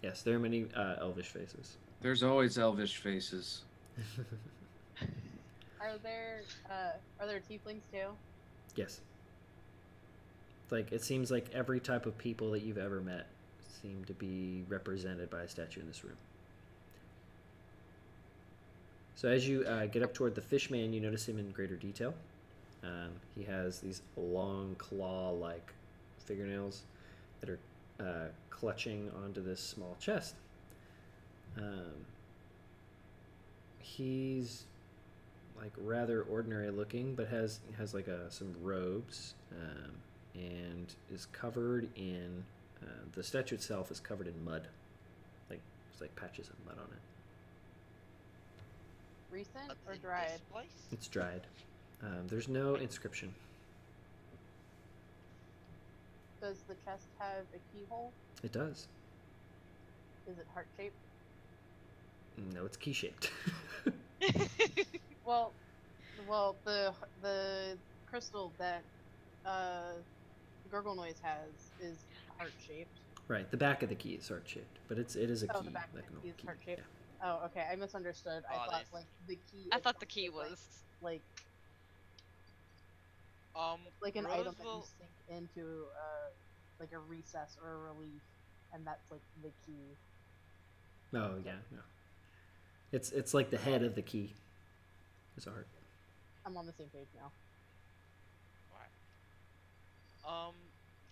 Yes, there are many elvish faces. There's always elvish faces. Are there tieflings too? Yes. Like, it seems like every type of people that you've ever met seem to be represented by a statue in this room. So as you get up toward the fishman, you notice him in greater detail. He has these long claw-like fingernails that are clutching onto this small chest. He's like rather ordinary looking, but has like some robes, and is covered in the statue itself is covered in mud, like there's like patches of mud on it. Recent or In dried? this place? It's dried. There's no inscription. Does the chest have a keyhole? It does. Is it heart shaped? No, it's key shaped. Well, the crystal that Gurgle Noise has is heart shaped. Right, the back of the key is heart shaped, but it is a Oh, key. the back of like the an key old is heart shaped. Yeah. Oh, okay. I misunderstood. I Oh, thought this- like the key. I thought the itself key was was. like an Rose item that you will- sink into like a recess or a relief, and that's like the key. Oh yeah, no. It's like the head of the key. Is art. I'm on the same page now. Alright.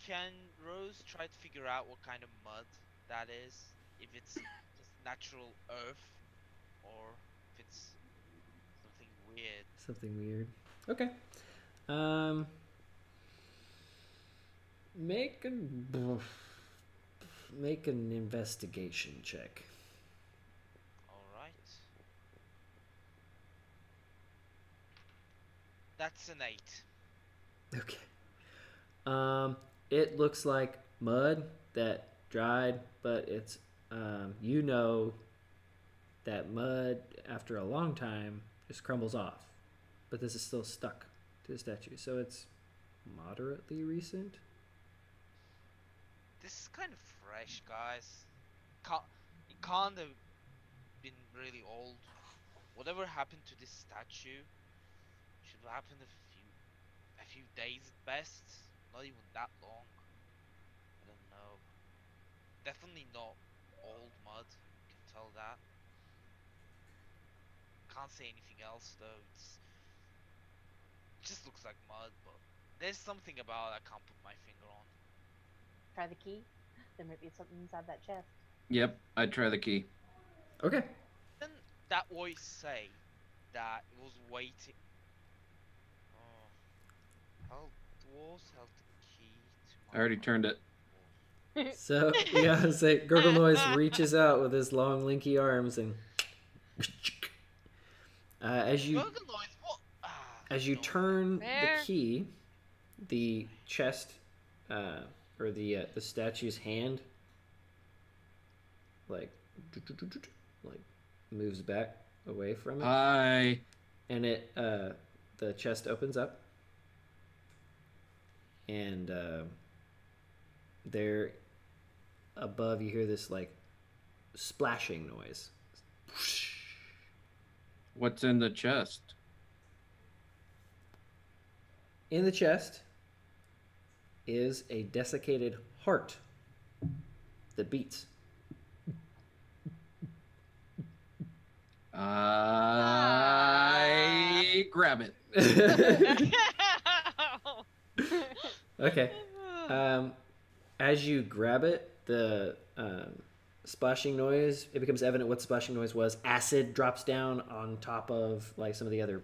Can Rose try to figure out what kind of mud that is? If it's just natural earth, or if it's something weird. Something weird. Okay. Make a Make an investigation check. Alright. That's an 8. Okay. It looks like mud that dried, but it's you know that mud after a long time just crumbles off, but this is still stuck to the statue, so it's moderately recent. This is kind of fresh, guys. It can't have been really old. Whatever happened to this statue should have happened a few days at best. Not even that long. I don't know. Definitely not old mud. Can tell that. Can't say anything else though. It just looks like mud, but there's something about it I can't put my finger on. Try the key. There might be something inside that chest. Yep, I'd try the key. Okay. Didn't that voice say that it was waiting? Oh, dwarves held the key to my I already heart. turned it. So yeah, say Gurgle Noise reaches out with his long linky arms and as you Gurgle noise, what? as you no. turn Where? the key, the chest or the statue's hand like moves back away from it, Hi. and it the chest opens up, and there above you hear this like splashing noise. What's in the chest? In the chest is a desiccated heart that beats. I grab it. Okay. As you grab it, the splashing noise, it becomes evident what the splashing noise was. Acid drops down on top of like some of the other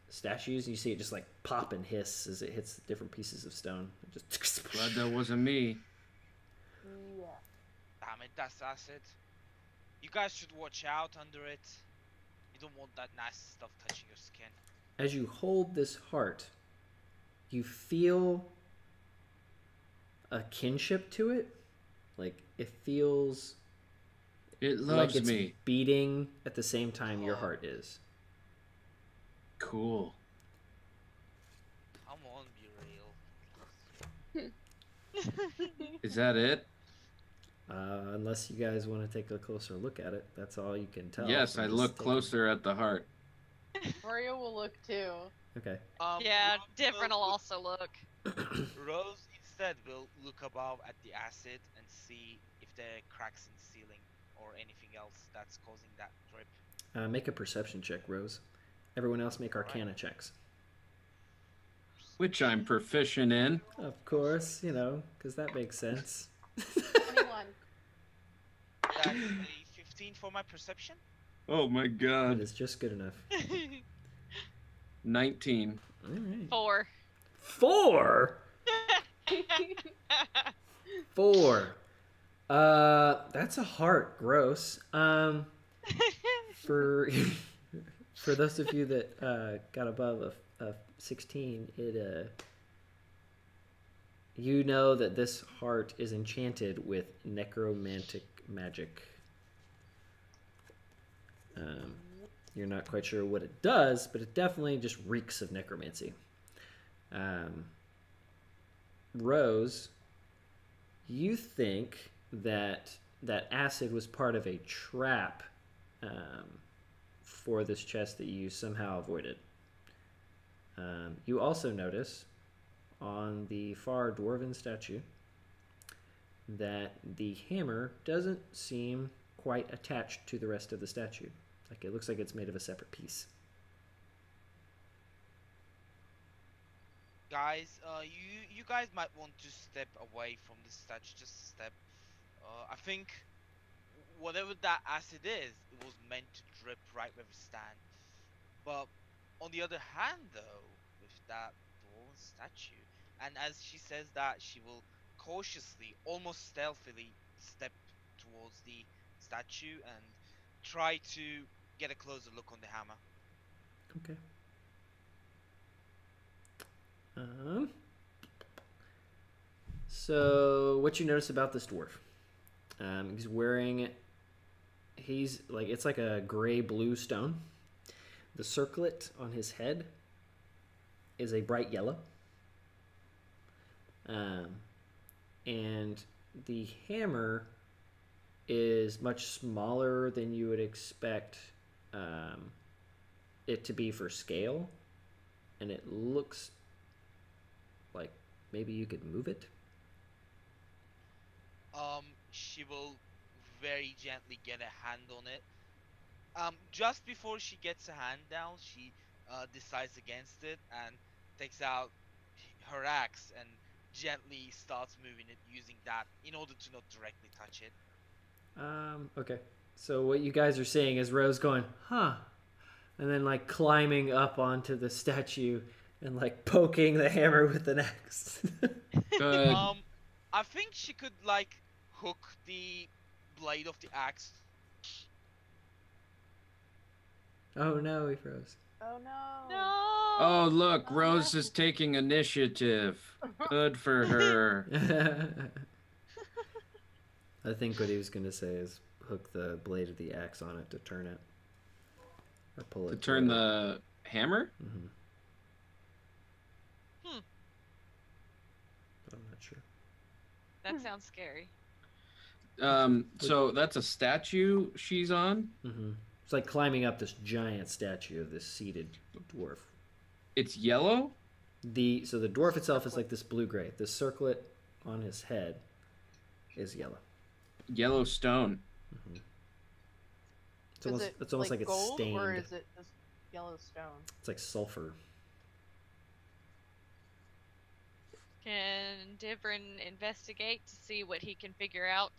statues. You see it just like pop and hiss as it hits different pieces of stone. It just Glad that wasn't me. Yeah. Damn it, that's acid. You guys should watch out under it. You don't want that nasty stuff touching your skin. As you hold this heart, you feel a kinship to it. Like it feels It like loves it's me. beating at the same time your Oh. heart is. Cool. Come on, be real. Is that it? Unless you guys want to take a closer look at it, that's all you can tell. Yes, from I just look taking- closer at the heart. Mario will look too. Okay. Yeah, Rose different will will also look. Rose instead will look above at the acid and see if there are cracks in the ceiling or anything else that's causing that drip. Make a perception check, Rose. Everyone else make Arcana checks. Which I'm proficient in. Of course, because that makes sense. 21. That's a 15 for my perception. Oh my It god. is just good enough. 19. All right. 4. 4. 4. That's a heart. Gross. For for those of you that got above a 16, you know that this heart is enchanted with necromantic magic. You're not quite sure what it does, but it definitely just reeks of necromancy. Rose, you think that acid was part of a trap for this chest that you somehow avoided. You also notice on the far dwarven statue that the hammer doesn't seem quite attached to the rest of the statue. Like it looks like it's made of a separate piece. Guys, you guys might want to step away from the statue, just a step. I think whatever that acid is, it was meant to drip right where we stand. But on the other hand, though, with that dwarven statue, and as she says that, she will cautiously, almost stealthily, step towards the statue and try to get a closer look on the hammer. Okay. So what you notice about this dwarf? He's wearing. He's like it's like a gray blue stone. The circlet on his head is a bright yellow. And the hammer is much smaller than you would expect it to be for scale, and it looks like maybe you could move it. She will very gently get a hand on it. Just before she gets a hand down, she decides against it and takes out her axe and gently starts moving it using that in order to not directly touch it. Okay. So what you guys are seeing is Rose going, huh, and then like climbing up onto the statue and like poking the hammer with an axe. Good. I think she could like hook the blade of the axe. Oh no, he froze. Oh no. No. Oh, look, Oh, Rose no. is taking initiative. Good for her. I think what he was going to say is hook the blade of the axe on it to turn it. Or pull it. To turn toward the hammer? Mm-hmm. I'm not sure. That sounds scary. So that's a statue she's on. Mm-hmm. It's like climbing up this giant statue of this seated dwarf. It's yellow? So the dwarf itself is like this blue-gray. The circlet on his head is yellow. Yellow stone. Mm-hmm. It's almost like it's gold, stained. or is it just yellow stone? It's like sulfur. Can Divrin investigate to see what he can figure out?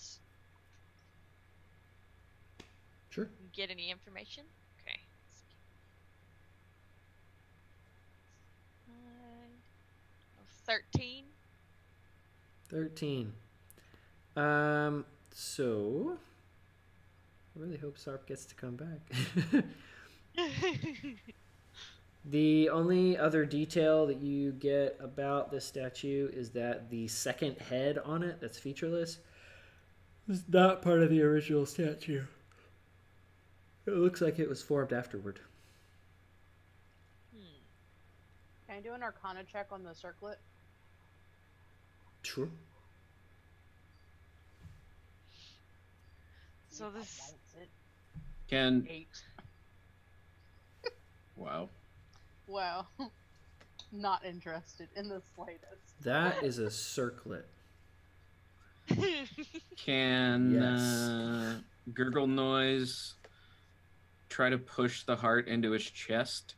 Sure. Get any information? Okay. 13. 13. So I really hope Sarp gets to come back. The only other detail that you get about this statue is that the second head on it, that's featureless, is not part of the original statue. It looks like it was formed afterward. Can I do an Arcana check on the circlet? Sure. So If I this- bounce it. Can 8. wow. Wow. Not interested in the slightest. That is a circlet. Can Yes. Gurgle Noise try to push the heart into his chest?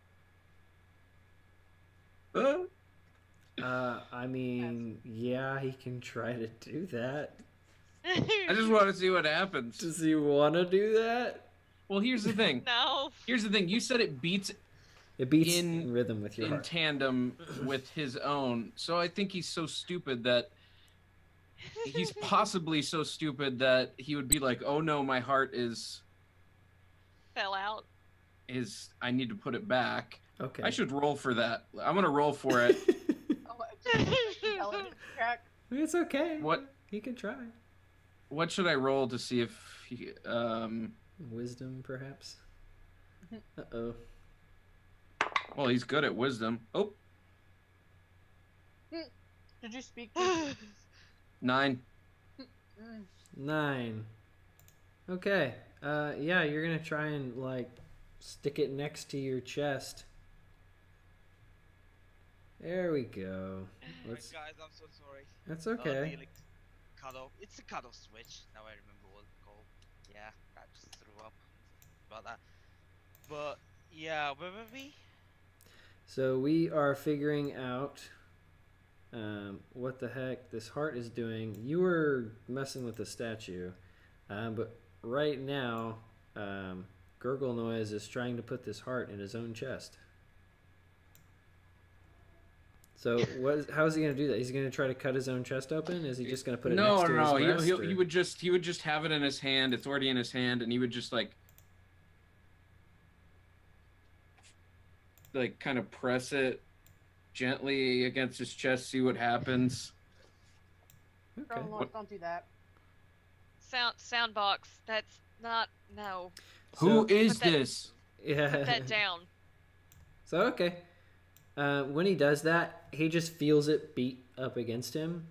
I mean, yeah, he can try to do that. I just want to see what happens. Does he want to do that? Well, here's the thing. No. Here's the thing. You said it beats It beats In- rhythm with your in heart. tandem with his own. So I think he's so stupid that he's possibly so stupid that he would be like, "Oh no, my heart is Fell out. I need to put it back." Okay. I should roll for that. I'm gonna roll for it. Oh, intelligence check. It's okay. What? He can try. What should I roll to see if he, Wisdom, perhaps. Uh-oh. well, he's good at wisdom. Oh, Did you speak to 9. 9. Okay. Yeah, you're gonna try and like stick it next to your chest. There we go. Let's. Guys, I'm so sorry. That's The okay. cut off. It's a cut off switch. Now I remember what it's called. Yeah, I just threw up about that. But yeah, where were we? So we are figuring out what the heck this heart is doing. You were messing with the statue, but right now, Gurgle Noise is trying to put this heart in his own chest. So how is he going to do that? He's going to try to cut his own chest open? Is he just going to put it No, next to no, his breast? he would just have it in his hand. It's already in his hand, and he would just like kind of press it gently against his chest, see what happens. Okay. Don't do that. Sound box. That's not no. Who is Put that- this? Yeah. Put that down. So, okay. When he does that, he just feels it beat up against him.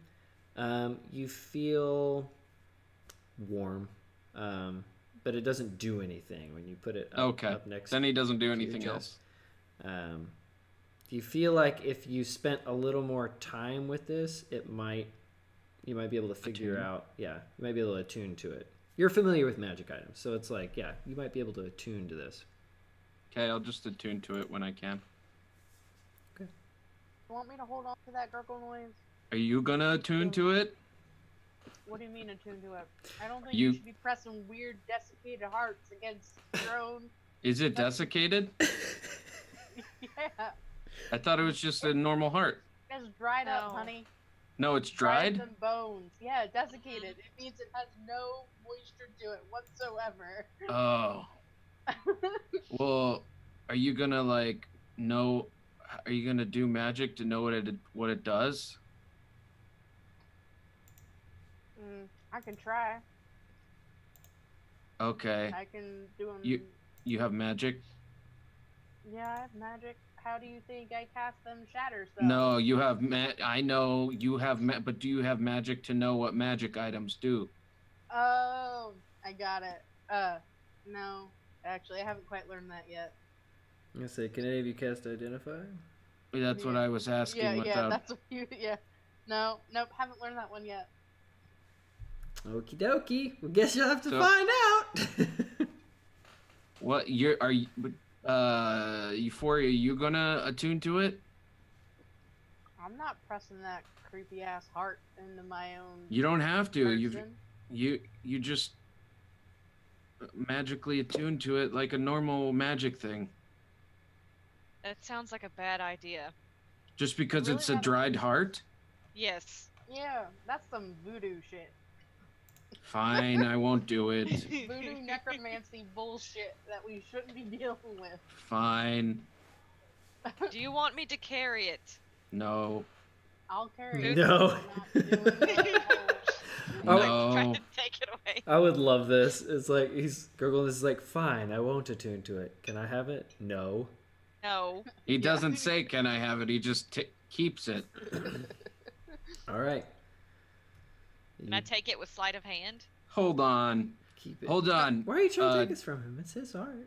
You feel warm, but it doesn't do anything when you put it up next. Then he doesn't do to anything your else. chest. You feel like if you spent a little more time with this, you might be able to figure out. Yeah, you might be able to attune to it. You're familiar with magic items, so it's like, yeah, you might be able to attune to this. Okay, I'll just attune to it when I can. Okay. You want me to hold on to that gurgle noise? Are you gonna attune to it? What do you mean attune to it? I don't think you should be pressing weird desiccated hearts against your own. Is it desiccated? Yeah. I thought it was just a normal heart. It's dried up, No. honey. No, it's dried? Dried bones. Yeah, desiccated. It means it has no moisture to it whatsoever. Oh. Well, are you gonna know? Are you gonna do magic to know what it does? I can try. Okay. I can do them. You have magic? Yeah, I have magic. How do you think I cast them shatter spells? No, you have I know you have but do you have magic to know what magic items do? Oh, I got it. No. Actually, I haven't quite learned that yet. I'm gonna say, can any of you cast Identify? That's what I was asking. Yeah, that's what you. Yeah. No, nope, haven't learned that one yet. Okie dokie. Well, guess you'll have to find out. What Euphoria? You gonna attune to it? I'm not pressing that creepy ass heart into my own. You don't have to. Person. You just magically attune to it like a normal magic thing. That sounds like a bad idea. Just because Really it's a dried heart? Yes. Yeah, that's some voodoo shit. Fine, I won't do it. Voodoo necromancy bullshit that we shouldn't be dealing with. Fine. Do you want me to carry it? No. I'll carry it. No. I'm not doing it. Trying No. to take it away. I would love this. It's like he's gurgling. This is like, fine, I won't attune to it. Can I have it? No. No. He doesn't say, "Can I have it?" He just keeps it. All right. Can I take it with sleight of hand? Hold on. Keep it. Hold on. Why are you trying to take this from him? It's his art.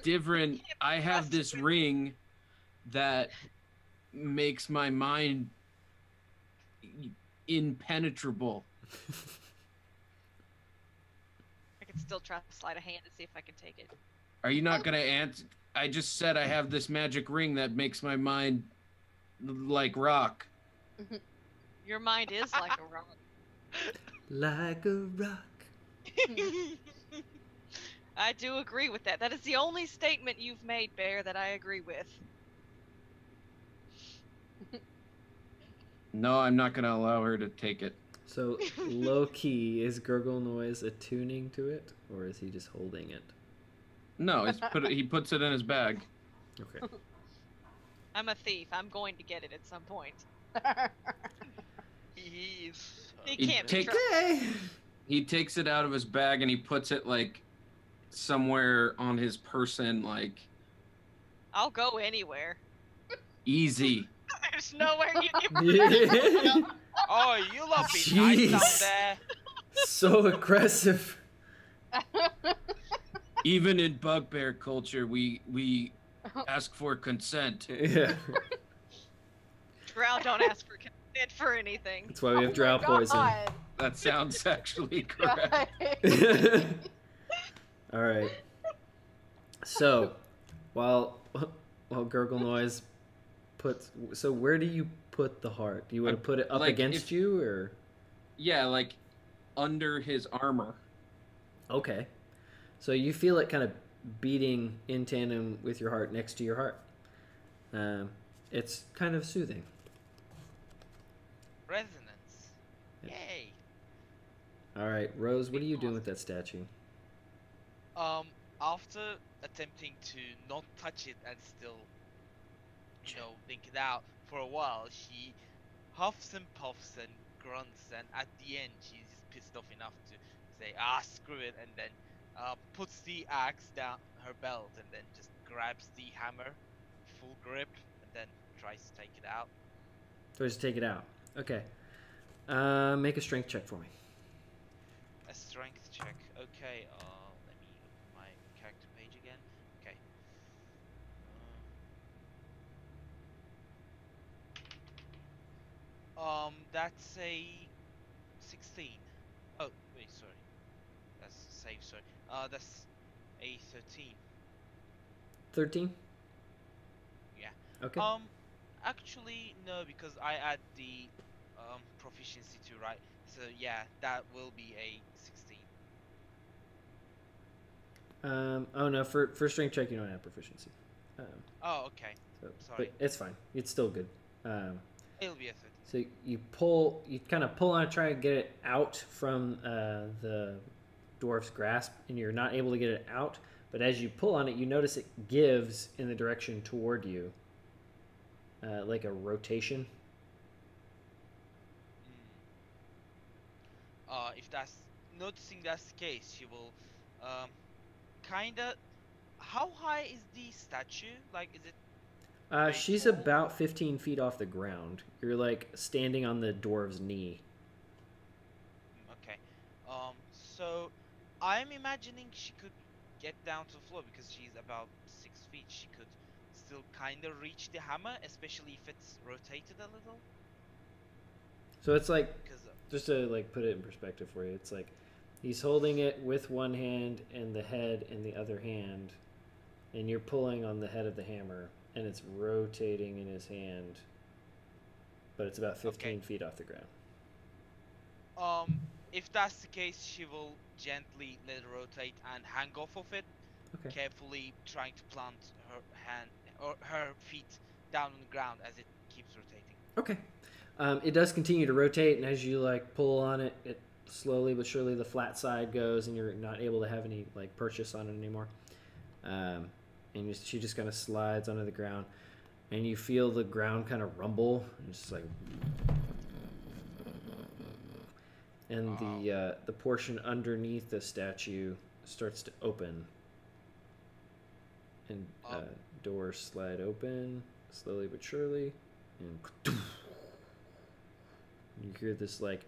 Divrin, I have this ring that makes my mind impenetrable. I can still try sleight of hand to see if I can take it. Are you not gonna answer? I just said I have this magic ring that makes my mind like rock. Your mind is like a rock. Like a rock. I do agree with that. That is the only statement you've made, Bear, that I agree with. No, I'm not gonna allow her to take it. So, low key, is Gurgle Noise attuning to it, or is he just holding it? No, he puts it in his bag. Okay. I'm a thief. I'm going to get it at some point. He's. He can't be take- trusted. Okay. He takes it out of his bag and he puts it like somewhere on his person, like I'll go anywhere. easy. There's nowhere you can. Yeah. Oh, you love be nice down Jeez. there. So aggressive. Even in bugbear culture, we ask for consent. Yeah. Drow don't ask for consent for anything. That's why we have Oh drow my poison. God. That sounds actually correct. All right. So, while Gurgle Noise puts, so where do you put the heart? Do you want to put it up Like, against you, or? Yeah, like under his armor. Okay. So you feel it kind of beating in tandem with your heart next to your heart. It's kind of soothing. Resonance. Yep. Yay. All right, Rose, what are Big you doing with positive. that statue? After attempting to not touch it and still, think it out for a while, she huffs and puffs and grunts, and at the end, she's just pissed off enough to say, screw it, and then puts the axe down her belt and then just grabs the hammer, full grip, and then tries to take it out. So just take it out. Okay. Make a strength check for me. A strength check. Okay, let me open my character page again. Okay. That's a 16. Oh, wait, sorry. That's save, sorry. That's a 13. 13? Yeah. Okay. Actually, no, because I add the proficiency to, right? So yeah, that will be a 16. Oh no, for strength check you don't have proficiency. Oh, okay. So, Sorry. but it's fine. It's still good. It'll be a 13. So you kind of pull on it, try to get it out from the dwarf's grasp, and you're not able to get it out. But as you pull on it, you notice it gives in the direction toward you, like a rotation. If that's noticing that's the case, she will kinda. How high is the statue? Like, is it? Very She's tall? about 15 feet off the ground. You're like standing on the dwarf's knee. Okay. So I'm imagining she could get down to the floor because she's about 6 feet. She could still kind of reach the hammer, especially if it's rotated a little. So it's like, Because just to like put it in perspective for you, it's like he's holding it with one hand and the head in the other hand, and you're pulling on the head of the hammer, and it's rotating in his hand, but it's about 15 feet off the ground. if that's the case, she will gently let it rotate and hang off of it, Okay. carefully trying to plant her hand or her feet down on the ground as it keeps rotating. Okay. It does continue to rotate, and as you like pull on it, it slowly but surely the flat side goes, and you're not able to have any like purchase on it anymore. She just kind of slides onto the ground, and you feel the ground kind of rumble. And it's like, and the portion underneath the statue starts to open, and doors slide open slowly but surely, and you hear this like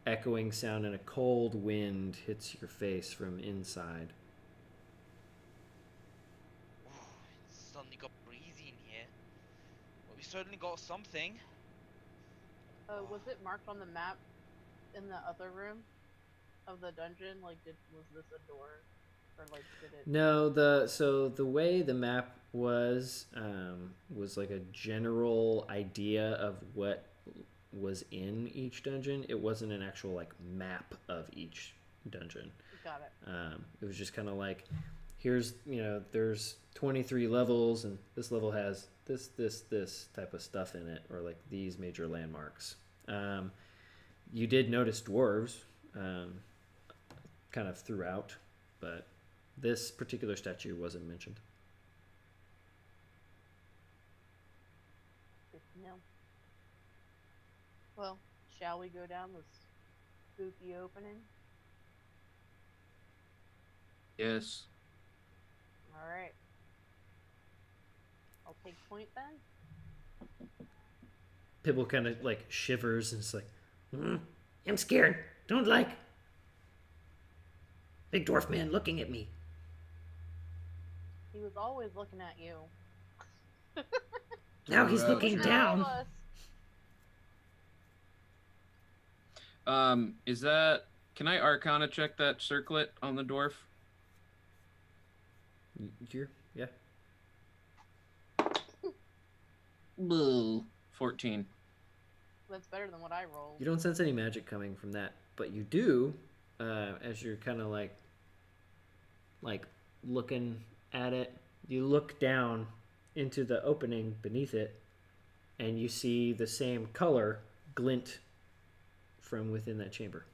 echoing sound, and a cold wind hits your face from inside. It's suddenly got breezy in here. Well, we certainly got something. Was it marked on the map in the other room of the dungeon? Like, was this a door, or like did it? No, the way the map was like a general idea of what was in each dungeon. It wasn't an actual like map of each dungeon. Got it. It was just kind of like, here's, there's 23 levels, and this level has this type of stuff in it, or like these major landmarks. You did notice dwarves kind of throughout, but this particular statue wasn't mentioned. Good to know. Well, shall we go down this spooky opening? Yes. All right. I'll take point then. Pibble kind of like shivers, and it's like, I'm scared. Don't like big dwarf man looking at me. He was always looking at you. Now he's looking Look at all of down. us. Is that? Can I Arcana check that circlet on the dwarf? Yeah. Boo. 14. That's better than what I rolled. You don't sense any magic coming from that, but you do, as you're kind of like looking at it. You look down into the opening beneath it, and you see the same color glint from within that chamber.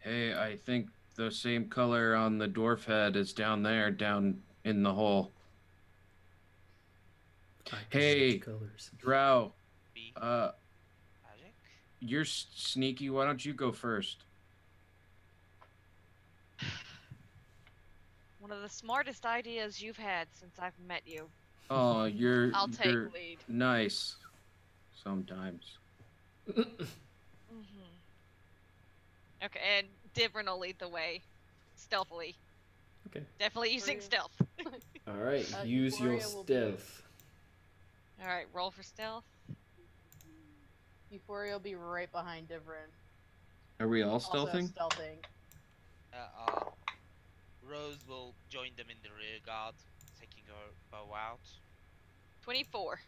Hey, I think the same color on the dwarf head is down there, down in the hole. I can Hey, match colors. Drow, B. uh, Magic? you're sneaky. Why don't you go first? One of the smartest ideas you've had since I've met you. Oh, I'll take you're lead. nice. Sometimes. Okay, and Divrin will lead the way. Stealthily. Okay. Definitely using stealth. All right. Uh, Use your Euphoria will be- stealth. Alright, roll for stealth. Euphoria will be right behind Divrin. Are we all Also stealthing? stealthing. Rose will join them in the rear guard, taking her bow out. 24.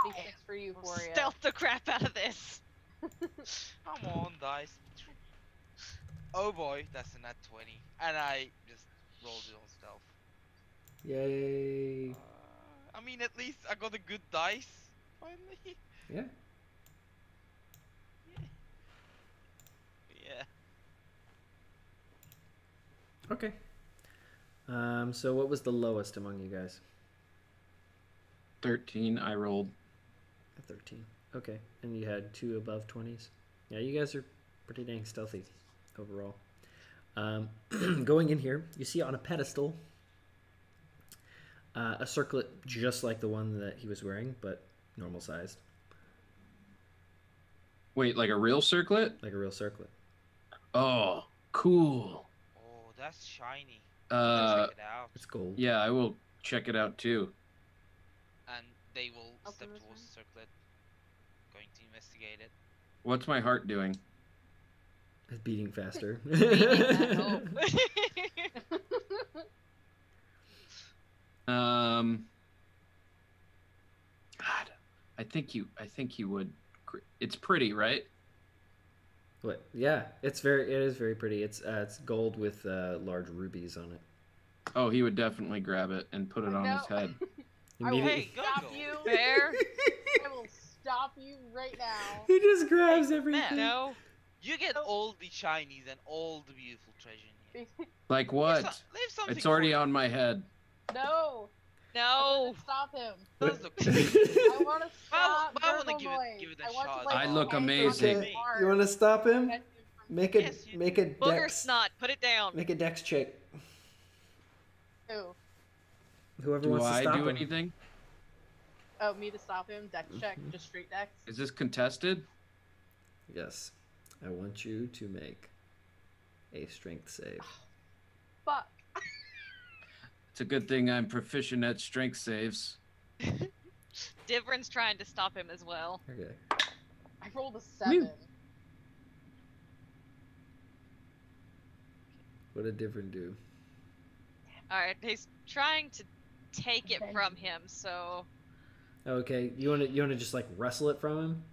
D6 for Euphoria. Stealth the crap out of this. Come on, dice. Oh boy, that's a nat 20. And I just rolled it on stealth. Yay. I mean, at least I got a good dice, finally. Yeah. Yeah. Okay. So what was the lowest among you guys? 13. I rolled. 13. Okay. And you had 2 above 20s. Yeah, you guys are pretty dang stealthy overall. Going in here, you see on a pedestal a circlet just like the one that he was wearing, but normal sized, Wait, like a real circlet? like a real circlet. Oh, cool. Oh, that's shiny. Uh, Check it out. It's gold. yeah, I will check it out too. And they will Open step this towards the circlet, going to investigate it. What's my heart doing? It's beating faster. God, I think you would. It's pretty, right? What? Yeah, it is very pretty. It's gold with large rubies on it. Oh, he would definitely grab it and put it on his No. head. I will Hey, go, stop go. you. Fair? I will stop you right now. He just grabs everything. No. You get all the shinies and all the beautiful treasure in here. Like what? Leave something It's already for on my head. No. No. Stop him. Does look I want to stop. I wanna Gurgle give it- noise. give it a I want shot. To, like, I look hang on amazing. your Okay, arm. you want to stop him? Prevent him from Make a Yes, you make a Booger dex. snot. Put it down. Make a dex check. Who? Whoever Do wants to I stop do him. anything? Oh, me to stop him? Dex check. Just straight dex. Is this contested? Yes, I want you to make a strength save. Fuck. It's a good thing I'm proficient at strength saves. Divrin's trying to stop him as well. Okay. I rolled a 7. What did Divrin do? Alright, he's trying to take it from him, so Okay, you want to just like wrestle it from him?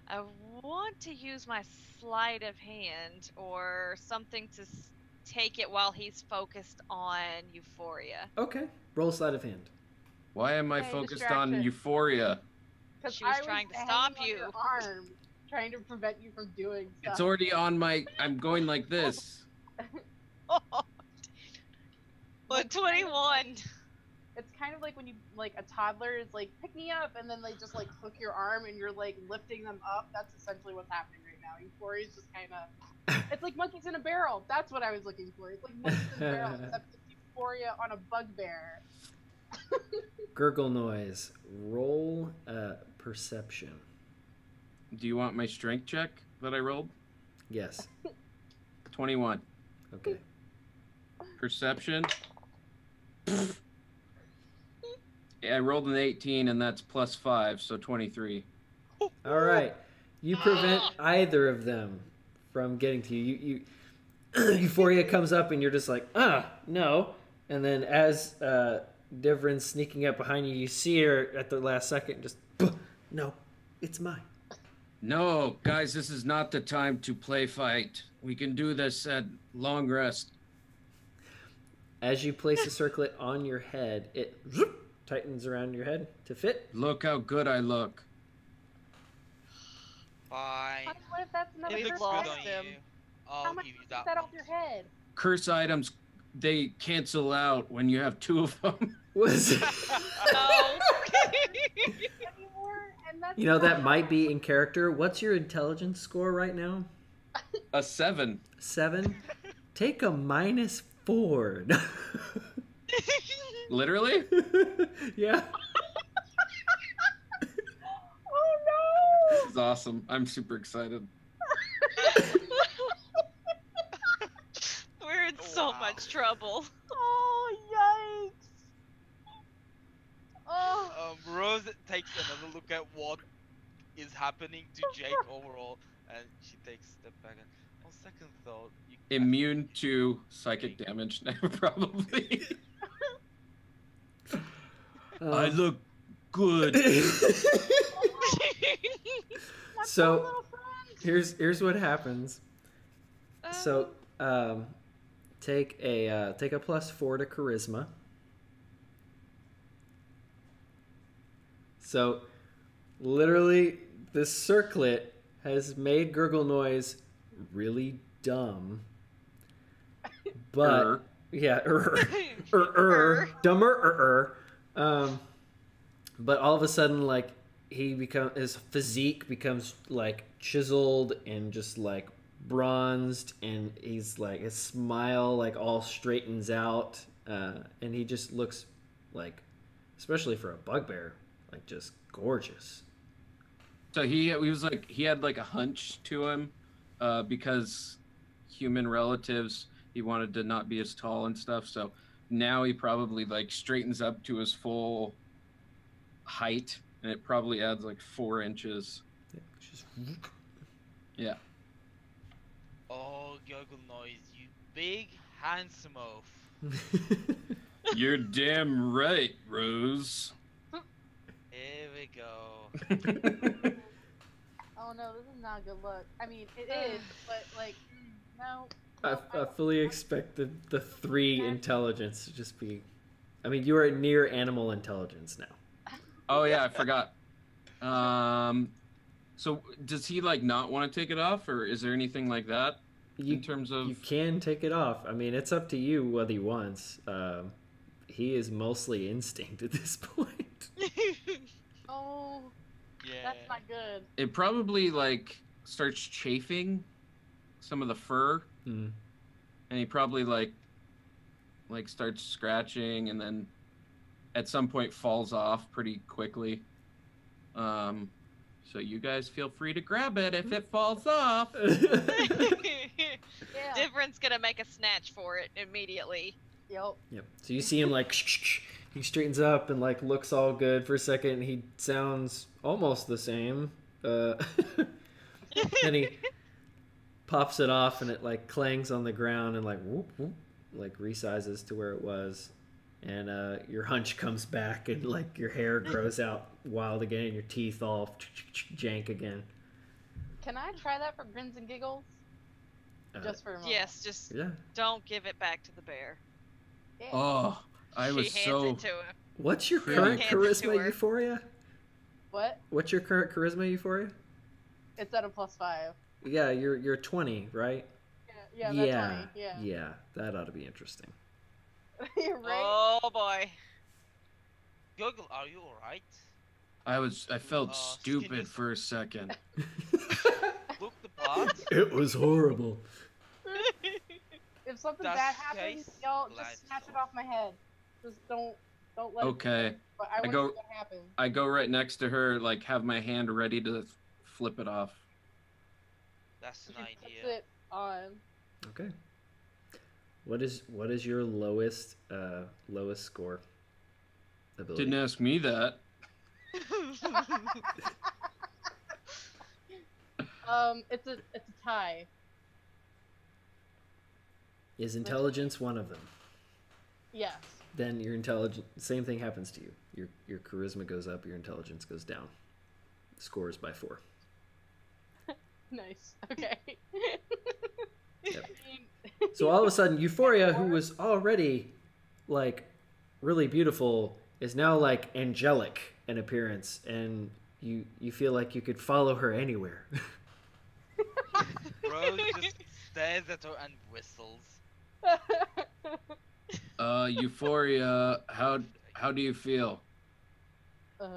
I want to use my sleight of hand or something to take it while he's focused on Euphoria. Okay, roll sleight of hand. Why am I Hey, focused distraction. on euphoria? Because She was I was trying to hanging stop on you. Your arm, trying to prevent you from doing stuff. It's already on my. I'm going like this. But 21. It's kind of like when you like a toddler is like pick me up, and then they just like hook your arm and you're like lifting them up. That's essentially what's happening right now. Euphoria is just kind of. It's like monkeys in a barrel. That's what I was looking for. It's like monkeys in a barrel, except it's Euphoria on a bugbear. Gurgle noise. Roll perception. Do you want my strength check that I rolled? Yes. 21. Okay. Perception. Yeah, I rolled an 18, and that's +5, so 23. All right. You prevent either of them from getting to you. You Euphoria comes up and you're just like, no. And then as Divrin's sneaking up behind you, you see her at the last second just, no, it's mine. No, guys, this is not the time to play fight. We can do this at long rest. As you place the circlet on your head, it tightens around your head to fit. Look how good I look. Fine. Honey, what if that's another It looks curse good on item? you. How I'll much give you is that that one. off your head? Curse items, they cancel out when you have 2 of them. Was No. Anymore, and that's you know that not- might be in character. What's your intelligence score right now? A 7. 7. Take a -4. Literally? Yeah. Oh no! This is awesome. I'm super excited. We're in so Wow. much trouble. Oh yikes! Oh, Rose takes another look at what is happening to Jake overall, and she takes a step back. And on second thought, you Immune to psychic damage now, probably. I look good. my So- poor little friend. here's what happens. So take a +4 to charisma. So literally, this circlet has made Gurgle Noise really dumb. But yeah, dumber. But all of a sudden, like his physique becomes like chiseled and just like bronzed, and he's like his smile like all straightens out, and he just looks like, especially for a bugbear, like just gorgeous. So he was like, he had like a hunch to him, because human relatives, he wanted to not be as tall and stuff. So now he probably like straightens up to his full height, and it probably adds like 4 inches. Just Yeah. Oh, Gurgle Noise, you big handsome oaf. You're damn right, Rose. Here we go. Oh no, this is not good luck. I mean, it is, but like, no. I fully expect the 3 intelligence to just be. I mean, you are near animal intelligence now. Oh yeah, I forgot. So does he like not want to take it off, or is there anything like that in terms of? You can take it off. I mean, it's up to you whether he wants. He is mostly instinct at this point. Oh, Yeah. that's not good. It probably like starts chafing some of the fur, Hmm. and he probably like starts scratching, and then at some point falls off pretty quickly. So you guys feel free to grab it if it falls off. Yeah. Different's gonna make a snatch for it immediately. Yep. Yep. So you see him like he straightens up and like looks all good for a second. And he sounds almost the same. Then he pops it off, and it like clangs on the ground and like whoop whoop, like resizes to where it was. And your hunch comes back, and like your hair grows out wild again, and your teeth all jank again. Can I try that for grins and giggles? Just for a moment. Yes, just Yeah. don't give it back to the bear. Yeah. Oh, I was She hands so. it to him. What's your Pretty. current Hands it to charisma her. euphoria? What? What's your current charisma euphoria? It's at a +5. Yeah, you're 20, right? Yeah, that's funny. Yeah. Yeah, that ought to be interesting. You're right. Oh boy. Gurgle, are you alright? I felt skin stupid is- for a second. Look the part. It was horrible. If something That's bad happens, case y'all glad just snatch it so. off my head. Just don't let Okay. it. But I want to go- see what happens. I go right next to her, like have my hand ready to flip it off. That's an She puts idea. it on. Okay. What is your lowest score ability? Didn't ask me that. It's a tie. Is intelligence one of them? Yes. Then your intelligence, same thing happens to you. Your charisma goes up, your intelligence goes down. Scores by 4. Nice. Okay. Yep. So all of a sudden, Euphoria, who was already like really beautiful is now like angelic in appearance, and you feel like you could follow her anywhere. Rose just stares at her and whistles. Euphoria, how do you feel? What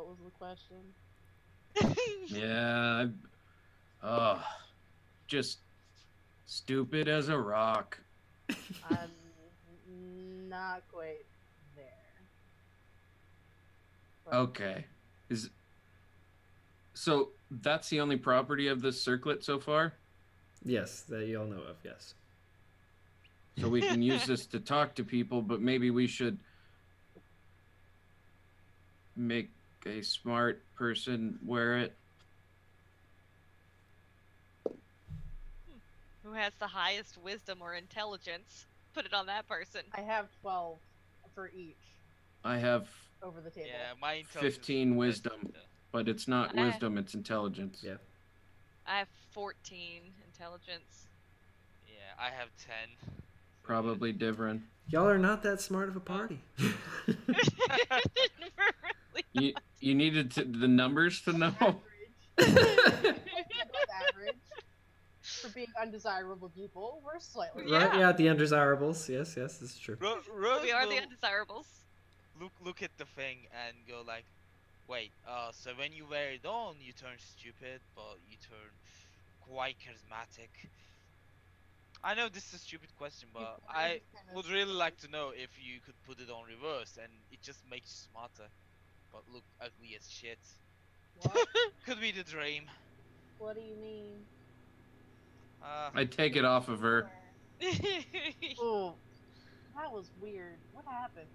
was the question? Yeah, just stupid as a rock. I'm not quite there. But Okay. So that's the only property of this circlet so far? Yes, that you all know of. Yes. So we can use this to talk to people, but maybe we should make a smart person wear it. Who has the highest wisdom or intelligence? Put it on that person. I have 12 for each I have over the table. Yeah, my intelligence 15 is wisdom, better. but it's not I- wisdom, it's intelligence. Yeah. I have 14 intelligence. Yeah, I have 10. So Probably Divrin. Y'all are not that smart of a party. Really? You needed the numbers to know? Average. Average. For being undesirable people, we're slightly. Right? Yeah, the undesirables. Yes, this is true. Rose We are the will undesirables. look at the thing and go like, wait, so when you wear it on, you turn stupid, but you turn quite charismatic. I know this is a stupid question, but I would really like to know if you could put it on reverse and it just makes you smarter, but look ugly as shit. What? Could be the dream. What do you mean? I take it off of her. Oh, that was weird. What happened?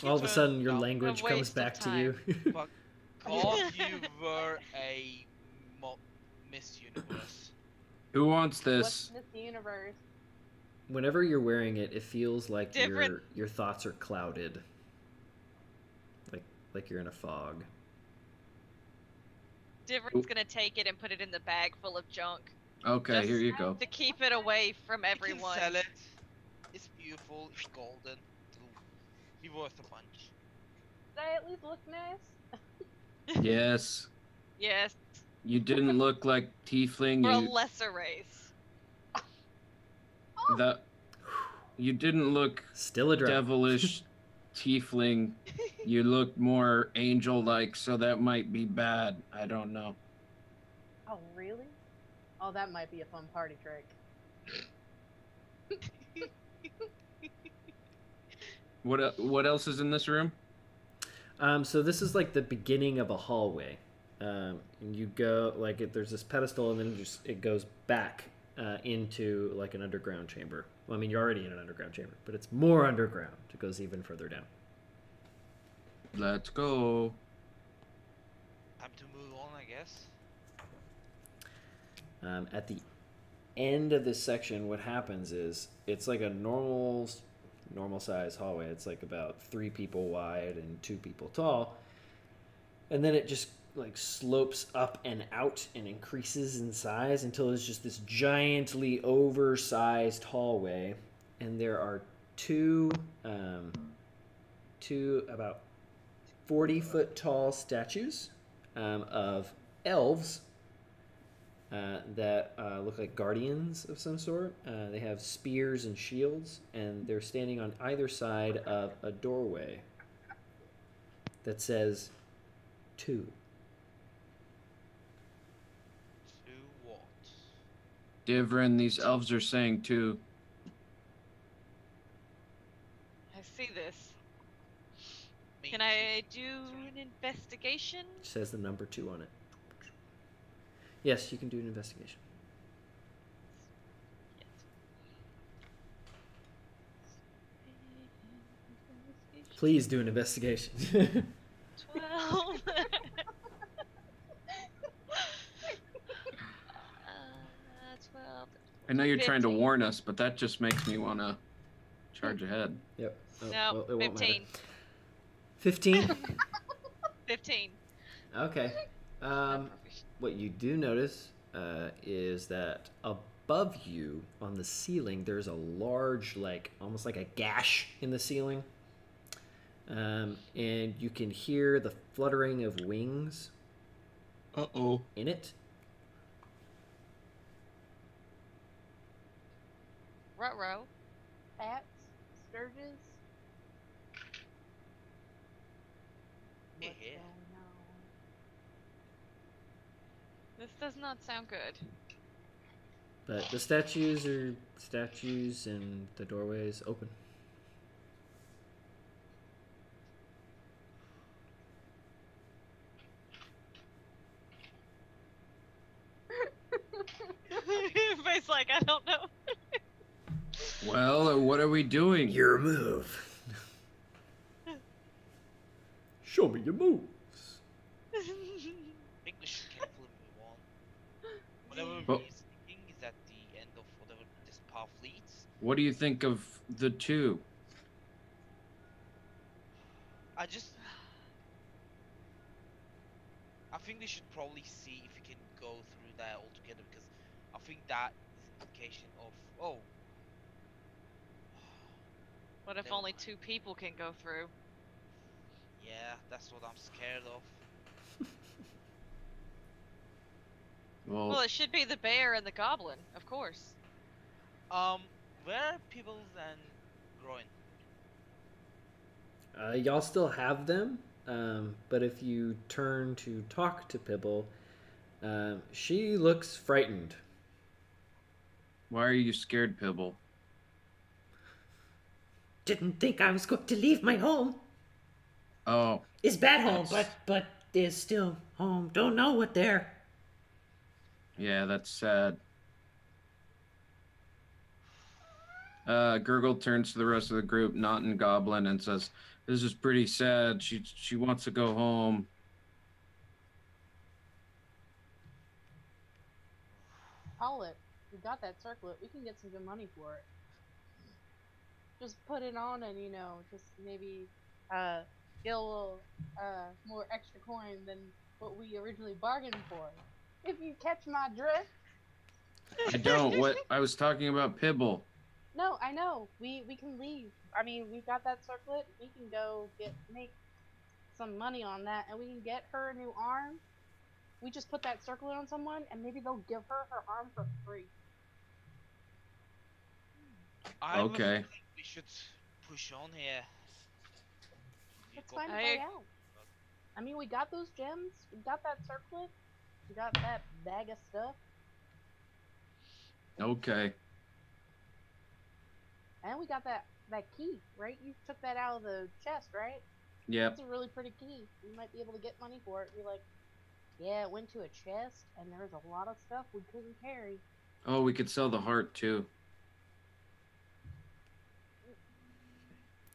All of a sudden, your No. language A comes waste of back to you. But all of you were a Miss Universe. Who wants What's this? Miss Universe? Whenever you're wearing it, it feels like Different. your thoughts are clouded, like you're in a fog. Different's gonna take it and put it in the bag full of junk Okay, Just- here you go. to keep it away from You everyone. can sell it. It's beautiful. It's golden. It'll be worth a bunch. Did I at least look nice? Yes. Yes, You didn't look like tiefling. for a lesser race. You didn't look Still a dragon. devilish tiefling. You look more angel-like, so that might be bad. I don't know. Oh, really? Oh, that might be a fun party trick. What else is in this room? So this is like the beginning of a hallway, and you go there's this pedestal, and then it goes back into like an underground chamber. Well, I mean, you're already in an underground chamber, but it's more underground. It goes even further down. Let's go. Time to move on, I guess. At the end of this section, what happens is it's like a normal size hallway. It's like about 3 people wide and 2 people tall, and then it just like slopes up and out and increases in size until it's just this giantly oversized hallway, and there are two about 40-foot tall statues of elves that look like guardians of some sort. They have spears and shields, and they're standing on either side of a doorway that says 2. To what? Divrin, these elves are saying too. I see this. Me. Can I do an investigation? It says the number 2 on it. Yes, you can do an investigation. Please do an investigation. 12. 12. I know you're trying to 15. warn us, but that just makes me want to charge ahead. Yep. Oh, No, well, it won't matter. 15. 15? 15. Okay. What you do notice is that above you on the ceiling, there's a large, like almost like a gash in the ceiling. And you can hear the fluttering of wings in it. Ruh-roh. Bats, sturges. Yeah. What's going on? This does not sound good. But the statues are statues and the doorway is open. Face like, I don't know. Well, what are we doing? Your move. Show me your moves. I think we should carefully move on. Whatever Well- he's thinking is at the end of whatever this path leads. What do you think of the two? I think we should probably see if we can go through that altogether, because I think that is an indication of, oh, What if Never only mind. 2 people can go through? yeah, that's what I'm scared of. Well, it should be the bear and the goblin, of course. Where are Pibbles and Groin? Y'all still have them, but if you turn to talk to Pibble, she looks frightened. Why are you scared, Pibble? Didn't think I was going to leave my home. Oh, It's bad home, That's- but it's still home. Don't know what there. yeah, that's sad. Gurgle turns to the rest of the group, not in Goblin, and says, "This is pretty sad. She wants to go home." Call it. We got that circlet. We can get some good money for it. Just put it on and, just maybe get a little more extra coin than what we originally bargained for. If you catch my drift. I don't. What I was talking about, Pibble. No, I know. We can leave. I mean, we've got that circlet. We can go make some money on that, and we can get her a new arm. We just put that circlet on someone, and maybe they'll give her her arm for free. I have a Okay. feeling we should push on here. You It's got- fine to I play ag- out. I mean, we got those gems. We got that circlet. We got that bag of stuff. Okay. And we got that key, right? You took that out of the chest, right? Yep. That's a really pretty key. We might be able to get money for it. Be like, yeah, it went to a chest, and there was a lot of stuff we couldn't carry. Oh, we could sell the heart too.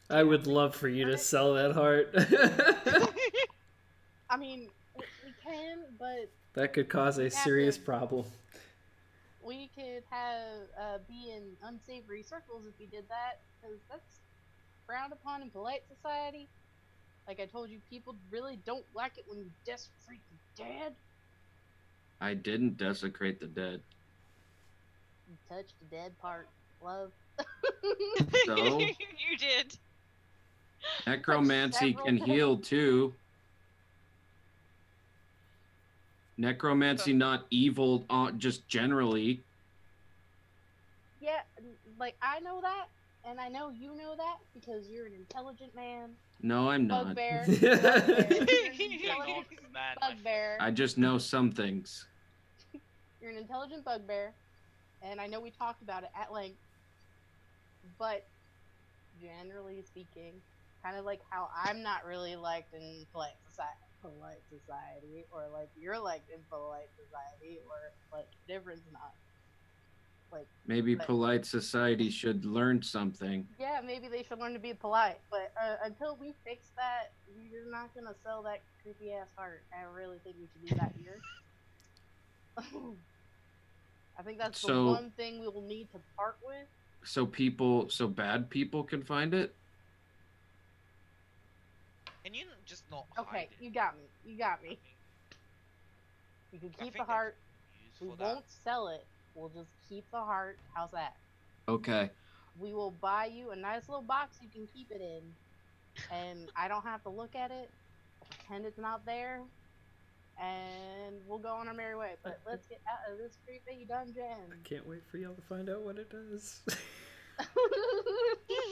I would love for you to sell that heart. I mean, we can, but That could cause a serious problem. we could have be in unsavory circles if we did that, because that's frowned upon in polite society. Like I told you, people really don't like it when you desecrate the dead. I didn't desecrate the dead. You touch the dead part, love. So? You did. Necromancy several can times. heal too. Necromancy not evil, just generally. Yeah, like I know that, and I know you know that because you're an intelligent man. No, I'm not. Bugbear. You're Bugbear. You're an not intelligent this man, my friend. bugbear. I just know some things. You're an intelligent bugbear, and I know we talked about it at length. But generally speaking, kind of like how I'm not really liked in polite society, or like you're liked in polite society, or like difference not. Like Maybe But- polite society should learn something. yeah, maybe they should learn to be polite. But until we fix that, you're not gonna sell that creepy ass heart. I really think we should do that here. I think that's the So- one thing we will need to part with. So bad people can find it? Can you just not hide Okay, it? you got me. You got me. You can I keep the think heart. Use We for that. won't sell it. We'll just keep the heart. How's that? Okay. We will buy you a nice little box you can keep it in, and I don't have to look at it. I'll pretend it's not there, and we'll go on our merry way. But let's get out of this creepy dungeon. I can't wait for y'all to find out what it does.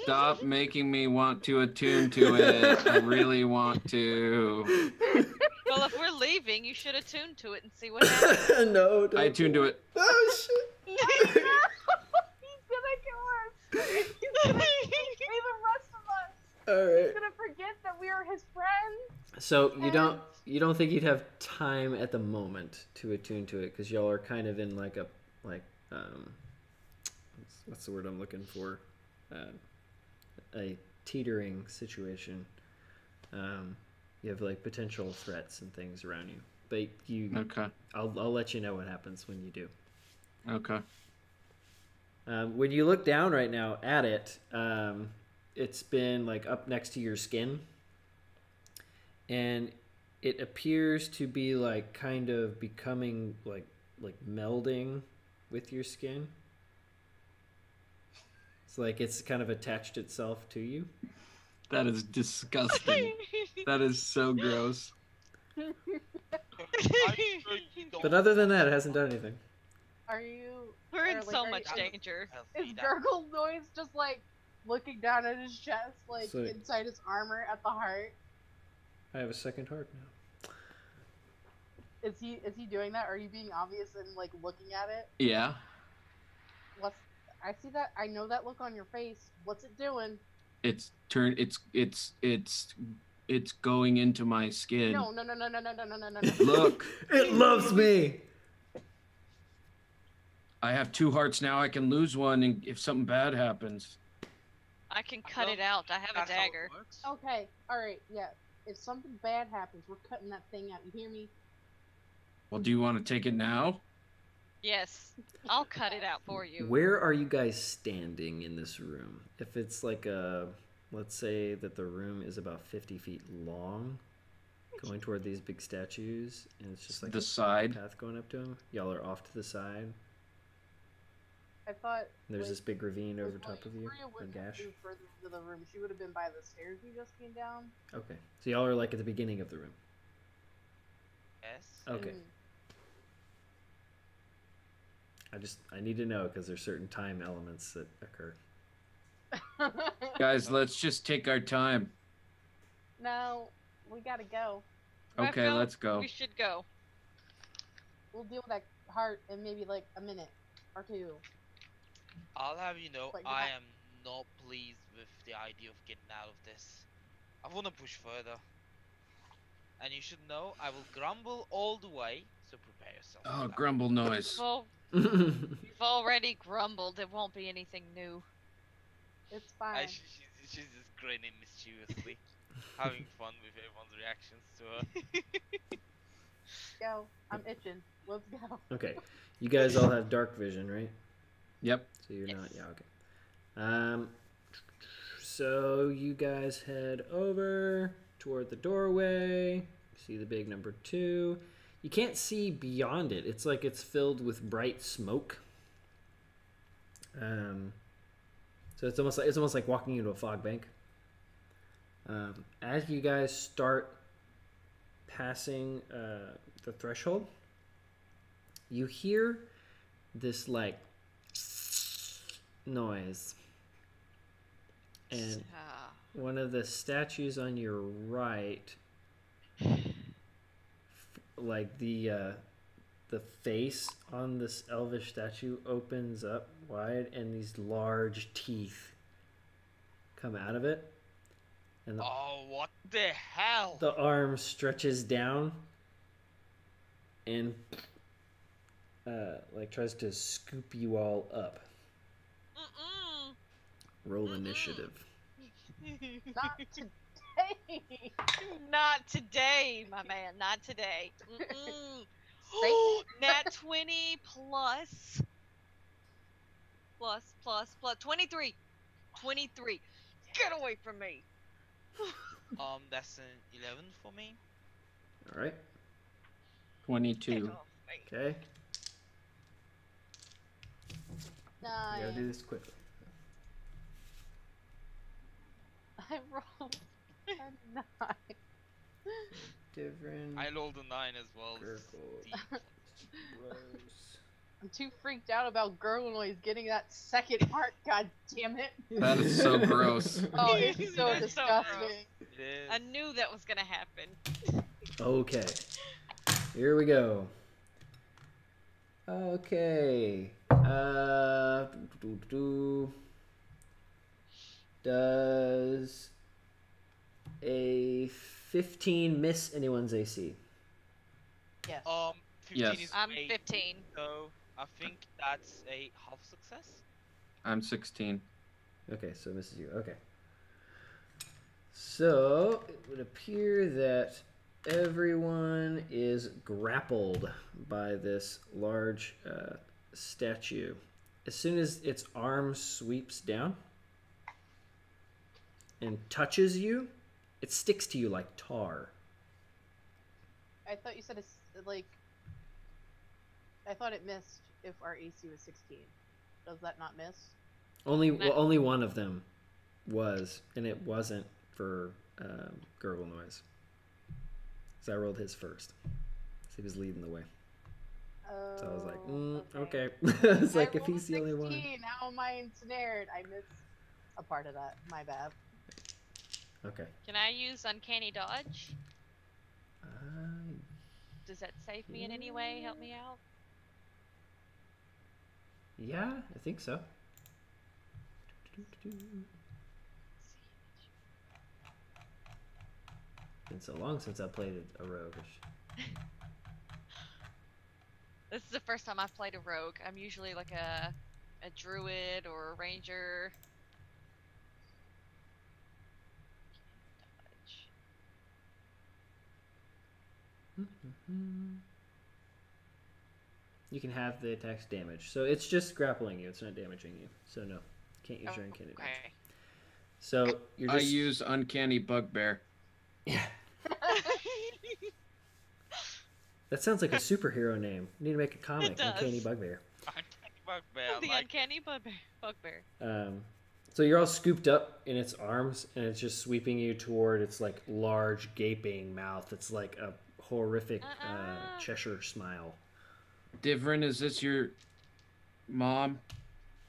Stop making me want to attune to it. I really want to. Well, if we're leaving, you should attune to it and see what happens. No, don't I attuned to it. Oh shit! He's gonna kill us. He's gonna kill the rest of us. All right. He's gonna forget that we are his friends. So you don't think you'd have time at the moment to attune to it because y'all are kind of in like what's the word I'm looking for? A teetering situation. You have like potential threats and things around you, but Okay. I'll let you know what happens when you do. Okay. When you look down right now at it, it's been like up next to your skin, and it appears to be like kind of becoming like melding with your skin. It's like it's kind of attached itself to you. That is disgusting. That is so gross. But other than that, it hasn't done anything. Are you? We're in or, like, so are much you- danger. Is Gurgle Noise just like looking down at his chest, like So- inside his armor at the heart? I have a second heart now. Is he doing that? Are you being obvious and like looking at it? Yeah. I see that. I know that look on your face. What's it doing? It's going into my skin. No. No. Look, It loves me. I have 2 hearts now. I can lose one if something bad happens. I can cut it out. I have a dagger. Okay. All right. Yeah. If something bad happens, we're cutting that thing out. You hear me? Well, do you want to take it now? Yes, I'll cut it out for you. Where are you guys standing in this room? If it's like let's say that the room is about 50 feet long, going toward these big statues, and it's just like The a side. path going up to them. Y'all are off to the side. I thought There's like, this big ravine over if, top of you, Maria a wouldn't gash. move further into the room. She would have been by the stairs we just came down. Okay, so y'all are like at the beginning of the room. Yes. Okay, I need to know because there's certain time elements that occur. Guys, let's just take our time. No, we gotta go. I Okay, feel let's go. We should go. We'll deal with that heart in maybe like a minute or two. I'll have you know, But I not- am not pleased with the idea of getting out of this. I want to push further. And you should know, I will grumble all the way, so prepare yourself. Oh, for that. grumble noise. Well, we've already grumbled. It won't be anything new. It's fine. She's just grinning mischievously, having fun with everyone's reactions to her. Go. I'm itching. Let's go. Okay, you guys all have dark vision, right? Yep. So you're not, Yes. yeah, okay. So you guys head over toward the doorway. See the big number 2. You can't see beyond it. It's like it's filled with bright smoke. So it's almost like walking into a fog bank. As you guys start passing the threshold, you hear this like noise, and Ah. one of the statues on your right, like the face on this elvish statue opens up wide, and these large teeth come out of it, and Oh, what the hell? the arm stretches down and like tries to scoop you all up. Mm-mm. Roll Mm-mm. initiative. Not today. Not today, my man. Not today. Mm-mm. Satan. Nat 20 plus 23. 23. Get away from me. That's an 11 for me. All right. 22. Get off me. Okay. You gotta Nice. do this quickly. I rolled a 9. Different. I rolled a 9 as well. Gurgle. Steve. Rose. I'm too freaked out about Gurglonoise getting that second mark, god damn it. That is so gross. Oh, it's so That's so disgusting. gross. It is. I knew that was gonna happen. Okay. Here we go. Okay. Does a 15 miss anyone's AC? Yes. 15 Yes. is I'm great, 15. so I think that's a half success. I'm 16. Okay, so misses you. Okay. So it would appear that everyone is grappled by this large statue. As soon as its arm sweeps down and touches you, it sticks to you like tar. I thought you said it's like. I thought it missed if our AC was 16. Does that not miss? Only one of them was, and it wasn't for Gurgle Noise. So I rolled his first. So he was leading the way. Oh. So I was like, okay. okay. It's like I if he's the rolled only one. 16, how am I ensnared? I missed a part of that. My bad. Okay. Can I use Uncanny Dodge? Uh, Does that save me in any way? Help me out? yeah, I think so. Been so long since I played a rogue. This is the first time I've played a rogue. I'm usually like a druid or a ranger. Dodge. You can have the attack's damage. So it's just grappling you. It's not damaging you. So no, can't use your uncanny dodge. Okay. So you're just. I use Uncanny Bugbear. Yeah. That sounds like a superhero name. You need to make a comic, It does. Uncanny Bugbear. Uncanny Bugbear. The like, Uncanny Bugbear. So you're all scooped up in its arms, and it's just sweeping you toward its like large gaping mouth. It's like a horrific Cheshire smile. Divrin, is this your mom?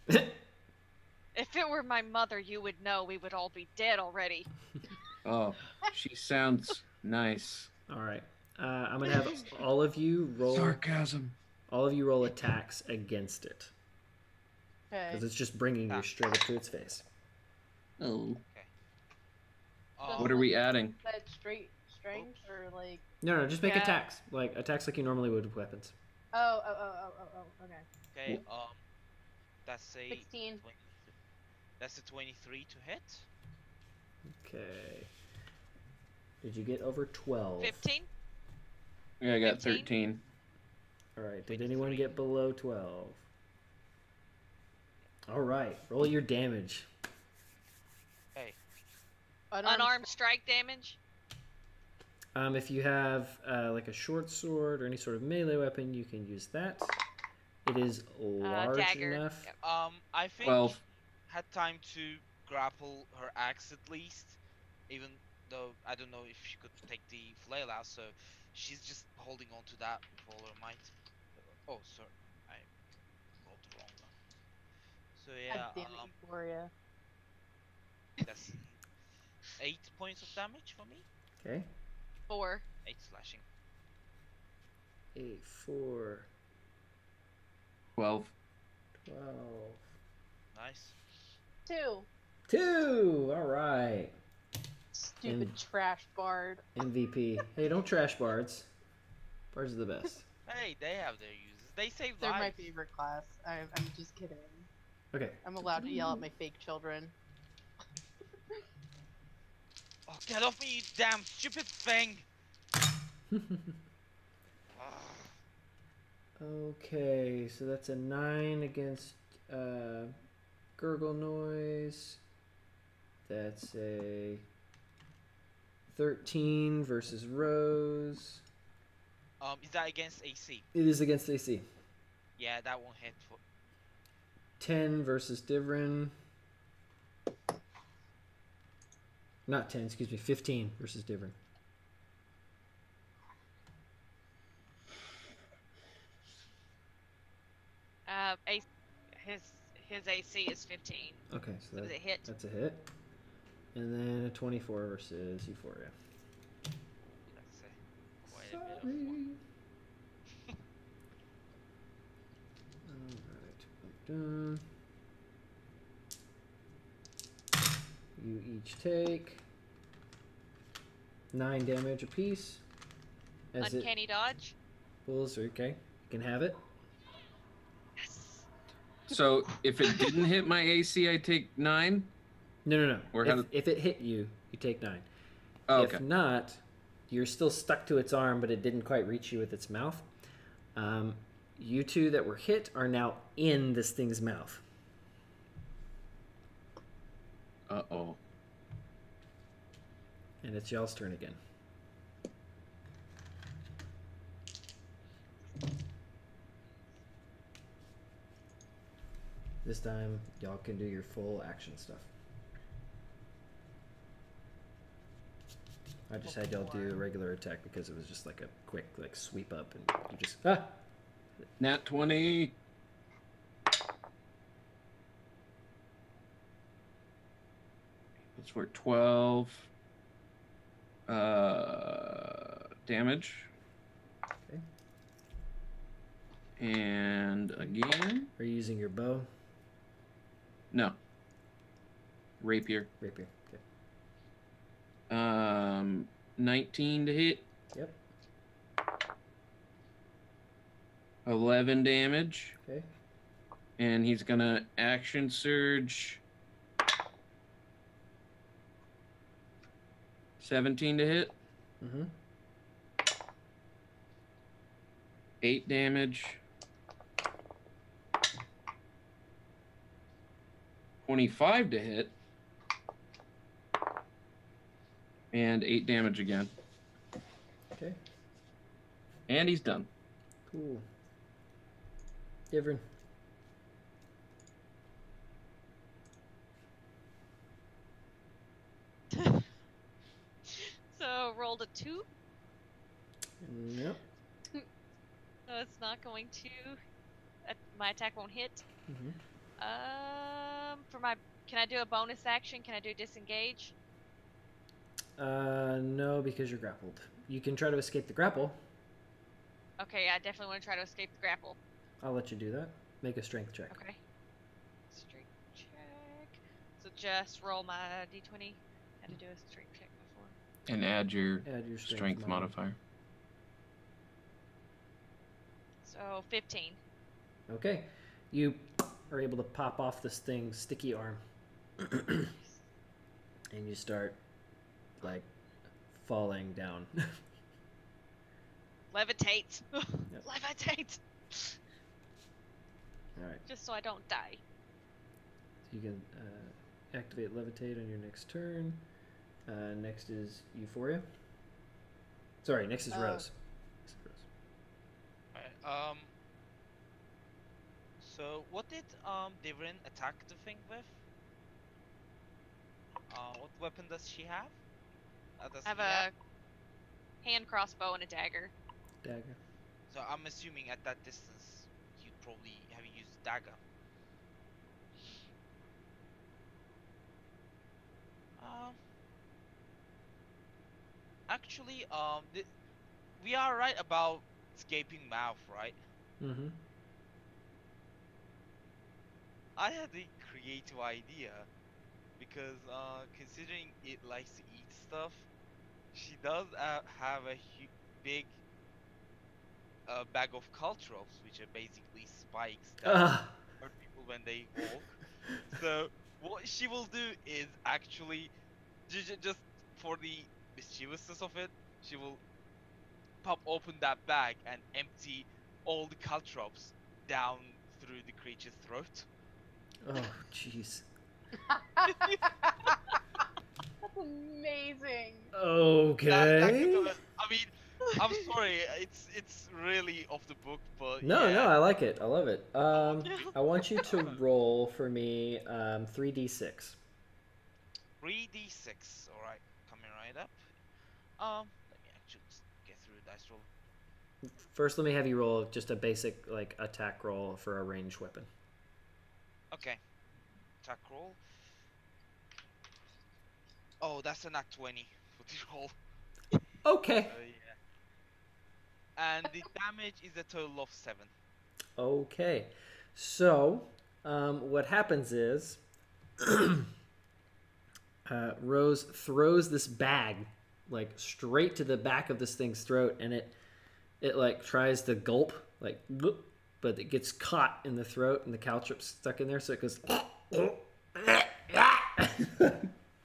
If it were my mother, you would know we would all be dead already. Oh, she sounds nice. All right. I'm gonna have all of you roll. Sarcasm. All of you roll attacks against it, Okay. because it's just bringing you straight up to its face. Oh. um, What are we adding? Is that straight strength or like? No, just make Yeah. attacks like you normally would with weapons. Oh. Okay. Okay, that's a 16. 20, that's a 23 to hit. Okay. Did you get over 12? 15? Yeah, I got 15? 13. All right. Did anyone get below 12? All right. Roll your damage. Hey, Unarmed strike damage? If you have like a short sword or any sort of melee weapon, you can use that. It is large Dagger. enough. Yep. I think 12. had time to grapple her axe at least, even though I don't know if she could take the flail out, so she's just holding on to that with all her might. Oh, sorry, I rolled the wrong one. So yeah, God damn it, Euphoria. that's 8 points of damage for me. Okay. 4. 8 slashing. 8, 4, 12. 12. Nice. 2. 2. All right. Stupid And- trash bard. MVP. Hey, don't trash bards. Bards are the best. Hey, they have their uses. They save They're my lives. favorite class. I'm just kidding. Okay. I'm allowed to yell at my fake children. Oh, get off me, you damn stupid thing! Ah. Okay, so that's a 9 against Gurgle Noise. That's a 13 versus Rose. Is that against AC? It is against AC. Yeah, that won't hit. 10 versus Divrin. Not 10, excuse me, 15 versus Divrin. AC, his AC is 15. Okay, so That was a hit. that's a hit. And then a 24 versus Euphoria. That's quite a bit of Sorry. fun. Alright, done. You each take 9 damage apiece. As Uncanny dodge. pulls, okay. You can have it. Yes. So if it didn't hit my AC, I take 9. No. Or If it hit you, you take 9. Oh, okay. If not, you're still stuck to its arm, but it didn't quite reach you with its mouth. You two that were hit are now in this thing's mouth. Uh-oh. And it's y'all's turn again. This time, y'all can do your full action stuff. I just had y'all do a regular attack because it was just like a quick like sweep up and you just Nat 20. That's for 12 damage. Okay. And again, Are you using your bow? no. Rapier. Rapier. Okay. 19 to hit. Yep. 11 damage. Okay. And he's gonna action surge. 17 to hit. Mm-hmm. 8 damage. 25 to hit. And 8 damage again. Okay. And he's done. Cool. Divrin. So rolled a 2. Yep. So it's not going to. My attack won't hit. Mm-hmm. Can I do a bonus action? Can I do disengage? No, because you're grappled. You can try to escape the grapple. Okay, I definitely want to try to escape the grapple. I'll let you do that. Make a strength check. Okay. Strength check. So just roll my d20. Had to do a strength check before. And add your Add your strength modifier. So 15. Okay. You are able to pop off this thing's sticky arm. And you start, like, falling down. Levitate. Yep. Levitate. Alright. Just so I don't die. So you can activate Levitate on your next turn. Next is Euphoria. Sorry, next is Rose. Next is Rose. Alright, so what did Divrin attack the thing with? What weapon does she have? Does I have he have? a hand crossbow and a dagger. Dagger. So I'm assuming at that distance you'd probably have used dagger. Actually, we are right about escaping mouth, right? Mm-hmm. I had a creative idea because considering it likes to eat stuff, she does have a big bag of caltrops, which are basically spikes that hurt people when they walk. So what she will do is actually just for the mischievousness of it, she will pop open that bag and empty all the caltrops down through the creature's throat. Oh, jeez. That's amazing. Okay. I mean, I'm sorry, it's really off the book, but No, yeah. no, I like it. I love it. I want you to roll for me 3d6. 3d6. All right, coming right up. Let me actually just get through the dice roll. First, let me have you roll just a basic like attack roll for a ranged weapon. Okay, attack roll. Oh, that's a nat 20 for the roll. Okay. Yeah. And the damage is a total of 7. Okay. So, what happens is Rose throws this bag like straight to the back of this thing's throat, and it like tries to gulp, like, but it gets caught in the throat, and the caltrip's stuck in there, so it goes.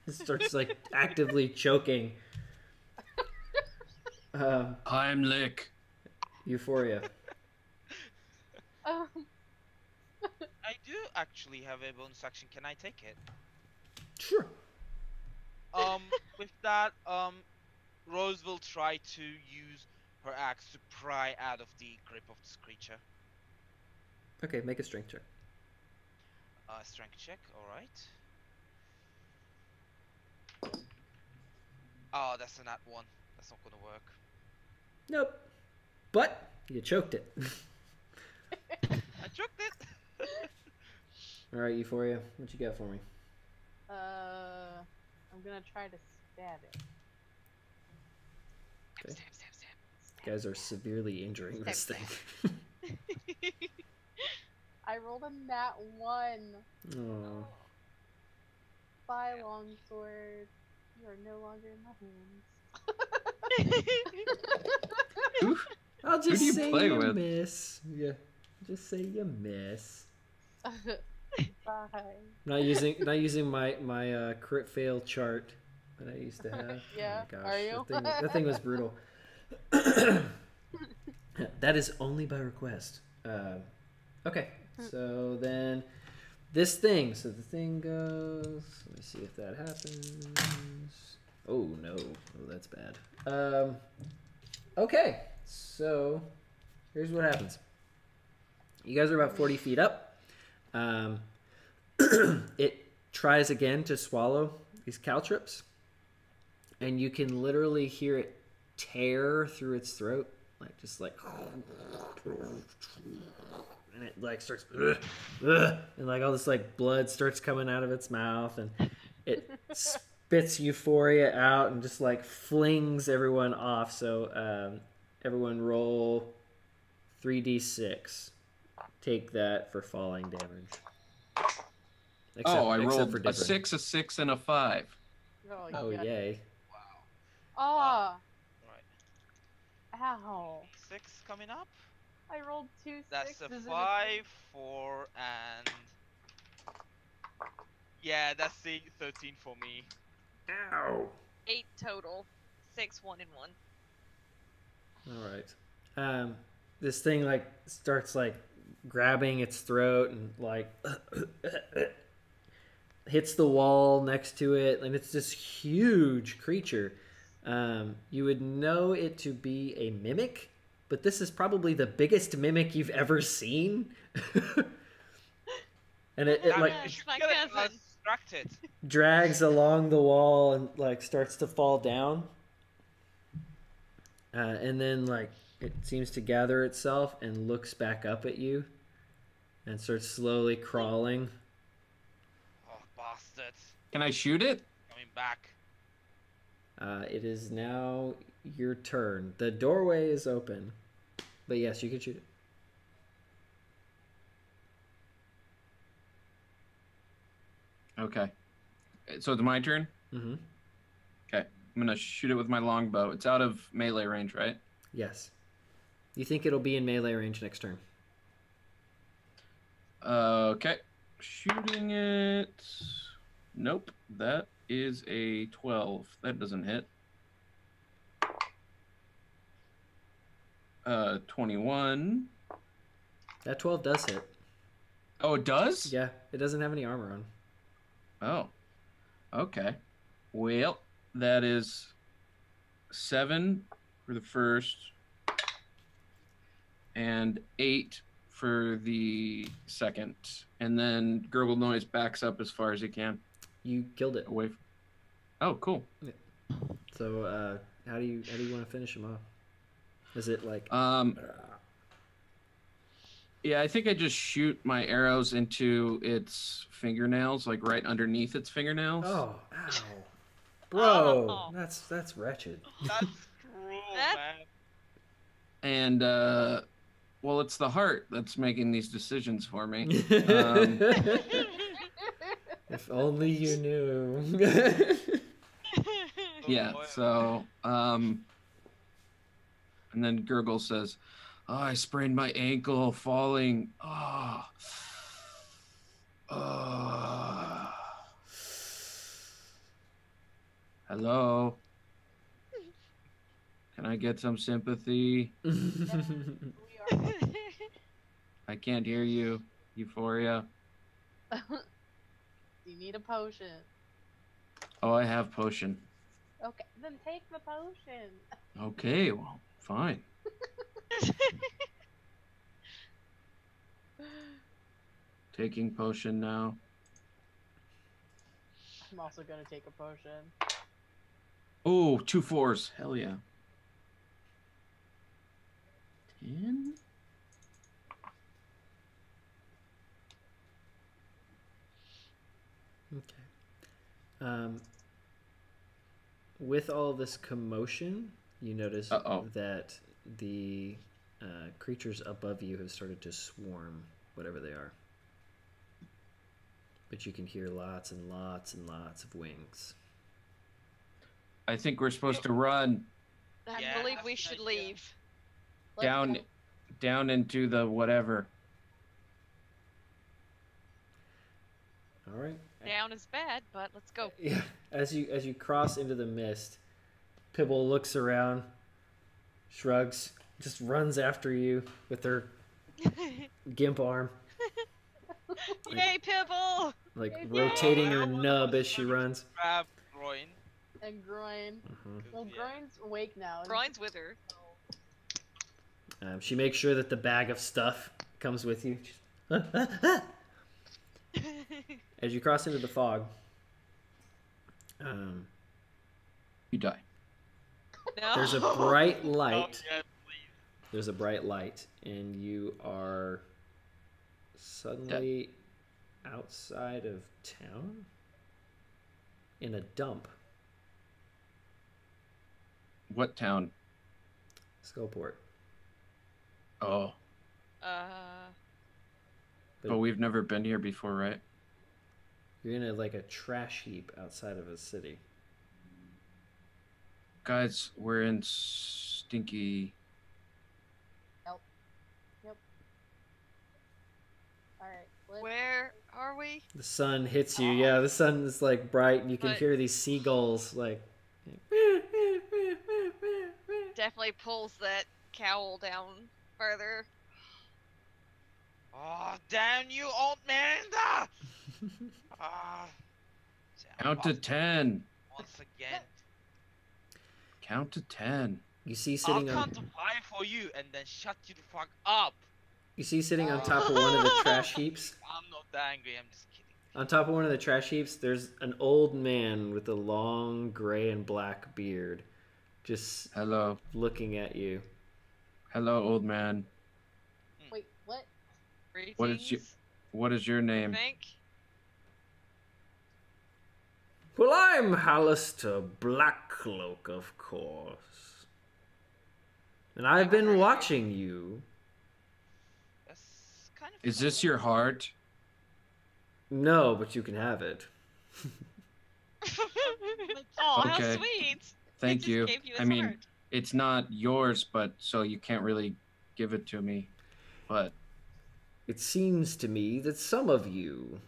It starts like actively choking. Heimlich. Euphoria. Um, I do actually have a bonus action. Can I take it? Sure. With that, Rose will try to use her axe to pry out of the grip of this creature. Okay, make a strength check. Strength check. All right. Oh, that's a nat 1. That's not gonna work. Nope. But you choked it. I choked it. All right, Euphoria, what you got for me? I'm gonna try to stab it. Okay. Stab. You guys are severely injuring this Stab, thing. I rolled a nat 1. Oh. Bye, longsword. You are no longer in my hands. I'll Who just do you say play you with? miss. Yeah, just say you miss. Bye. Not using my crit fail chart that I used to have. Yeah, Oh my gosh, are you? That thing was brutal. That is only by request. Okay, so then this thing. So the thing goes. Let me see if that happens. Oh no! Oh, that's bad. Okay, so here's what happens. You guys are about 40 feet up. It tries again to swallow these caltrips, and you can literally hear it tear through its throat, like just like, and it like starts, and like all this like blood starts coming out of its mouth, and it spits Euphoria out and just like flings everyone off. So everyone roll 3d6. Take that for falling damage. I except rolled for a Dipper. 6, a 6, and a 5. Oh, yeah. yay. Wow. Ah, Right. ow. 6 coming up. I rolled 2 That's a 6s 5, 4, and yeah, that's the 13 for me. Ow. 8 total. 6, 1, and 1. All right. This thing like starts like grabbing its throat and like hits the wall next to it, and it's this huge creature. You would know it to be a mimic, but this is probably the biggest mimic you've ever seen. And it Damn like it, you should my get it cousin. distracted. drags along the wall and like starts to fall down. And then like it seems to gather itself and looks back up at you and starts slowly crawling. Oh, bastards. Can I shoot it? Coming back. It is now your turn. The doorway is open. But yes, you can shoot it. Okay. So it's my turn? Mm-hmm. Okay. I'm going to shoot it with my longbow. It's out of melee range, right? Yes. You think it'll be in melee range next turn? Okay. Shooting it. Nope. That is a 12. That doesn't hit. 21. That 12 does hit. Oh, it does? Yeah, it doesn't have any armor on. Oh. Okay. Well, that is 7 for the first, and 8 for the second. And then Gurgle Noise backs up as far as he can. You killed it. Away. Oh, cool. So, how do you want to finish him off? Is it like? Yeah, I think I just shoot my arrows into its fingernails, like right underneath its fingernails. Oh, ow, bro, Oh. that's wretched. That's cruel, That- man. And well, it's the heart that's making these decisions for me. If only you knew. Yeah. boy. So, and then Gurgle says, "Oh, I sprained my ankle falling. Oh. Hello. Can I get some sympathy? We are. I can't hear you, Euphoria. You need a potion. Oh, I have potion. Okay, then take the potion. Okay, well, fine. Taking potion now. I'm also gonna take a potion. Oh, 2 4s. Hell yeah. 10? Okay. With all this commotion, you notice Uh-oh. that the creatures above you have started to swarm, whatever they are. But you can hear lots and lots and lots of wings. I think we're supposed to run I Yeah, believe that's we a good should idea. leave. Let's down go. down into the whatever. All right. Down is bad, but let's go. Yeah. As you cross into the mist, Pibble looks around, shrugs, just runs after you with her gimp arm, Yay, Pibble! like Yay. rotating her nub as she runs. Grab groin. And groin. Well, Yeah. groin's awake now. and- Groin's with her. She makes sure that the bag of stuff comes with you. As you cross into the fog, You die. No. there's a bright Oh, light. yeah, please. There's a bright light, and you are suddenly outside of town in a dump. What town? Skullport. Oh, but we've never been here before, right? You're in like a trash heap outside of a city. Guys, we're in stinky. Yep. Alright, let's... Where are we? The sun hits you. Yeah, the sun is like bright, and you can But- hear these seagulls like. Definitely pulls that cowl down further. Oh, damn you, old man! Ah! Count to 10. Once again. Count to 10. You see I'll sitting on. count to 5 for you and then shut you the fuck up. You see sitting on top of one of the trash heaps. I'm not that angry, I'm just kidding. On top of one of the trash heaps, there's an old man with a long gray and black beard, just Hello. looking at you. Hello, old man. Wait, what? Greetings, What is your- What is your I name? think. Well, I'm Hallister Blackcloak, of course. And I've been watching you. That's kind of Is this your heart? No, but you can have it. Oh, Okay. how sweet! Thank Just you. gave you I his mean, heart. it's not yours, but so you can't really give it to me. But It seems to me that some of you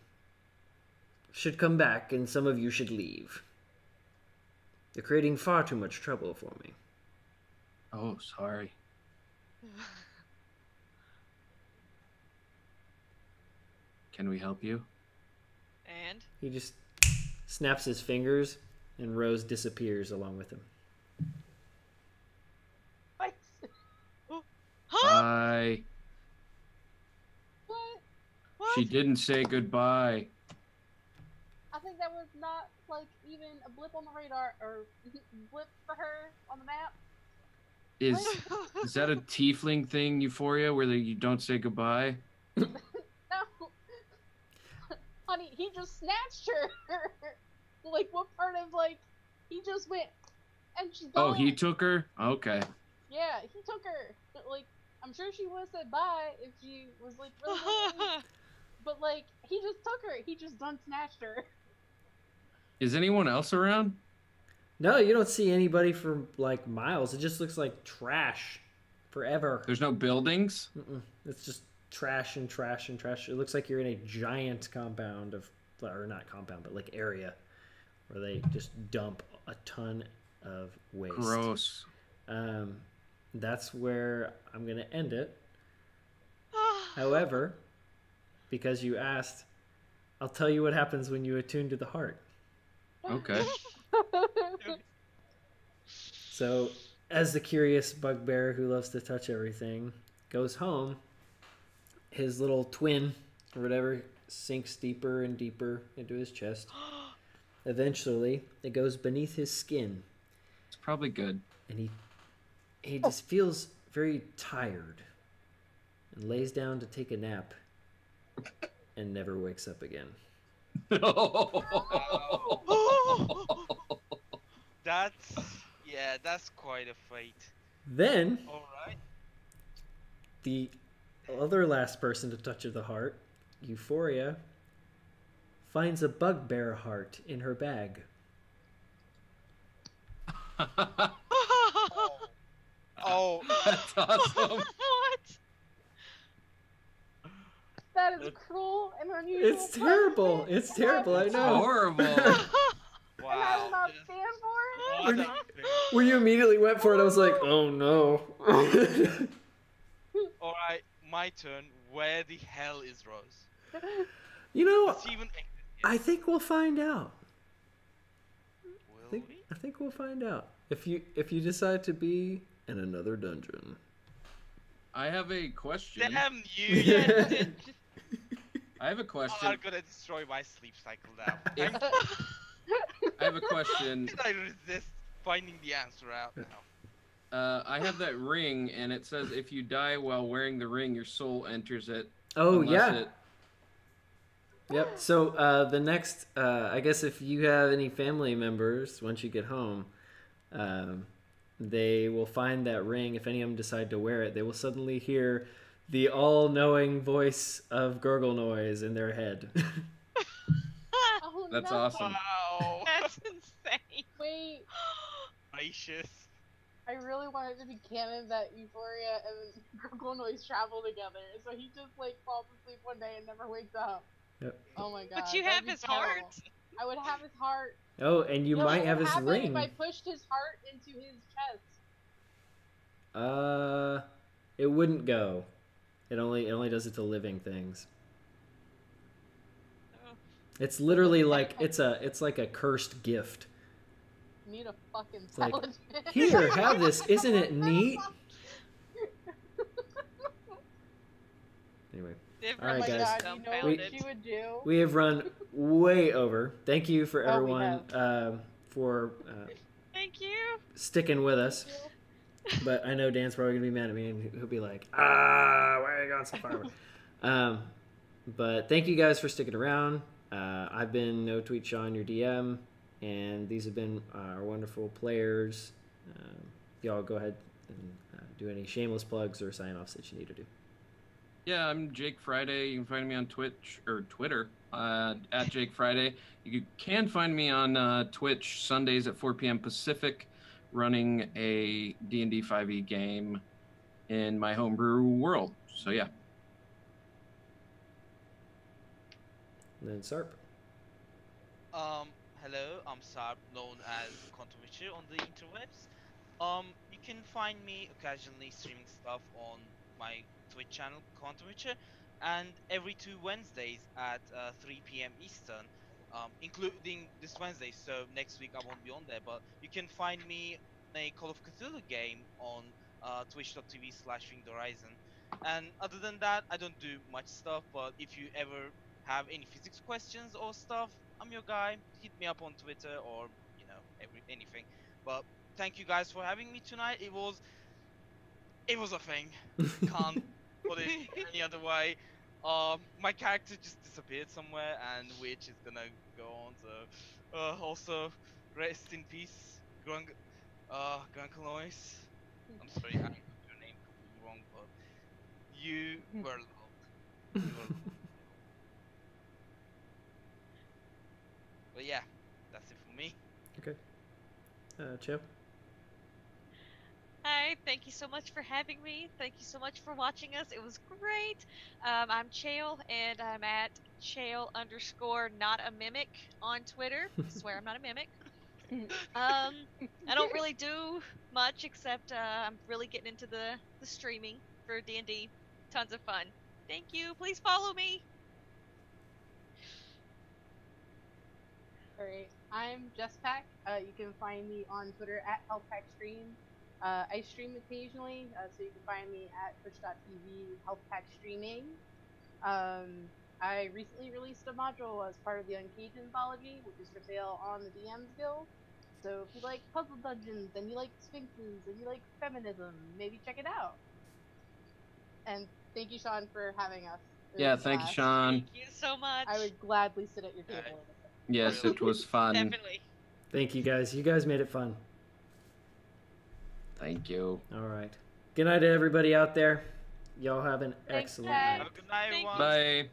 should come back and some of you should leave. You're creating far too much trouble for me. oh, sorry. Can we help you? And He just snaps his fingers, and Rose disappears along with him. goodbye. What? She didn't say goodbye. I think that was not like even a blip on the radar or blip for her on the map. Is that a tiefling thing, Euphoria, where you don't say goodbye? No, honey, he just snatched her. Like, what part of like he just went and she's gone? Oh, he took her? Okay. Yeah, he took her. But, like, I'm sure she would have said bye if she was like really good. But like, he just took her. He just done snatched her. Is anyone else around? No, you don't see anybody for like miles. It just looks like trash forever. There's no buildings? It's just trash and trash and trash. It looks like you're in a giant compound of, or not compound, but like area where they just dump a ton of waste. Gross. That's where I'm going to end it. However, because you asked, I'll tell you what happens when you attune to the heart. Okay. So, as the curious bugbear who loves to touch everything goes home, his little twin, or whatever, sinks deeper and deeper into his chest. Eventually, it goes beneath his skin. It's probably good. And he just feels very tired and lays down to take a nap and never wakes up again. That's quite a fate. Then, Alright. the other last person to touch of the heart, Euphoria, finds a bugbear heart in her bag. Oh. That's awesome. What? That is cruel and unusual. It's terrible. punishment, It's and terrible. I know. Horrible. And I will Wow. not stand for it. What a fate. When you immediately went for it, I was like, oh no. Alright, my turn. Where the hell is Rose? You know, Does she even exist? I think we'll find out. Will we? I think we'll find out. If you decide to be in another dungeon. I have a question. Damn you! Yeah. I have a You question. are gonna destroy my sleep cycle now. If- I have a question. Did I resist finding the answer out now? I have that ring, and it says if you die while wearing the ring, your soul enters it. Oh, unless yeah. it- Yep. So the next, I guess if you have any family members, once you get home, they will find that ring. If any of them decide to wear it, they will suddenly hear the all-knowing voice of Gurgle Noise in their head. Oh, That's no. awesome. Wow. That's insane. Wait, Gracious. I really want it to be canon that Euphoria and Gurgle Noise travel together. So he just like falls asleep one day and never wakes up. Yep. Oh my god. But you that'd have be his terrible. heart. I would have his heart. Oh, and you know might what have would his happen ring. If I pushed his heart into his chest. It wouldn't go. It only does it to living things. Oh. It's literally like it's like a cursed gift. Need a fucking like, talisman. Here, have this. Isn't it neat? Anyway, Different All right, Oh my guys. god, you know dumbfounded. what she would do? we have run way over. Thank you for Oh, we everyone for Thank you. sticking with us. But I know Dan's probably gonna be mad at me, and he'll be like, why are you going so far? But thank you guys for sticking around. I've been No Tweet Sean, your DM, and these have been our wonderful players. Y'all go ahead and do any shameless plugs or sign-offs that you need to do. Yeah, I'm Jake Friday. You can find me on Twitch or Twitter at Jake Friday. You can find me on Twitch Sundays at 4 p.m. Pacific, running a D&D 5e game in my homebrew world. So yeah. And then Sarp. Hello, I'm Sarp, known as Controvici on the interwebs. You can find me occasionally streaming stuff on my Twitch channel, Controvici, and every 2 Wednesdays at 3 p.m. Eastern, including this Wednesday, so next week I won't be on there, but you can find me in a Call of Cthulhu game on twitch.tv/Winged Horizon. And other than that, I don't do much stuff. But if you ever have any physics questions or stuff, I'm your guy. Hit me up on Twitter or anything. But thank you guys for having me tonight. It was a thing. Can't put it any other way. My character just disappeared somewhere, and which is gonna go on. So, also, rest in peace, Grunkalois. I'm sorry, I got your name completely wrong, but you were loved. You were loved. But yeah, that's it for me. Okay. Chill. Hi, thank you so much for having me. Thank you so much for watching us. It was great. I'm Chael, and I'm at Chael_not a mimic on Twitter. I swear I'm not a mimic. I don't really do much except I'm really getting into the streaming for D&D. Tons of fun. Thank you. Please follow me. Alright, I'm JessPack. You can find me on Twitter at HealthPackStream. I stream occasionally, so you can find me at twitch.tv HealthPackStreaming. I recently released a module as part of the Uncaged anthology, which is for sale on the DM's Guild. So if you like puzzle dungeons, and you like sphinxes, and you like feminism, maybe check it out. And thank you, Sean, for having us. Yeah, thank you, Sean. Thank you so much. I would gladly sit at your table. Alright. Yes, it was fun. Definitely. Thank you guys. You guys made it fun. Thank you. All right. Good night to everybody out there. Y'all have an Thanks, excellent guys. night. Have a good night, Thank everyone. Bye.